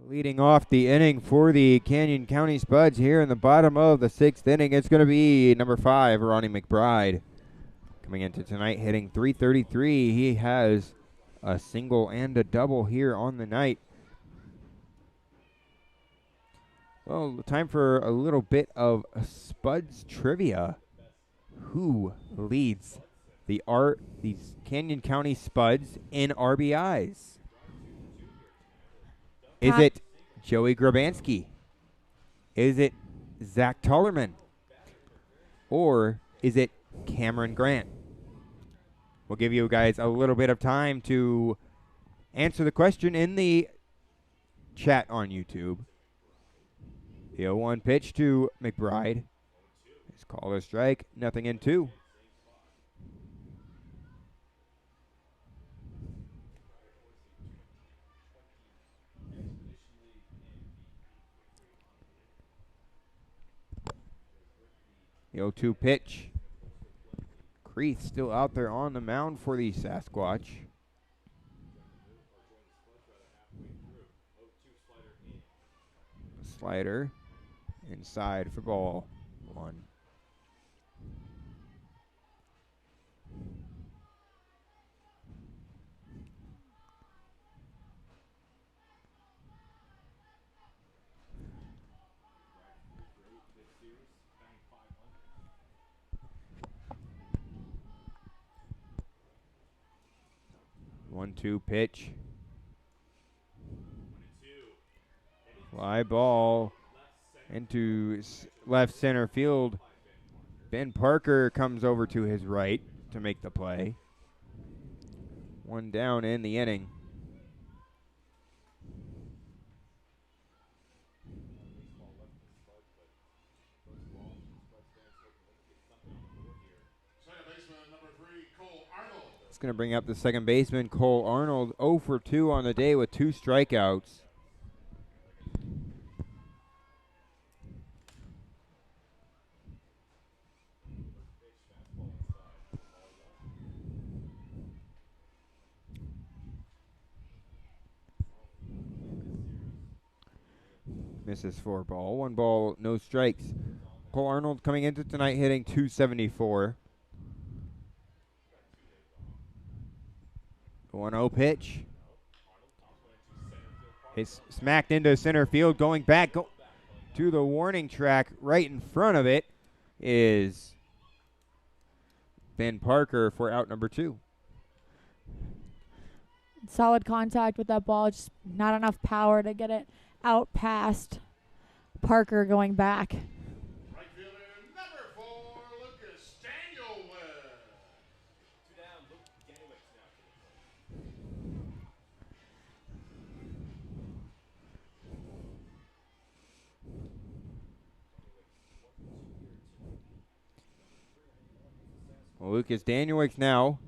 Leading off the inning for the Canyon County Spuds here in the bottom of the sixth inning, it's going to be number 5, Ronnie McBride. Coming into tonight hitting .333. He has a single and a double here on the night. Well, time for a little bit of Spuds trivia. Who leads these Canyon County Spuds in RBIs? Is it Joey Grabansky? Is it Zach Tollerman? Or is it Cameron Grant? We'll give you guys a little bit of time to answer the question in the chat on YouTube. The 0-1 pitch to McBride. It's called a strike, 0-2. The 0-2 pitch. Creeth still out there on the mound for the Sasquatch. Slider inside for ball 1. One-two pitch. Fly ball into left center field. Ben Parker comes over to his right to make the play. 1 down in the inning. It's going to bring up the second baseman, Cole Arnold, 0 for 2 on the day with 2 strikeouts. Misses for a ball. 1 ball, no strikes. Cole Arnold coming into tonight hitting .274. 1-0 pitch. It's smacked into center field. Going back to the warning track right in front of it is Ben Parker for out number 2. Solid contact with that ball, just not enough power to get it out past Parker going back. Right fielder number 4, Lucas Daniel. Well, Lucas Danielwick's now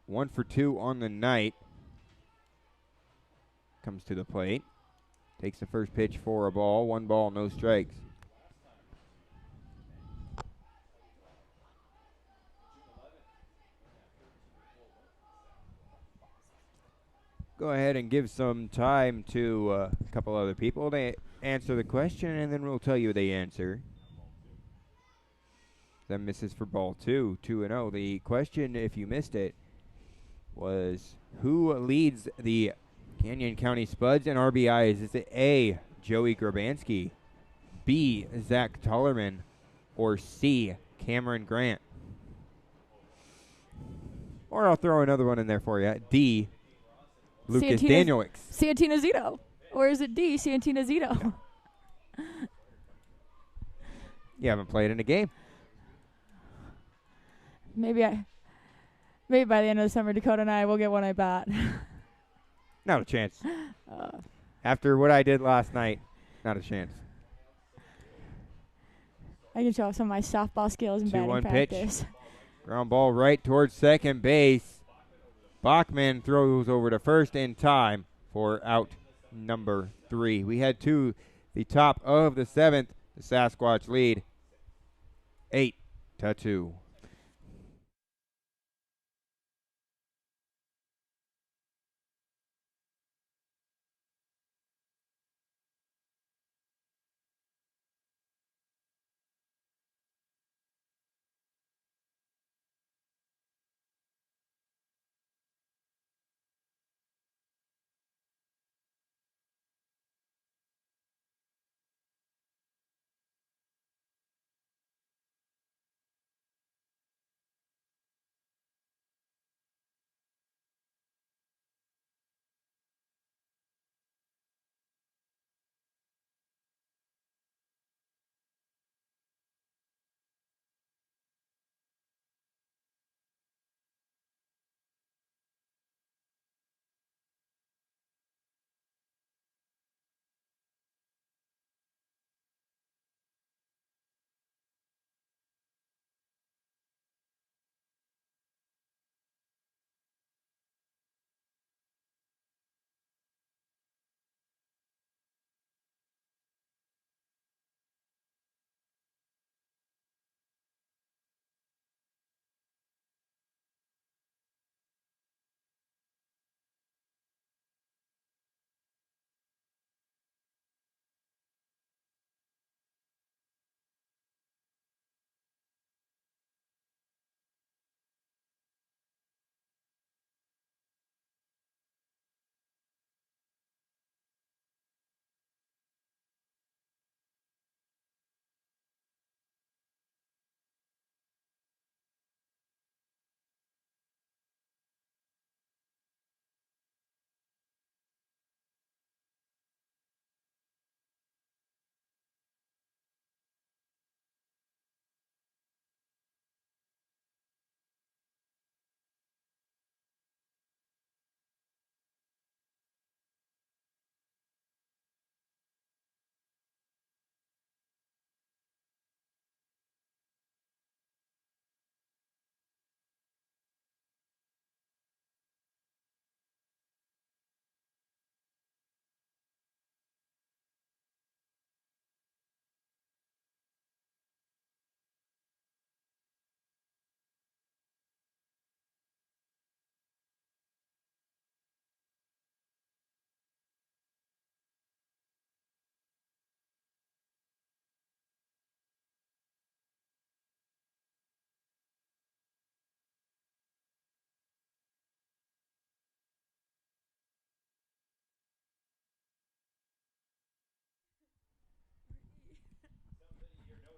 1 for 2 on the night. Comes to the plate. Takes the first pitch for a ball. 1 ball, no strikes. Go ahead and give some time to a couple other people to answer the question, and then we'll tell you the answer. That misses for ball 2, 2-0. The question, if you missed it, was who leads the Canyon County Spuds and RBIs? Is it A, Joey Grabansky, B, Zach Tollerman, or C, Cameron Grant? Or I'll throw another one in there for you. D, Lucas Danielwick. Santina Zito. Or is it D, Santina Zito? You haven't played in a game. Maybe by the end of the summer, Dakota and I will get one I bought. Not a chance. After what I did last night, not a chance. I can show off some of my softball skills in batting 2-1 practice. pitch. Ground ball right towards second base. Bachman throws over to first in time for out number 3. We head to the top of the 7th. The Sasquatch lead 8-2.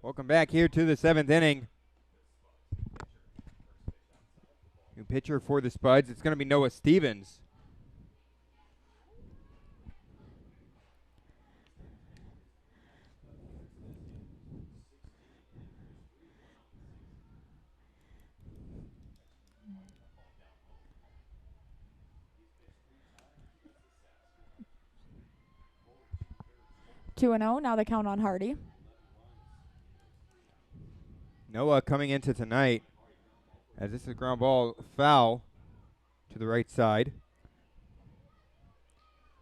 Welcome back here to the 7th inning. New pitcher for the Spuds. It's going to be Noah Stevens. Two and 0. Now the count on Hardy. Noah coming into tonight, as this is a ground ball foul to the right side.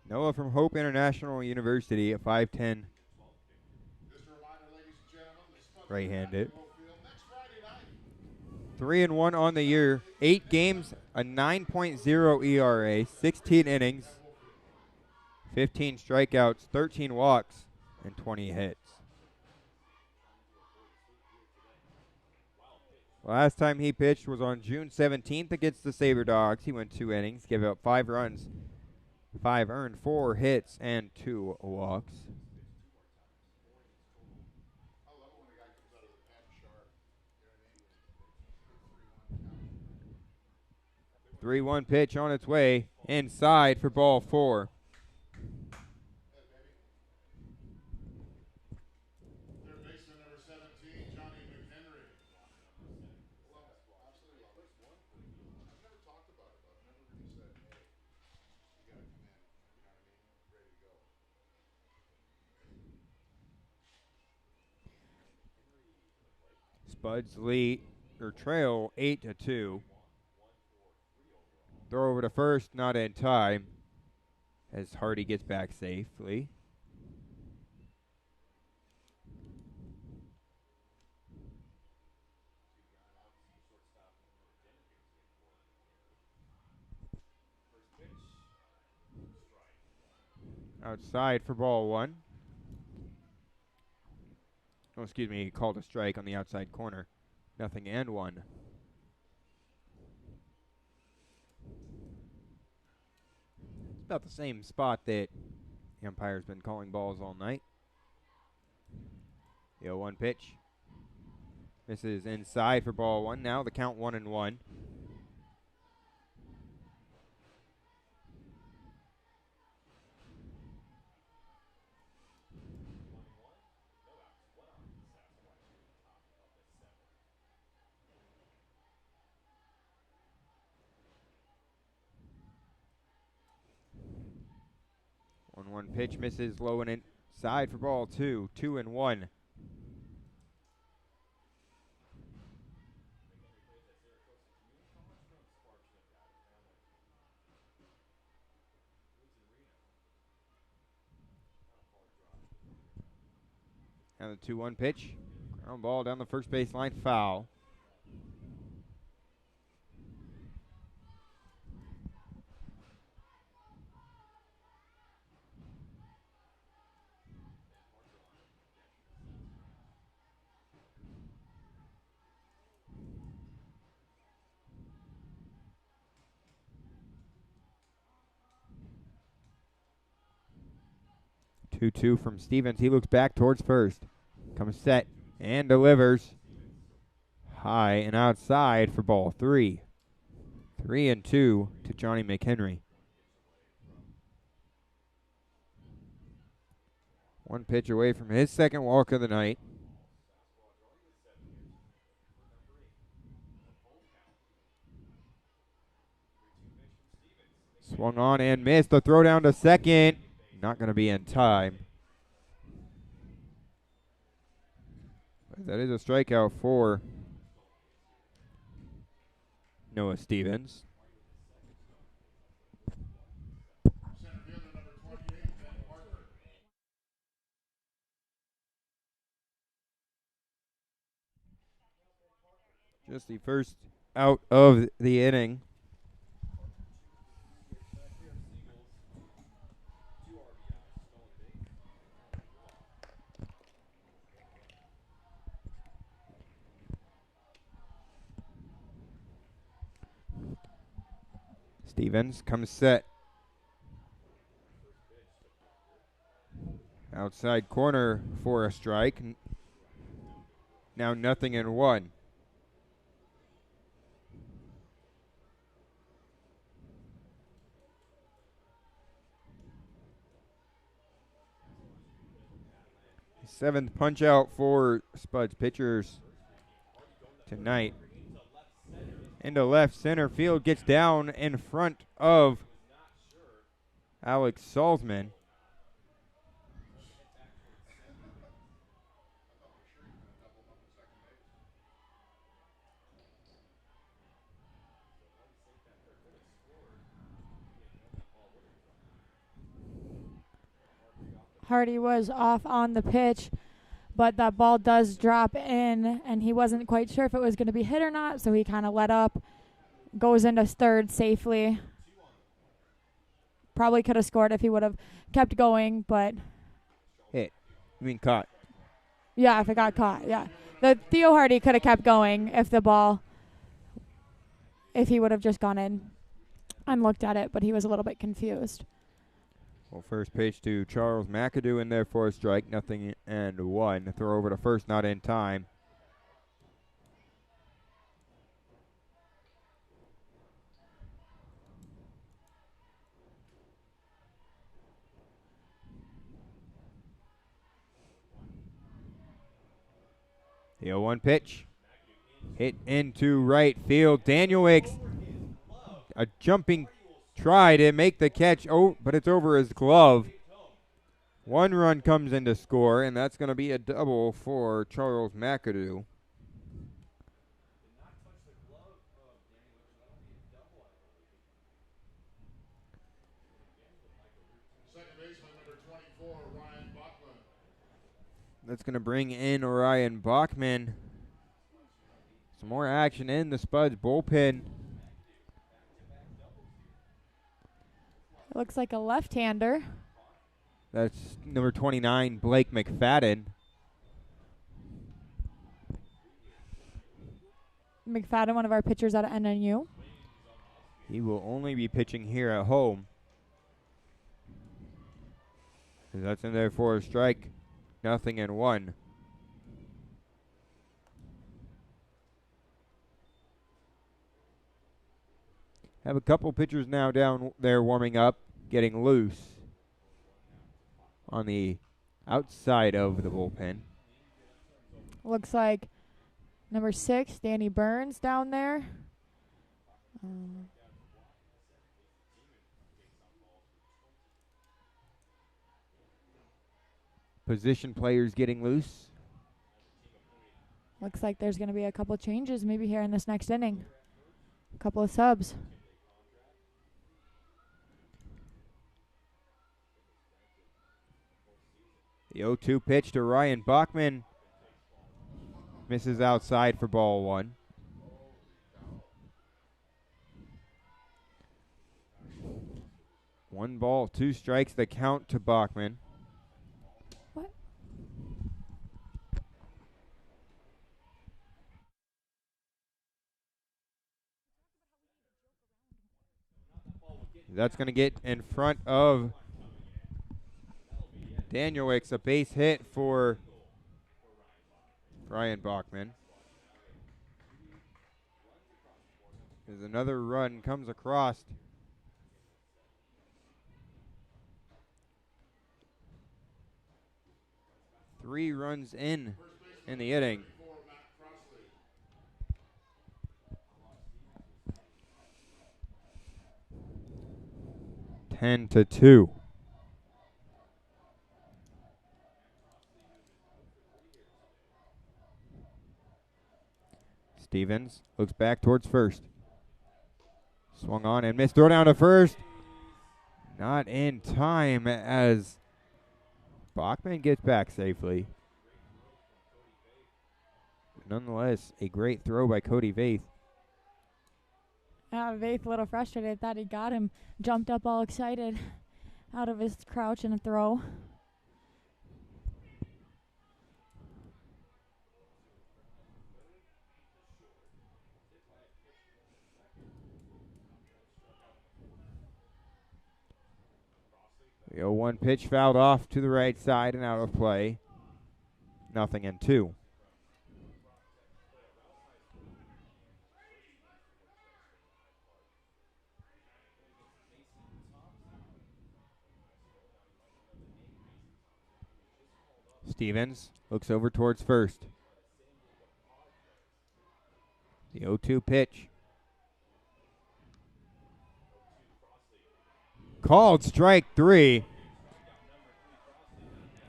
Noah from Hope International University, a 5'10", right-handed. 3-1 on the year, 8 games, a 9.0 ERA, 16 innings, 15 strikeouts, 13 walks, and 20 hits. Last time he pitched was on June 17th against the Sabre Dogs. He went 2 innings, gave up 5 runs, 5 earned, 4 hits, and 2 walks. The 3-1 pitch on its way inside for ball 4. Third baseman number 17, Johnny McHenry. I've never talked about it, but I've never really said, hey, you got to come in, you know what I mean, ready to go. Spuds lead or trail 8-2. Throw over to first, not in time, as Hardy gets back safely. Outside for ball 1. Oh, excuse me, he called a strike on the outside corner. 0-1. It's about the same spot that the umpire's been calling balls all night. The 0-1 pitch. This is inside for ball 1 now. The count 1-1. One pitch misses low and inside for ball 2. 2-1. Now the 2-1 pitch. Ground ball down the first baseline, foul. Two from Stevens. He looks back towards first. Comes set and delivers. High and outside for ball 3. 3-2 to Johnny McHenry. One pitch away from his second walk of the night. Swung on and missed. The throw down to second. Not going to be in time. But that is a strikeout for Noah Stevens. Center fielder number 28, Ben Parker. Just the first out of the inning. Stevens comes set. Outside corner for a strike. Now 0-1. Seventh punch out for Spuds pitchers tonight. Into left center field, gets down in front of Alex Salzman. Hardy was off on the pitch, but that ball does drop in, and he wasn't quite sure if it was going to be hit or not, so he kind of let up, goes into third safely. Probably could have scored if he would have kept going, but... Hit. You mean caught? Yeah, if it got caught, yeah. The Theo Hardy could have kept going if he would have just gone in and looked at it, but he was a little bit confused. Well, first pitch to Charles McAdoo in there for a strike, 0-1. Throw over to first, not in time. The 0-1 pitch. Hit into right field. Daniel Wicks, a jumping try to make the catch, but it's over his glove. One run comes in to score, and that's going to be a double for Charles McAdoo. Second baseman number 24, Ryan Bachman. That's going to bring in Ryan Bachman. Some more action in the Spuds bullpen. It looks like a left-hander. That's number 29, Blake McFadden. McFadden, one of our pitchers out of NNU. He will only be pitching here at home. That's in there for a strike. 0-1. Have a couple pitchers now down there warming up, getting loose on the outside of the bullpen. Looks like number 6, Danny Burns, down there. Position players getting loose. Looks like there's going to be a couple changes maybe here in this next inning. A couple of subs. The 0-2 pitch to Ryan Bachman. Misses outside for ball 1. One ball, 2 strikes, the count to Bachman. What? That's going to get in front of Daniel Wicks, a base hit for Ryan Bachman. As another run comes across. Three runs in the inning. 10-2. Stevens looks back towards first. Swung on and missed. Throw down to first. Not in time as Bachman gets back safely. Nonetheless, a great throw by Cody Vaith. Vaith a little frustrated. Thought he got him. Jumped up all excited out of his crouch and a throw. The 0-1 pitch fouled off to the right side and out of play. 0-2. Stevens looks over towards first. The 0-2 pitch. Called strike 3.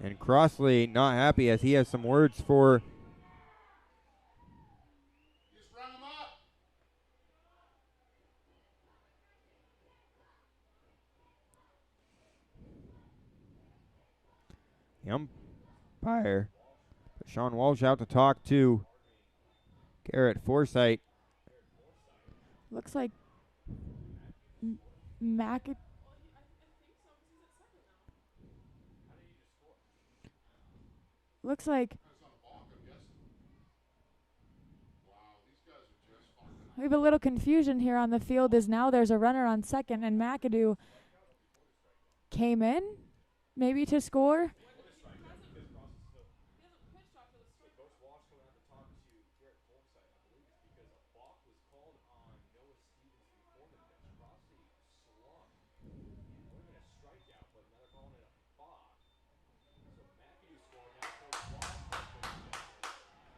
And Crossley not happy as he has some words for You sprung him up. the umpire. Sean Walsh out to talk to Garrett Forsythe. Looks like Mac. Looks like That's on a balk, I'm guessing. Wow, these guys are just fucking. we have a little confusion here on the field as now there's a runner on second and McAdoo came in maybe to score.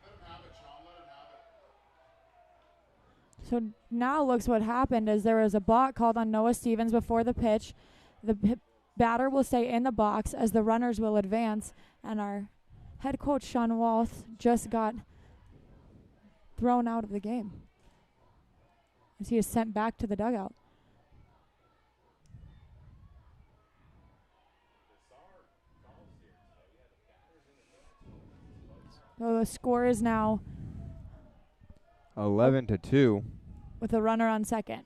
Let him have it, Sean. Let him have it. So now looks what happened is there was a balk called on Noah Stevens before the pitch. The batter will stay in the box as the runners will advance, and our head coach Sean Walsh just got thrown out of the game as he is sent back to the dugout. So the score is now 11-2. with a runner on second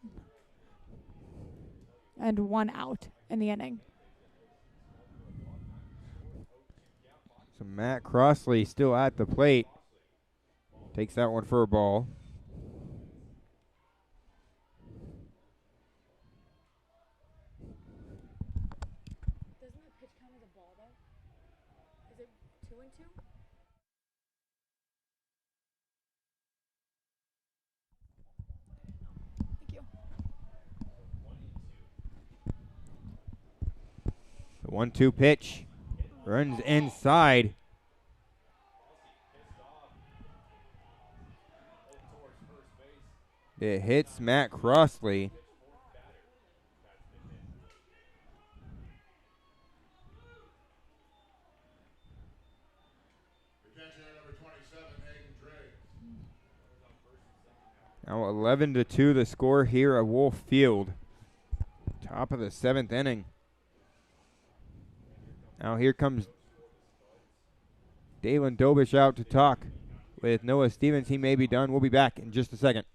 and one out in the inning. So Matt Crossley still at the plate. Takes that one for a ball. Doesn't the pitch count as a ball though? Is it 2-2? Thank you. The 1-2 pitch. Runs inside. It hits Matt Crossley. The catcher, number 27, Hayden Drake. Now 11-2 the score here at Wolf Field. Top of the 7th inning. Now here comes Dalen Dobish out to talk with Noah Stevens. He may be done. We'll be back in just a second.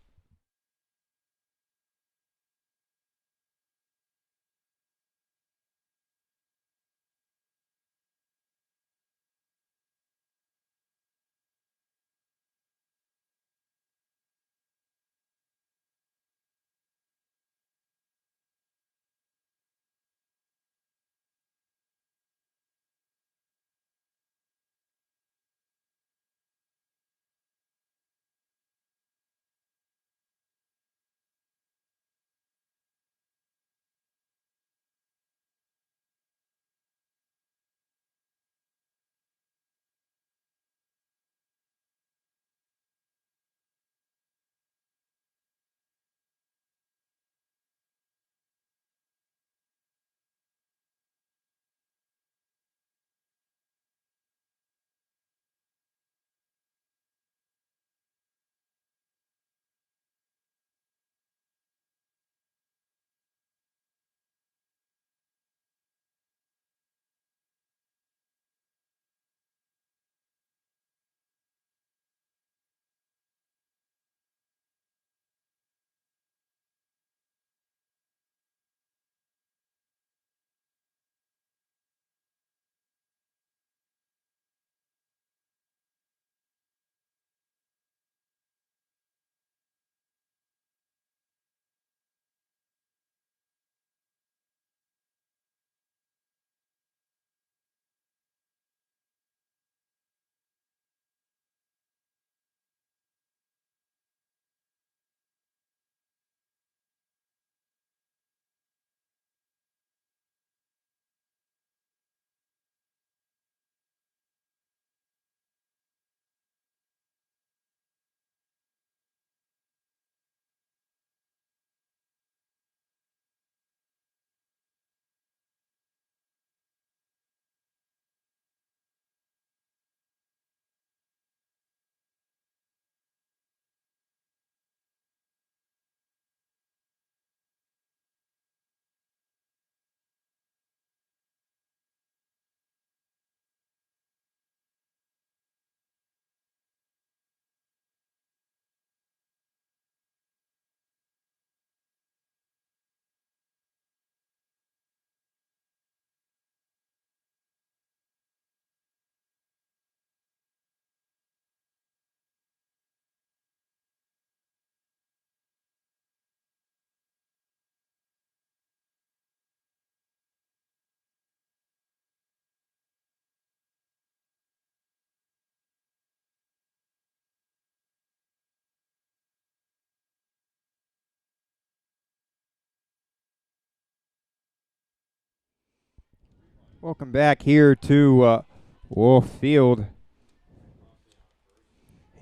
Welcome back here to Wolf Field.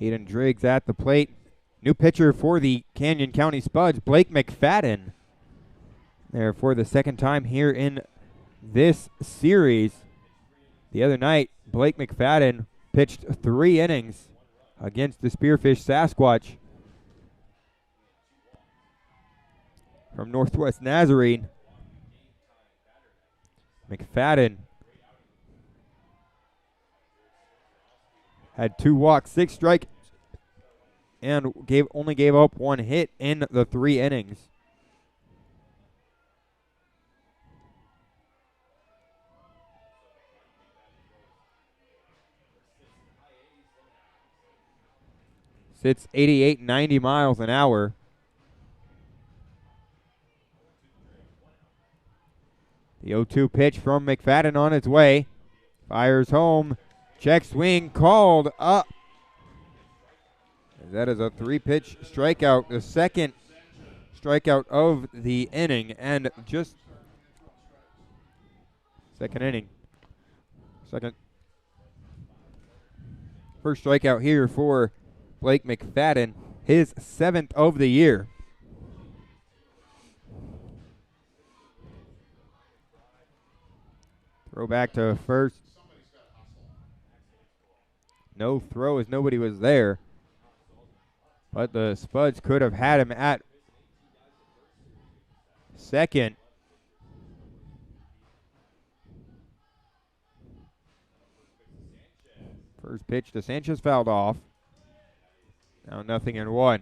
Hayden Driggs at the plate. New pitcher for the Canyon County Spuds, Blake McFadden. There for the second time here in this series. The other night, Blake McFadden pitched 3 innings against the Spearfish Sasquatch from Northwest Nazarene. McFadden had 2 walks, 6 strikes, and only gave up 1 hit in the 3 innings. Sits 88, 90 miles an hour. The 0-2 pitch from McFadden on its way. Fires home. Check swing called up. That is a 3-pitch strikeout. The second strikeout of the inning. And just second inning. First strikeout here for Blake McFadden. His 7th of the year. Throw back to first. No throw as nobody was there. But the Spuds could have had him at second. First pitch to Sanchez fouled off. Now 0-1.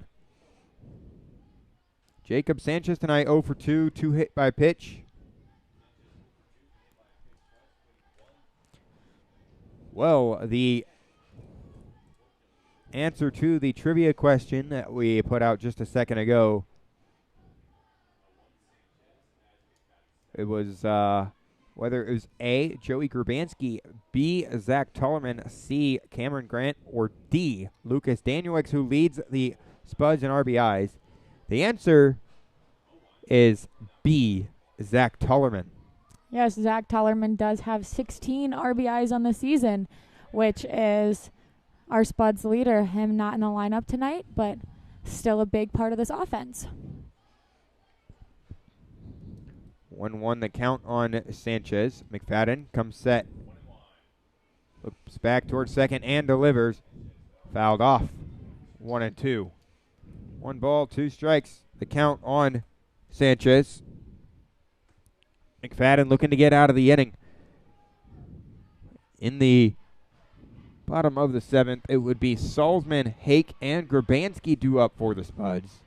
Jacob Sanchez tonight 0 for 2, 2 hit by pitch. Well, the answer to the trivia question that we put out just a second ago, it was whether it was A, Joey Grabanski, B, Zach Tollerman, C, Cameron Grant, or D, Lucas Danielix, who leads the Spuds in RBIs. The answer is B, Zach Tollerman. Yes, Zach Tollerman does have 16 RBIs on the season, which is our Spuds leader. Him not in the lineup tonight, but still a big part of this offense. 1-1 the count on Sanchez. McFadden comes set. Looks back towards second and delivers. Fouled off. 1-2. 1 ball, 2 strikes. The count on Sanchez. McFadden looking to get out of the inning. In the bottom of the 7th, it would be Salzman, Hake, and Grabanski due up for the Spuds.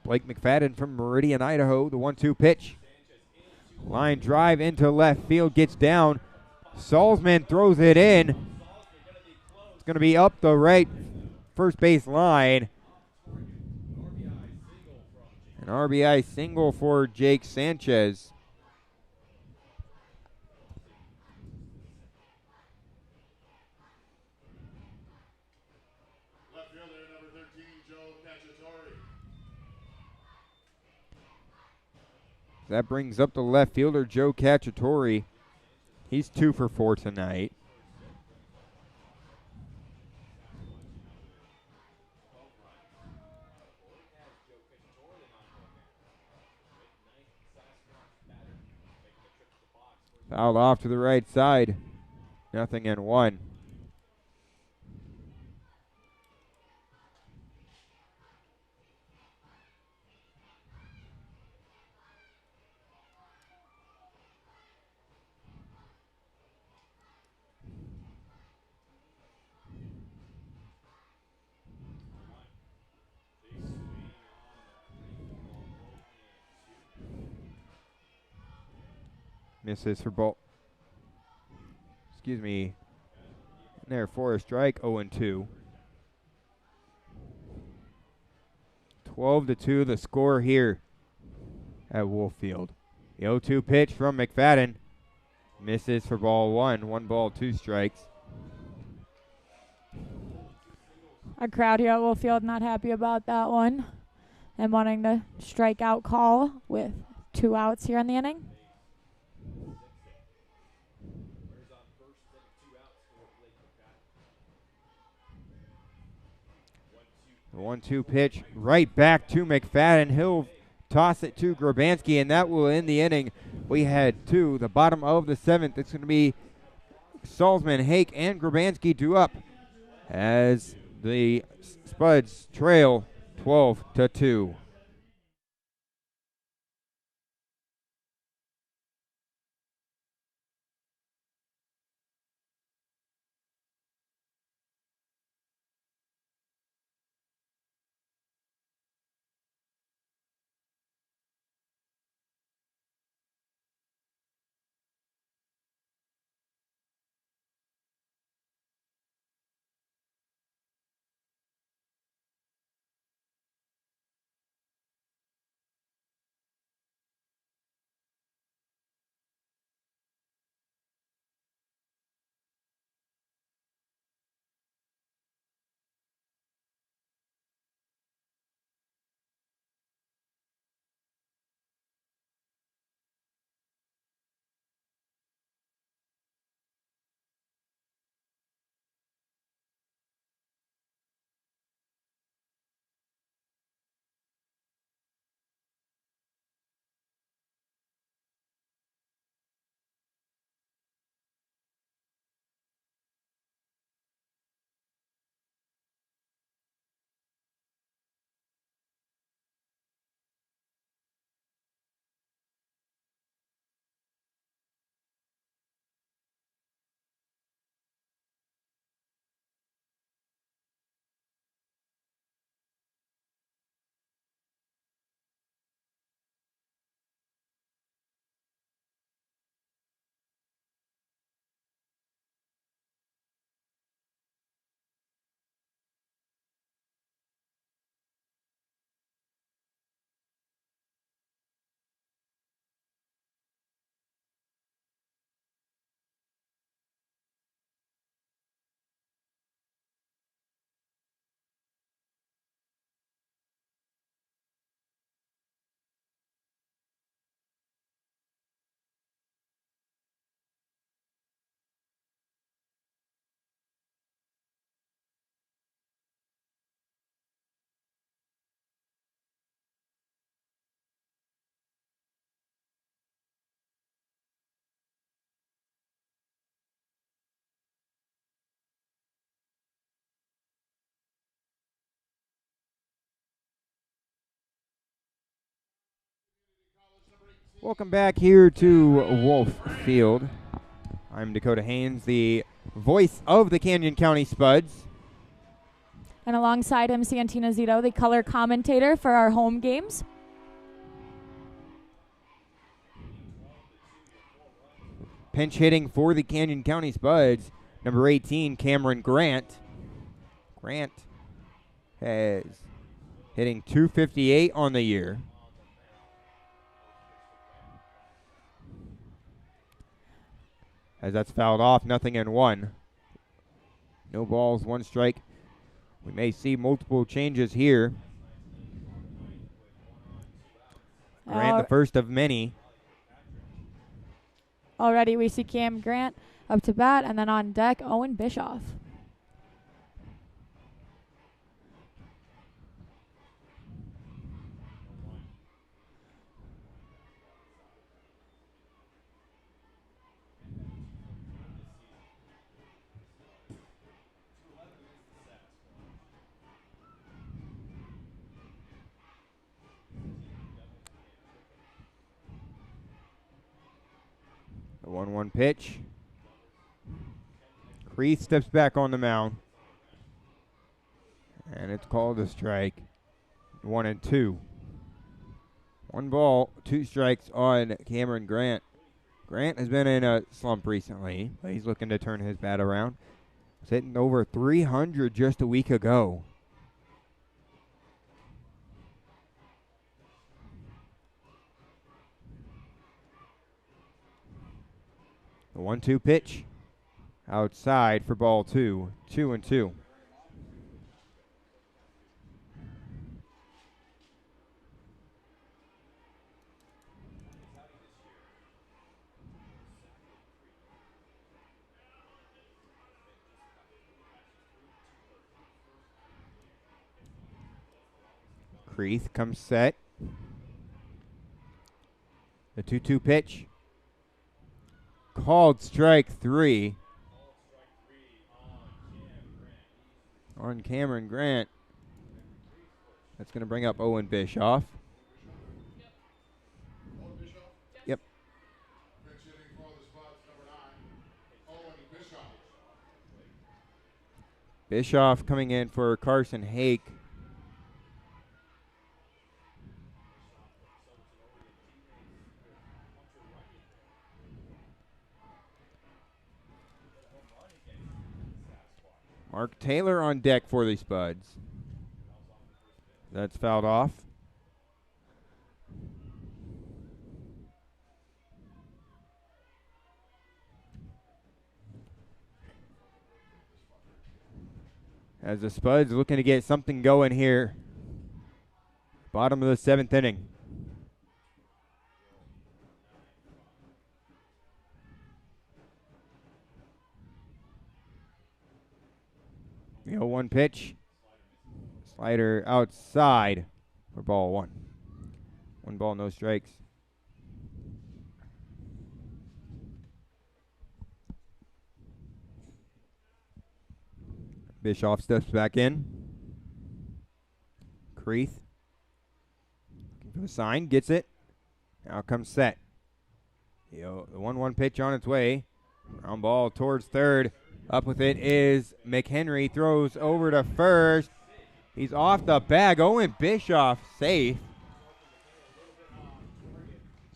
Blake McFadden from Meridian, Idaho, the 1-2 pitch. Line drive into left field, gets down. Salzman throws it in. It's going to be up the right first base line. An RBI single for Jake Sanchez. Left fielder, number 13, Joe Cacciatore. That brings up the left fielder, Joe Cacciatore. He's 2 for 4 tonight. Fouled off to the right side. 0-1. Misses for ball. Excuse me. There for a strike. 0-2. 12-2 the score here at Wolffield. The 0-2 pitch from McFadden. Misses for ball 1. 1 ball, 2 strikes. Our crowd here at Wolffield not happy about that one. and wanting to strike out call with 2 outs here in the inning. The 1-2 pitch right back to McFadden. He'll toss it to Grabansky, and that will end the inning. We head to the bottom of the 7th. It's going to be Salzman, Hake, and Grabansky due up as the Spuds trail 12-2. Welcome back here to Wolf Field. I'm Dakota Haynes, the voice of the Canyon County Spuds. And alongside him, Santina Zito, the color commentator for our home games. Pinch hitting for the Canyon County Spuds, number 18, Cameron Grant. Grant has hitting .258 on the year. As that's fouled off, 0-1. No balls, 1 strike. We may see multiple changes here. Grant, the first of many. Already we see Cam Grant up to bat, and then on deck, Owen Bischoff. The 1-1 pitch. Creeth steps back on the mound. And it's called a strike. 1-2. 1 ball, 2 strikes on Cameron Grant. Grant has been in a slump recently, but he's looking to turn his bat around. He's hitting over 300 just a week ago. The 1-2 pitch outside for ball 2. 2-2. Creeth comes set. The 2-2 pitch. Called strike 3 on Cameron Grant. That's going to bring up Owen Bischoff. Owen Bischoff. Yep. Pinch hitting for the Spuds, number 9, Owen Bischoff. Bischoff coming in for Carson Hake. Mark Taylor on deck for the Spuds. That's fouled off. As the Spuds looking to get something going here. Bottom of the 7th inning. The 0-1 pitch. Slider outside for ball 1. 1 ball, no strikes. Bischoff steps back in. Creeth. Looking for the sign, gets it. Now comes set. The 1-1 pitch on its way. Ground ball towards third. Up with it is McHenry. Throws over to first. He's off the bag. Owen Bischoff safe.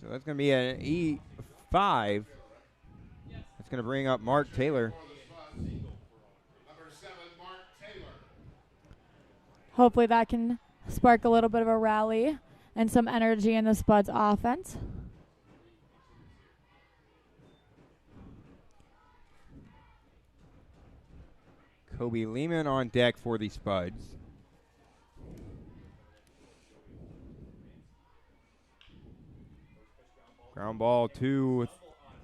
So that's going to be an E5. That's going to bring up Mark Taylor. Number 7, Mark Taylor. Hopefully that can spark a little bit of a rally and some energy in the Spuds offense. Kobe Lehman on deck for the Spuds. Ground ball to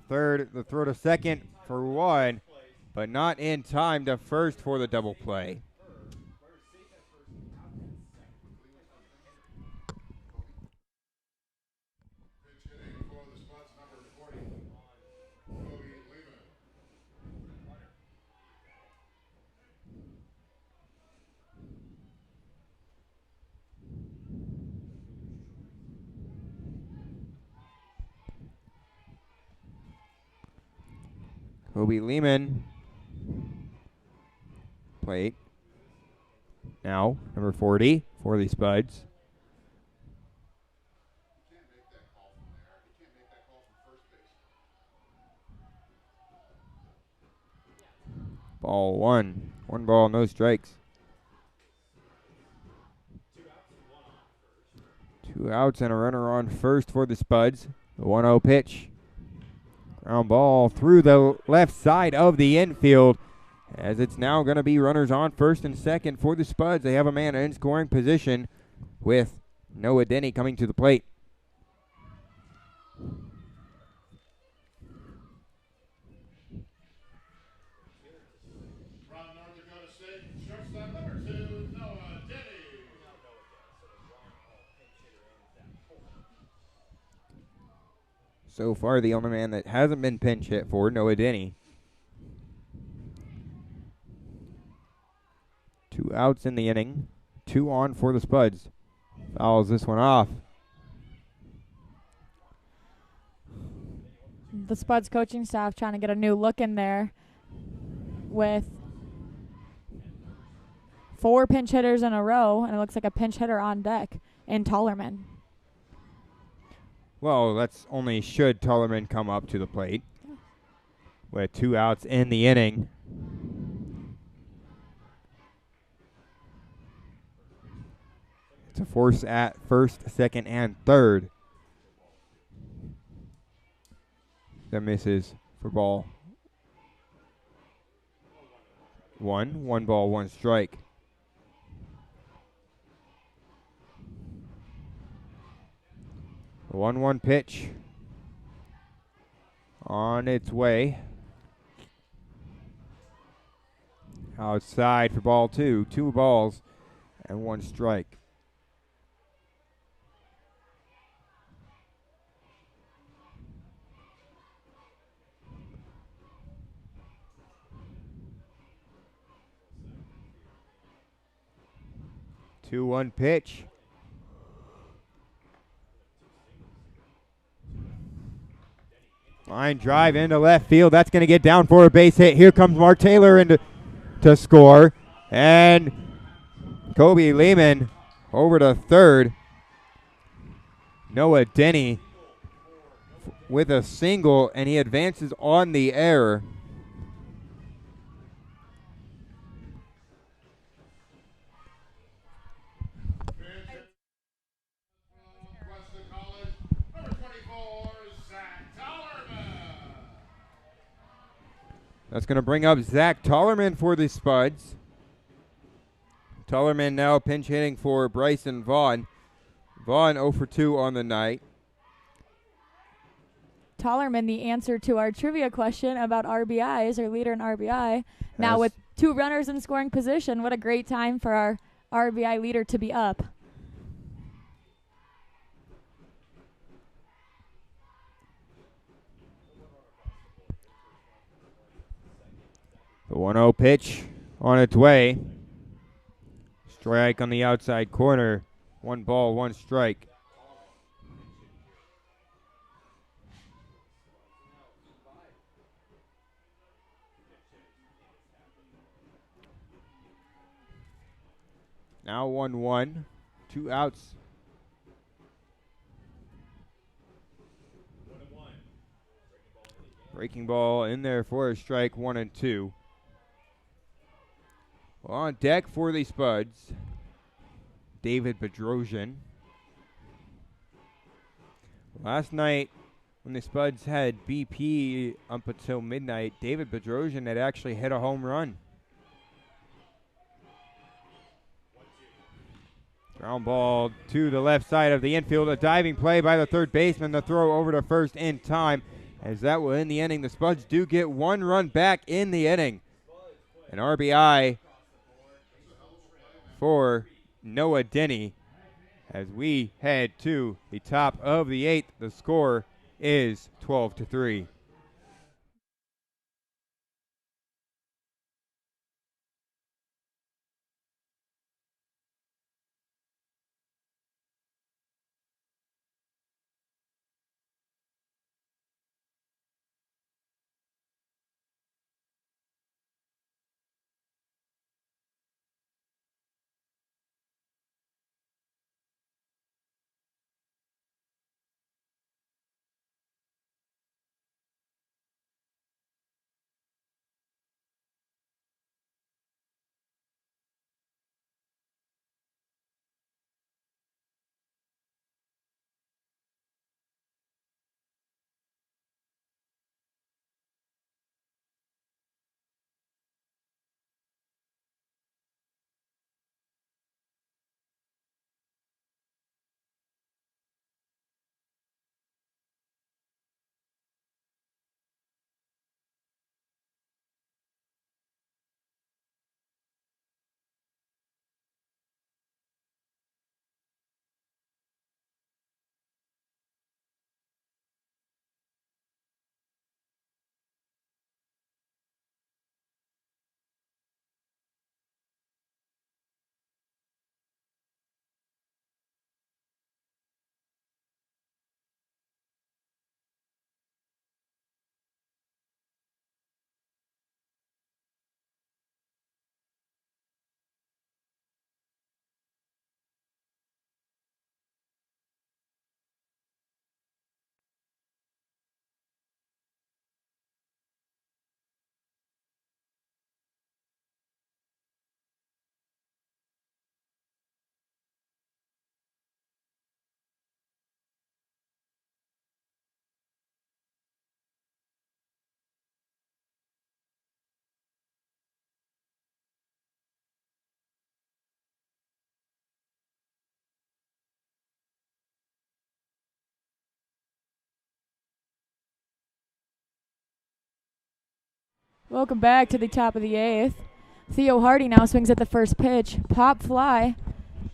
third, the throw to second for 1, but not in time to first for the double play. Pinch hitting for the Spuds, number 40, Kobe Lehman. Kobe Lehman. Plate. Now, number 40 for the Spuds. Can't make that call from there. He can't make that call from first base. Ball 1. 1 ball, no strikes. 2 outs and a runner on first for the Spuds. The 1-0 pitch. Ground ball through the left side of the infield, as it's now going to be runners on first and second for the Spuds. They have a man in scoring position with Noah Denny coming to the plate. From North Dakota State, shortstop number 2, Noah Denny. So far, the only man that hasn't been pinch hit for, Noah Denny. 2 outs in the inning. 2 on for the Spuds. Fouls this one off. The Spuds coaching staff trying to get a new look in there with 4 pinch hitters in a row, and it looks like a pinch hitter on deck in Tollerman. Well, that's only should Tullerman come up to the plate with 2 outs in the inning. It's a force at first, second, and third. That misses for ball 1. 1 ball, 1 strike. The 1-1 pitch on its way. Outside for ball 2. 2 balls and 1 strike. 2-1 pitch. Line drive into left field. That's going to get down for a base hit. Here comes Mark Taylor to score. And Kobe Lehman over to third. Noah Denny with a single, and he advances on the error. That's going to bring up Zach Tollerman for the Spuds. Tollerman now pinch hitting for Bryson Vaughn. Vaughn 0 for 2 on the night. Tollerman, the answer to our trivia question about RBIs, our leader in RBI. Now with 2 runners in scoring position, what a great time for our RBI leader to be up. The 1-0 pitch on its way. Strike on the outside corner. 1 ball, 1 strike. Now 1-1. 2 outs. Breaking ball in there for a strike, 1 and 2. Well, on deck for the Spuds, David Bedrosian. Last night, when the Spuds had BP up until midnight, David Bedrosian had actually hit a home run. Ground ball to the left side of the infield. A diving play by the third baseman. The throw over to first in time. As that will end the inning. The Spuds do get 1 run back in the inning. An RBI for Noah Denny as we head to the top of the 8th. The score is 12-3. Welcome back to the top of the 8th. Theo Hardy now swings at the first pitch. Pop fly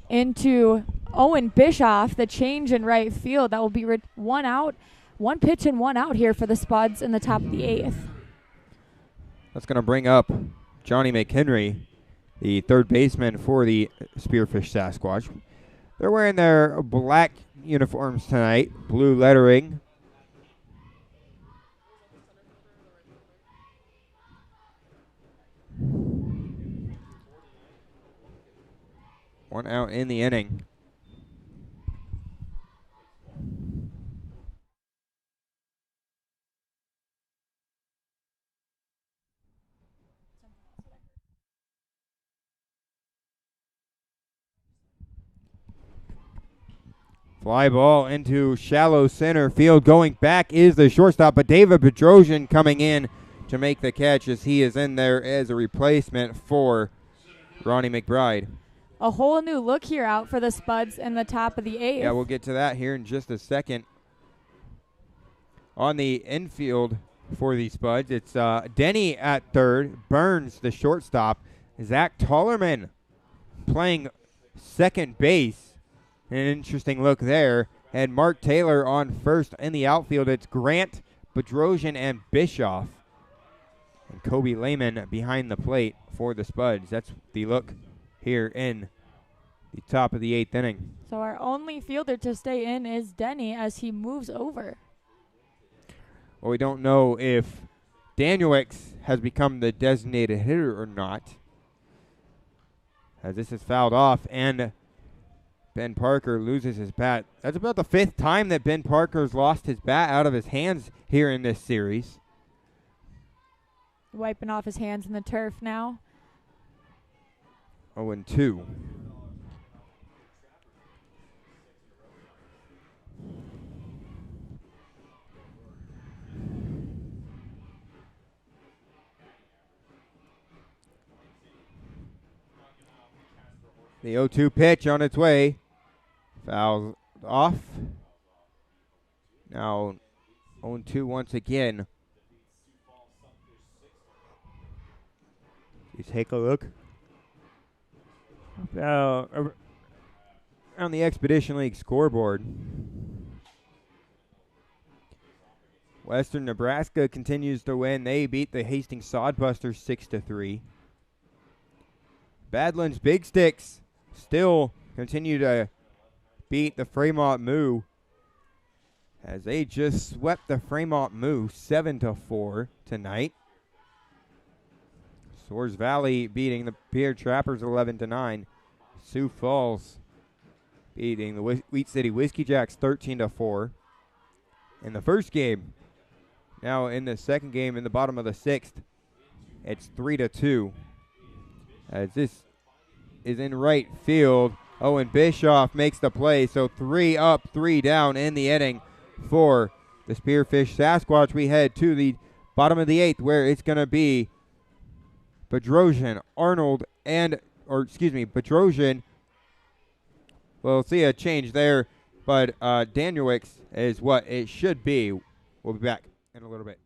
into Owen Bischoff. The change in right field. That will be 1 out. 1 pitch and 1 out here for the Spuds in the top of the 8th. That's going to bring up Johnny McHenry the third baseman for the Spearfish Sasquatch. They're wearing their black uniforms tonight, blue lettering. One out in the inning. Fly ball into shallow center field. Going back is the shortstop, but David Bedrosian coming in to make the catch as he is in there as a replacement for Ronnie McBride. A whole new look here out for the Spuds in the top of the eighth. Yeah, we'll get to that here in just a second. On the infield for the Spuds, it's Denny at third, Burns the shortstop, Zach Tollerman playing second base. An interesting look there. And Mark Taylor on first. In the outfield, it's Grant, Bedrosian, and Bischoff. And Kobe Lehman behind the plate for the Spuds. That's the look here in the top of the eighth inning. So our only fielder to stay in is Denny as he moves over. Well, we don't know if Danielix has become the designated hitter or not, as this is fouled off, and Ben Parker loses his bat. That's about the fifth time that Ben Parker's lost his bat out of his hands here in this series. Wiping off his hands in the turf now. 0-2. The 0-2 pitch on its way. Fouls off. Now 0-2 once again. You take a look. On the Expedition League scoreboard. Western Nebraska continues to win. They beat the Hastings Sodbusters 6-3. Badlands Big Sticks still continue to beat the Fremont Moo as they just swept the Fremont Moo 7-4 tonight. Swords Valley beating the Pierre Trappers 11-9. Sioux Falls beating the Wheat City Whiskey Jacks 13-4. In the first game, now in the second game in the bottom of the sixth, it's 3-2. As this is in right field. Owen Bischoff makes the play, so 3 up, 3 down in the inning for the Spearfish Sasquatch. We head to the bottom of the eighth where it's going to be Bedrosian, Arnold, Bedrosian. We'll see a change there, but Danielix is what it should be. We'll be back in a little bit.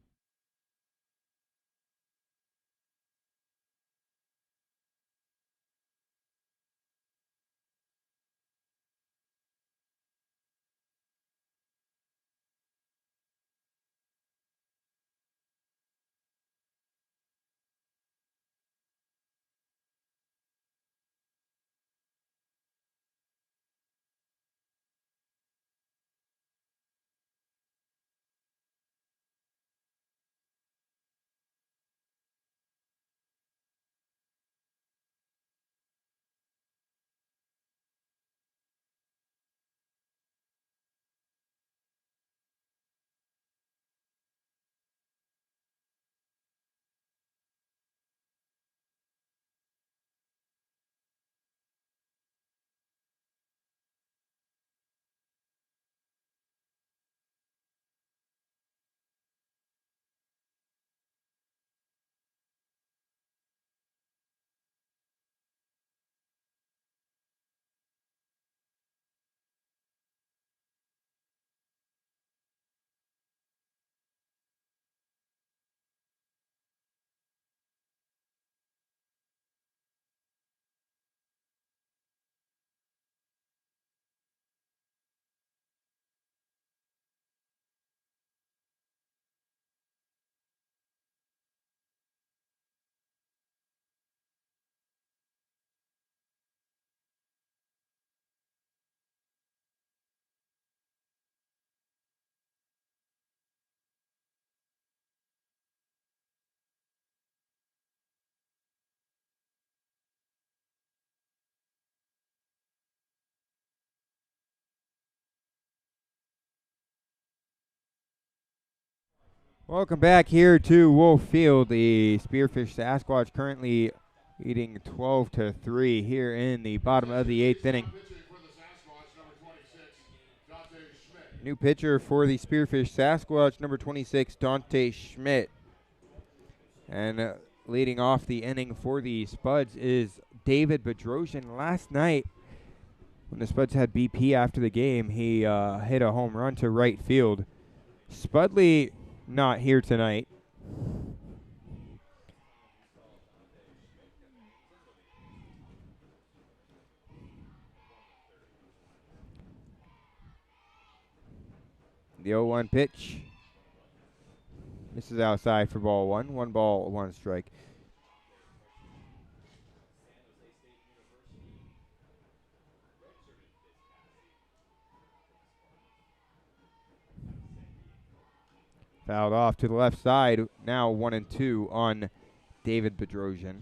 Welcome back here to Wolf Field. The Spearfish Sasquatch currently leading 12-3 here in the bottom of the 8th inning. New pitcher for the Spearfish Sasquatch, number 26, Dante Schmidt. And leading off the inning for the Spuds is David Bedrosian. Last night, when the Spuds had BP after the game, he hit a home run to right field. Spudley not here tonight. The 0-1 pitch. This is outside for ball one. 1 ball, 1 strike. Fouled off to the left side. Now 1-2 on David Bedrosian.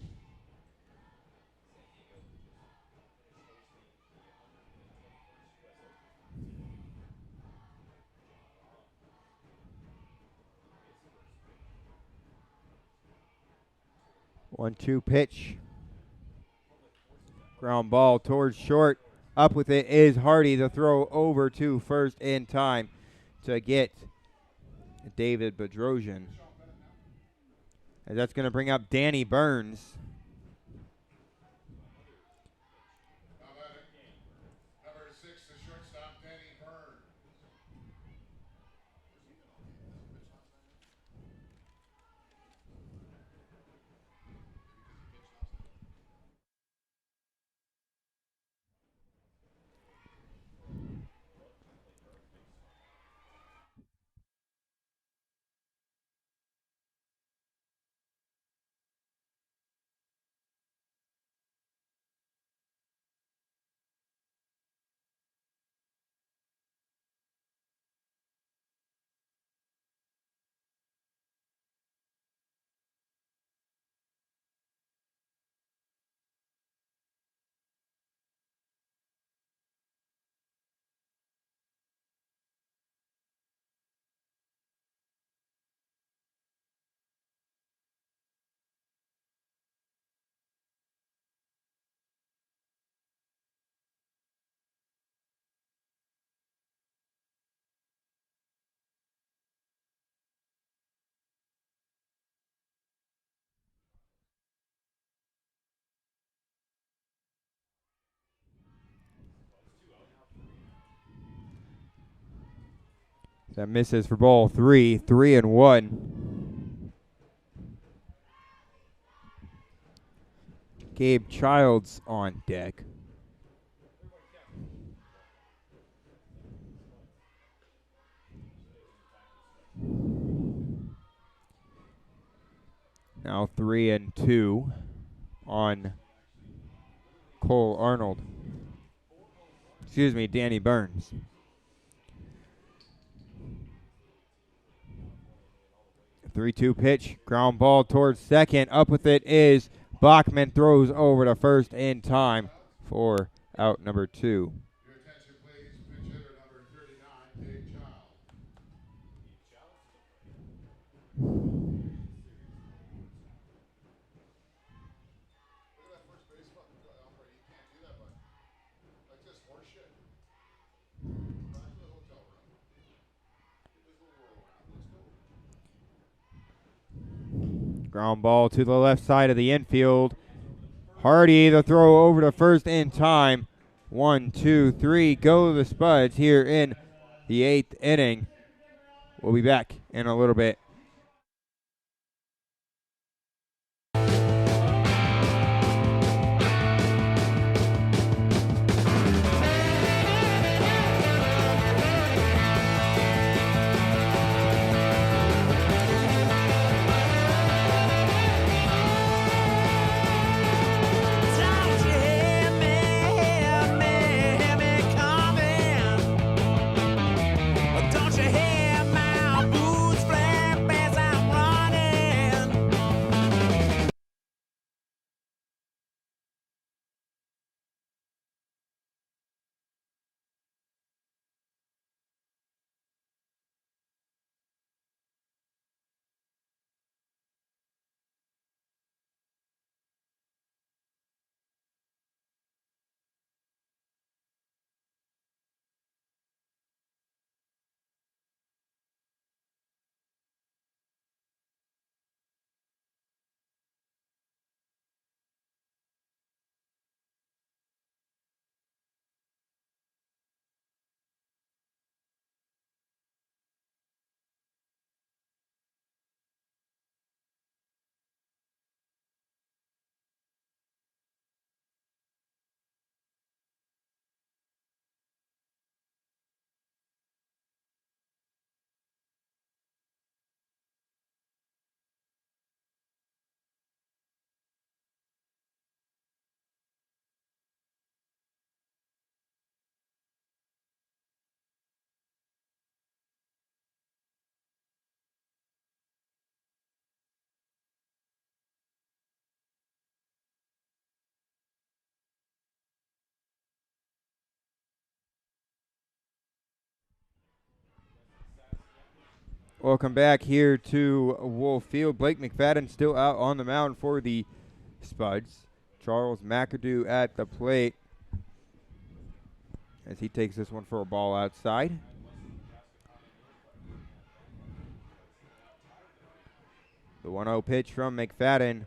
One-two pitch. Ground ball towards short. Up with it is Hardy. The throw over to first in time to get David Bedrosian. And that's going to bring up Danny Burns. Number 6, the shortstop, Danny Burns. 2-0. That misses for ball 3. 3-1. Gabe Childs on deck. Now 3-2 on Cole Arnold. Excuse me, Danny Burns. A 3-2 pitch, ground ball towards second. Up with it is Bachman, throws over to first in time for out number 2. Your attention, please. Pitch hitter number 39, Dave Child. Look at that first baseman. You can't do that, but like this horse shit. Back to the hotel room. Get this little roll around. Let's go. Ground ball to the left side of the infield. Hardy, the throw over to first in time. 1, 2, 3, go the Spuds here in the 8th inning. We'll be back in a little bit. Don't you hear my boots flap Welcome back here to Wolf Field. Blake McFadden still out on the mound for the Spuds. Charles McAdoo at the plate as he takes this one for a ball outside. The 1-0 pitch from McFadden.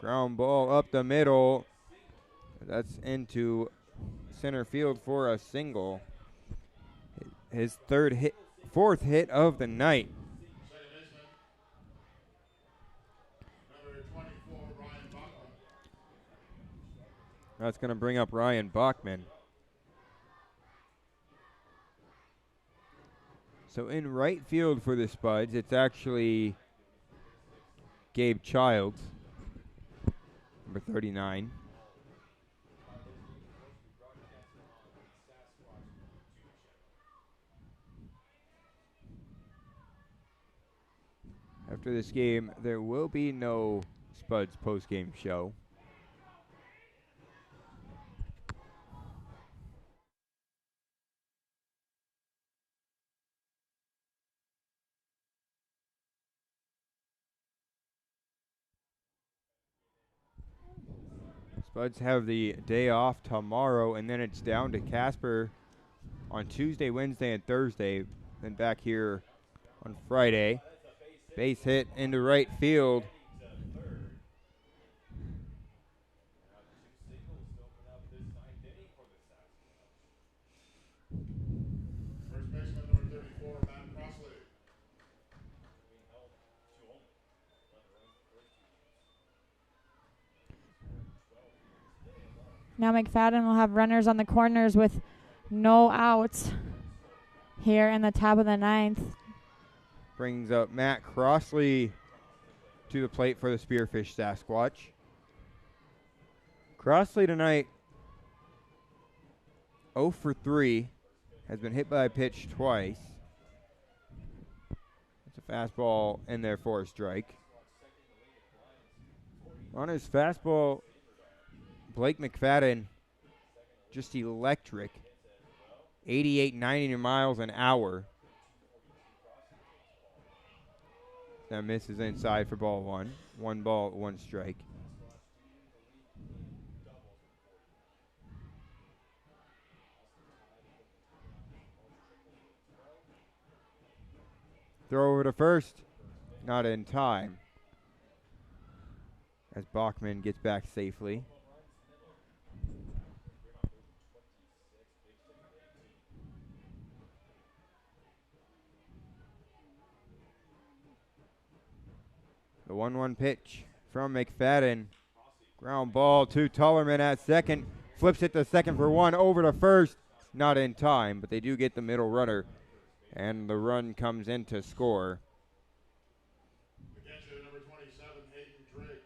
Ground ball up the middle. That's into center field for a single. His fourth hit of the night. Number 24, Ryan Bachman. That's going to bring up Ryan Bachman. So in right field for the Spuds, it's actually Gabe Childs, number 39. After this game, there will be no Spuds post-game show. Spuds have the day off tomorrow, and then it's down to Casper on Tuesday, Wednesday, and Thursday. Then back here on Friday. Base hit into right field. First baseman, number 34, Matt Crossley. Now McFadden will have runners on the corners with no outs here in the top of the ninth. Brings up Matt Crossley to the plate for the Spearfish Sasquatch. Crossley tonight 0 for 3. Has been hit by a pitch twice. It's a fastball in there for a strike. On his fastball, Blake McFadden, just electric. 88, 90 miles an hour. That misses inside for ball one. 1 ball, 1 strike. Throw over to first. Not in time. As Bachman gets back safely. The 1-1 pitch from McFadden. Ground ball to Tullerman at second. Flips it to second for 1. Over to first. Not in time, but they do get the middle runner. And the run comes in to score. The catcher, number 27, Hayden Drake.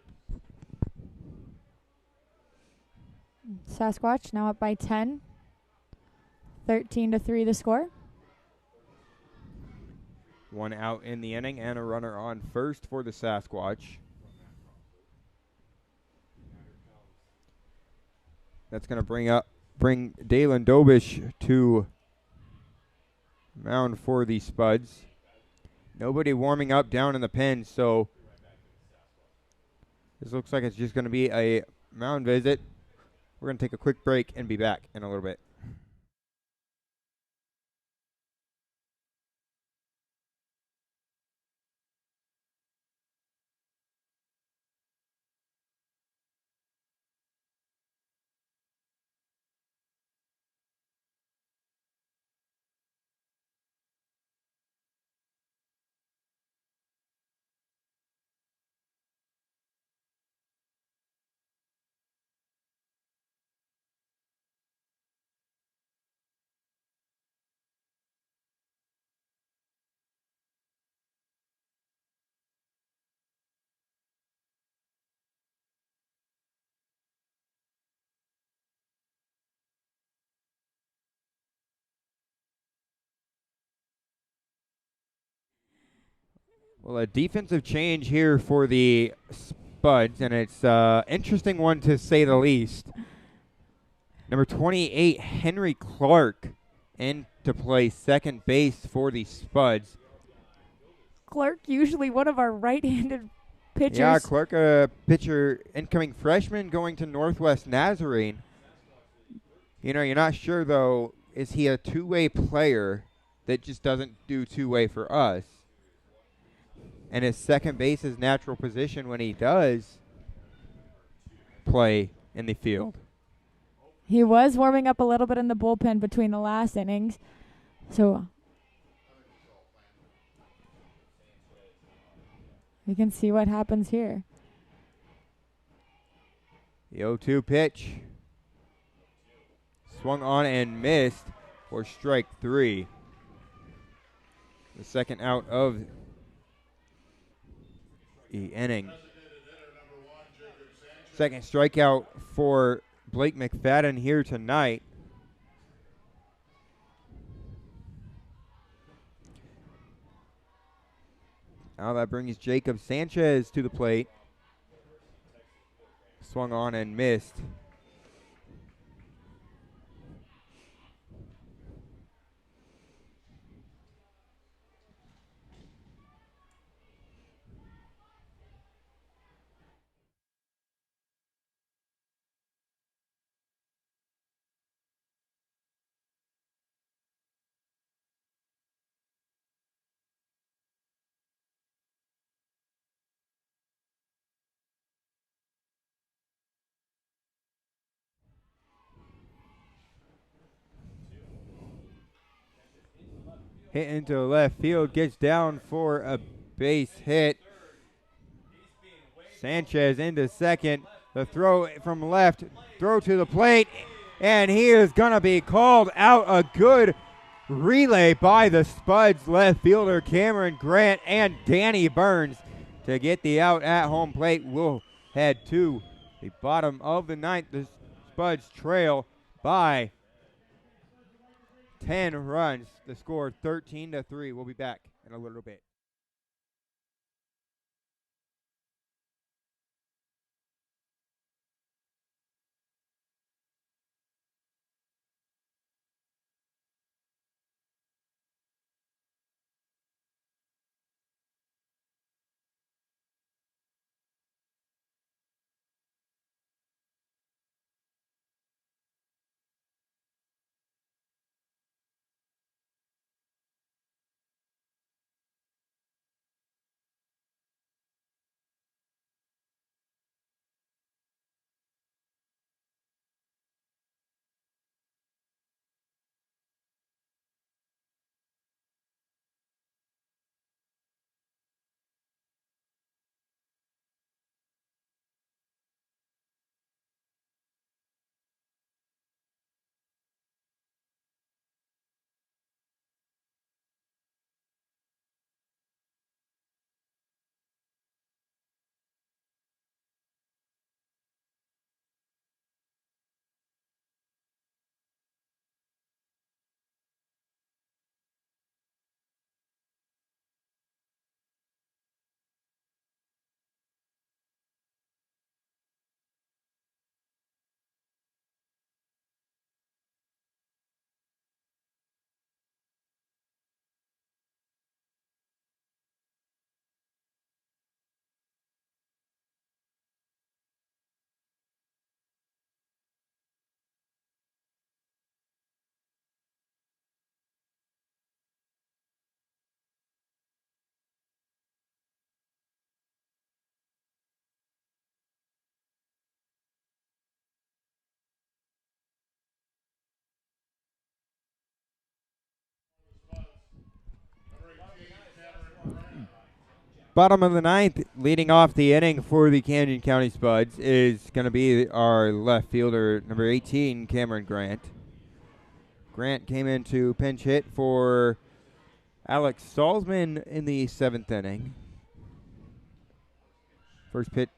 Sasquatch now up by 10. 13-3 the score. 1 out in the inning and a runner on first for the Sasquatch. That's going to bring Dalen Dobish to mound for the Spuds. Nobody warming up down in the pen, so this looks like it's just going to be a mound visit. We're going to take a quick break and be back in a little bit. Well, a defensive change here for the Spuds, and it's an interesting one to say the least. Number 28, Henry Clark, in to play second base for the Spuds. Clark, usually one of our right-handed pitchers. Yeah, Clark, a pitcher, incoming freshman going to Northwest Nazarene. You know, you're not sure, though, is he a two-way player that just doesn't do two-way for us? And his second base is natural position when he does play in the field. He was warming up a little bit in the bullpen between the last innings. So we can see what happens here. The 0-2 pitch. Swung on and missed for strike 3. The second out of the inning. Second strikeout for Blake McFadden here tonight. Now that brings Jacob Sanchez to the plate. Swung on and missed. Hit into left field, gets down for a base hit. Sanchez into second. The throw from left, throw to the plate, and he is going to be called out. A good relay by the Spuds left fielder Cameron Grant and Danny Burns to get the out at home plate. We'll head to the bottom of the ninth. The Spuds trail by 10 runs. The score 13-3. We'll be back in a little bit. Bottom of the ninth, leading off the inning for the Camden County Spuds is going to be our left fielder, number 18, Cameron Grant. Grant came in to pinch hit for Alex Salzman in the 7th inning. First pitch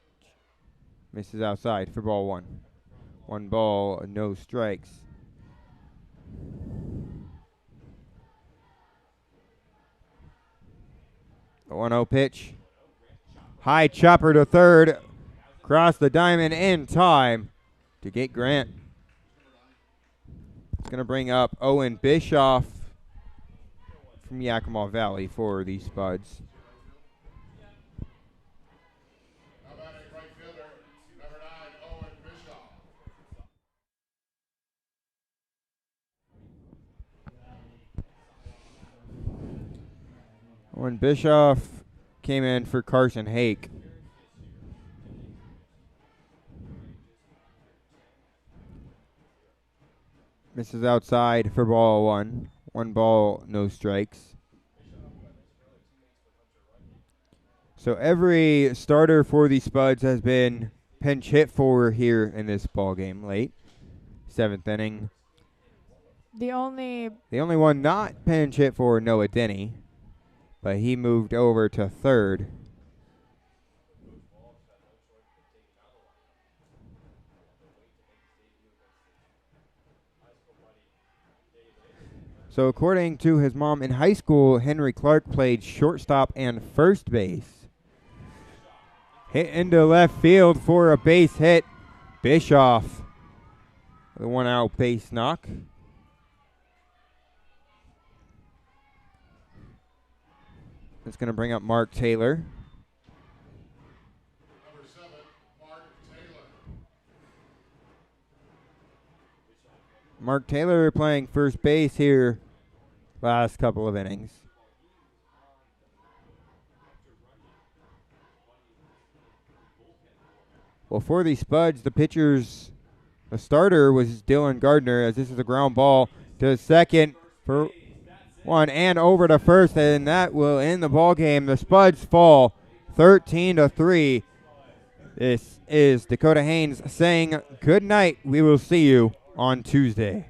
misses outside for ball 1. 1 ball, no strikes. The 1-0 pitch. High chopper to third. Cross the diamond in time to get Grant. It's going to bring up Owen Bischoff from Yakima Valley for the Spuds. when Bischoff came in for Carson Hake. Misses outside for ball one. 1 ball, no strikes. So every starter for the Spuds has been pinch hit for here in this ball game late. 7th inning. The only one not pinch hit for Noah Denny, but he moved over to third. So according to his mom, in high school, Henry Clark played shortstop and first base. Hit into left field for a base hit. Bischoff, the 1-out base knock. That's going to bring up Mark Taylor. Number 7, Mark Taylor. Mark Taylor playing first base here last couple of innings. Well, for the Spuds, the starter was Dylan Gardner, as this is a ground ball to second for 1 and over to first, and that will end the ball game. The Spuds fall 13-3. This is Dakota Haynes saying good night. We will see you on Tuesday.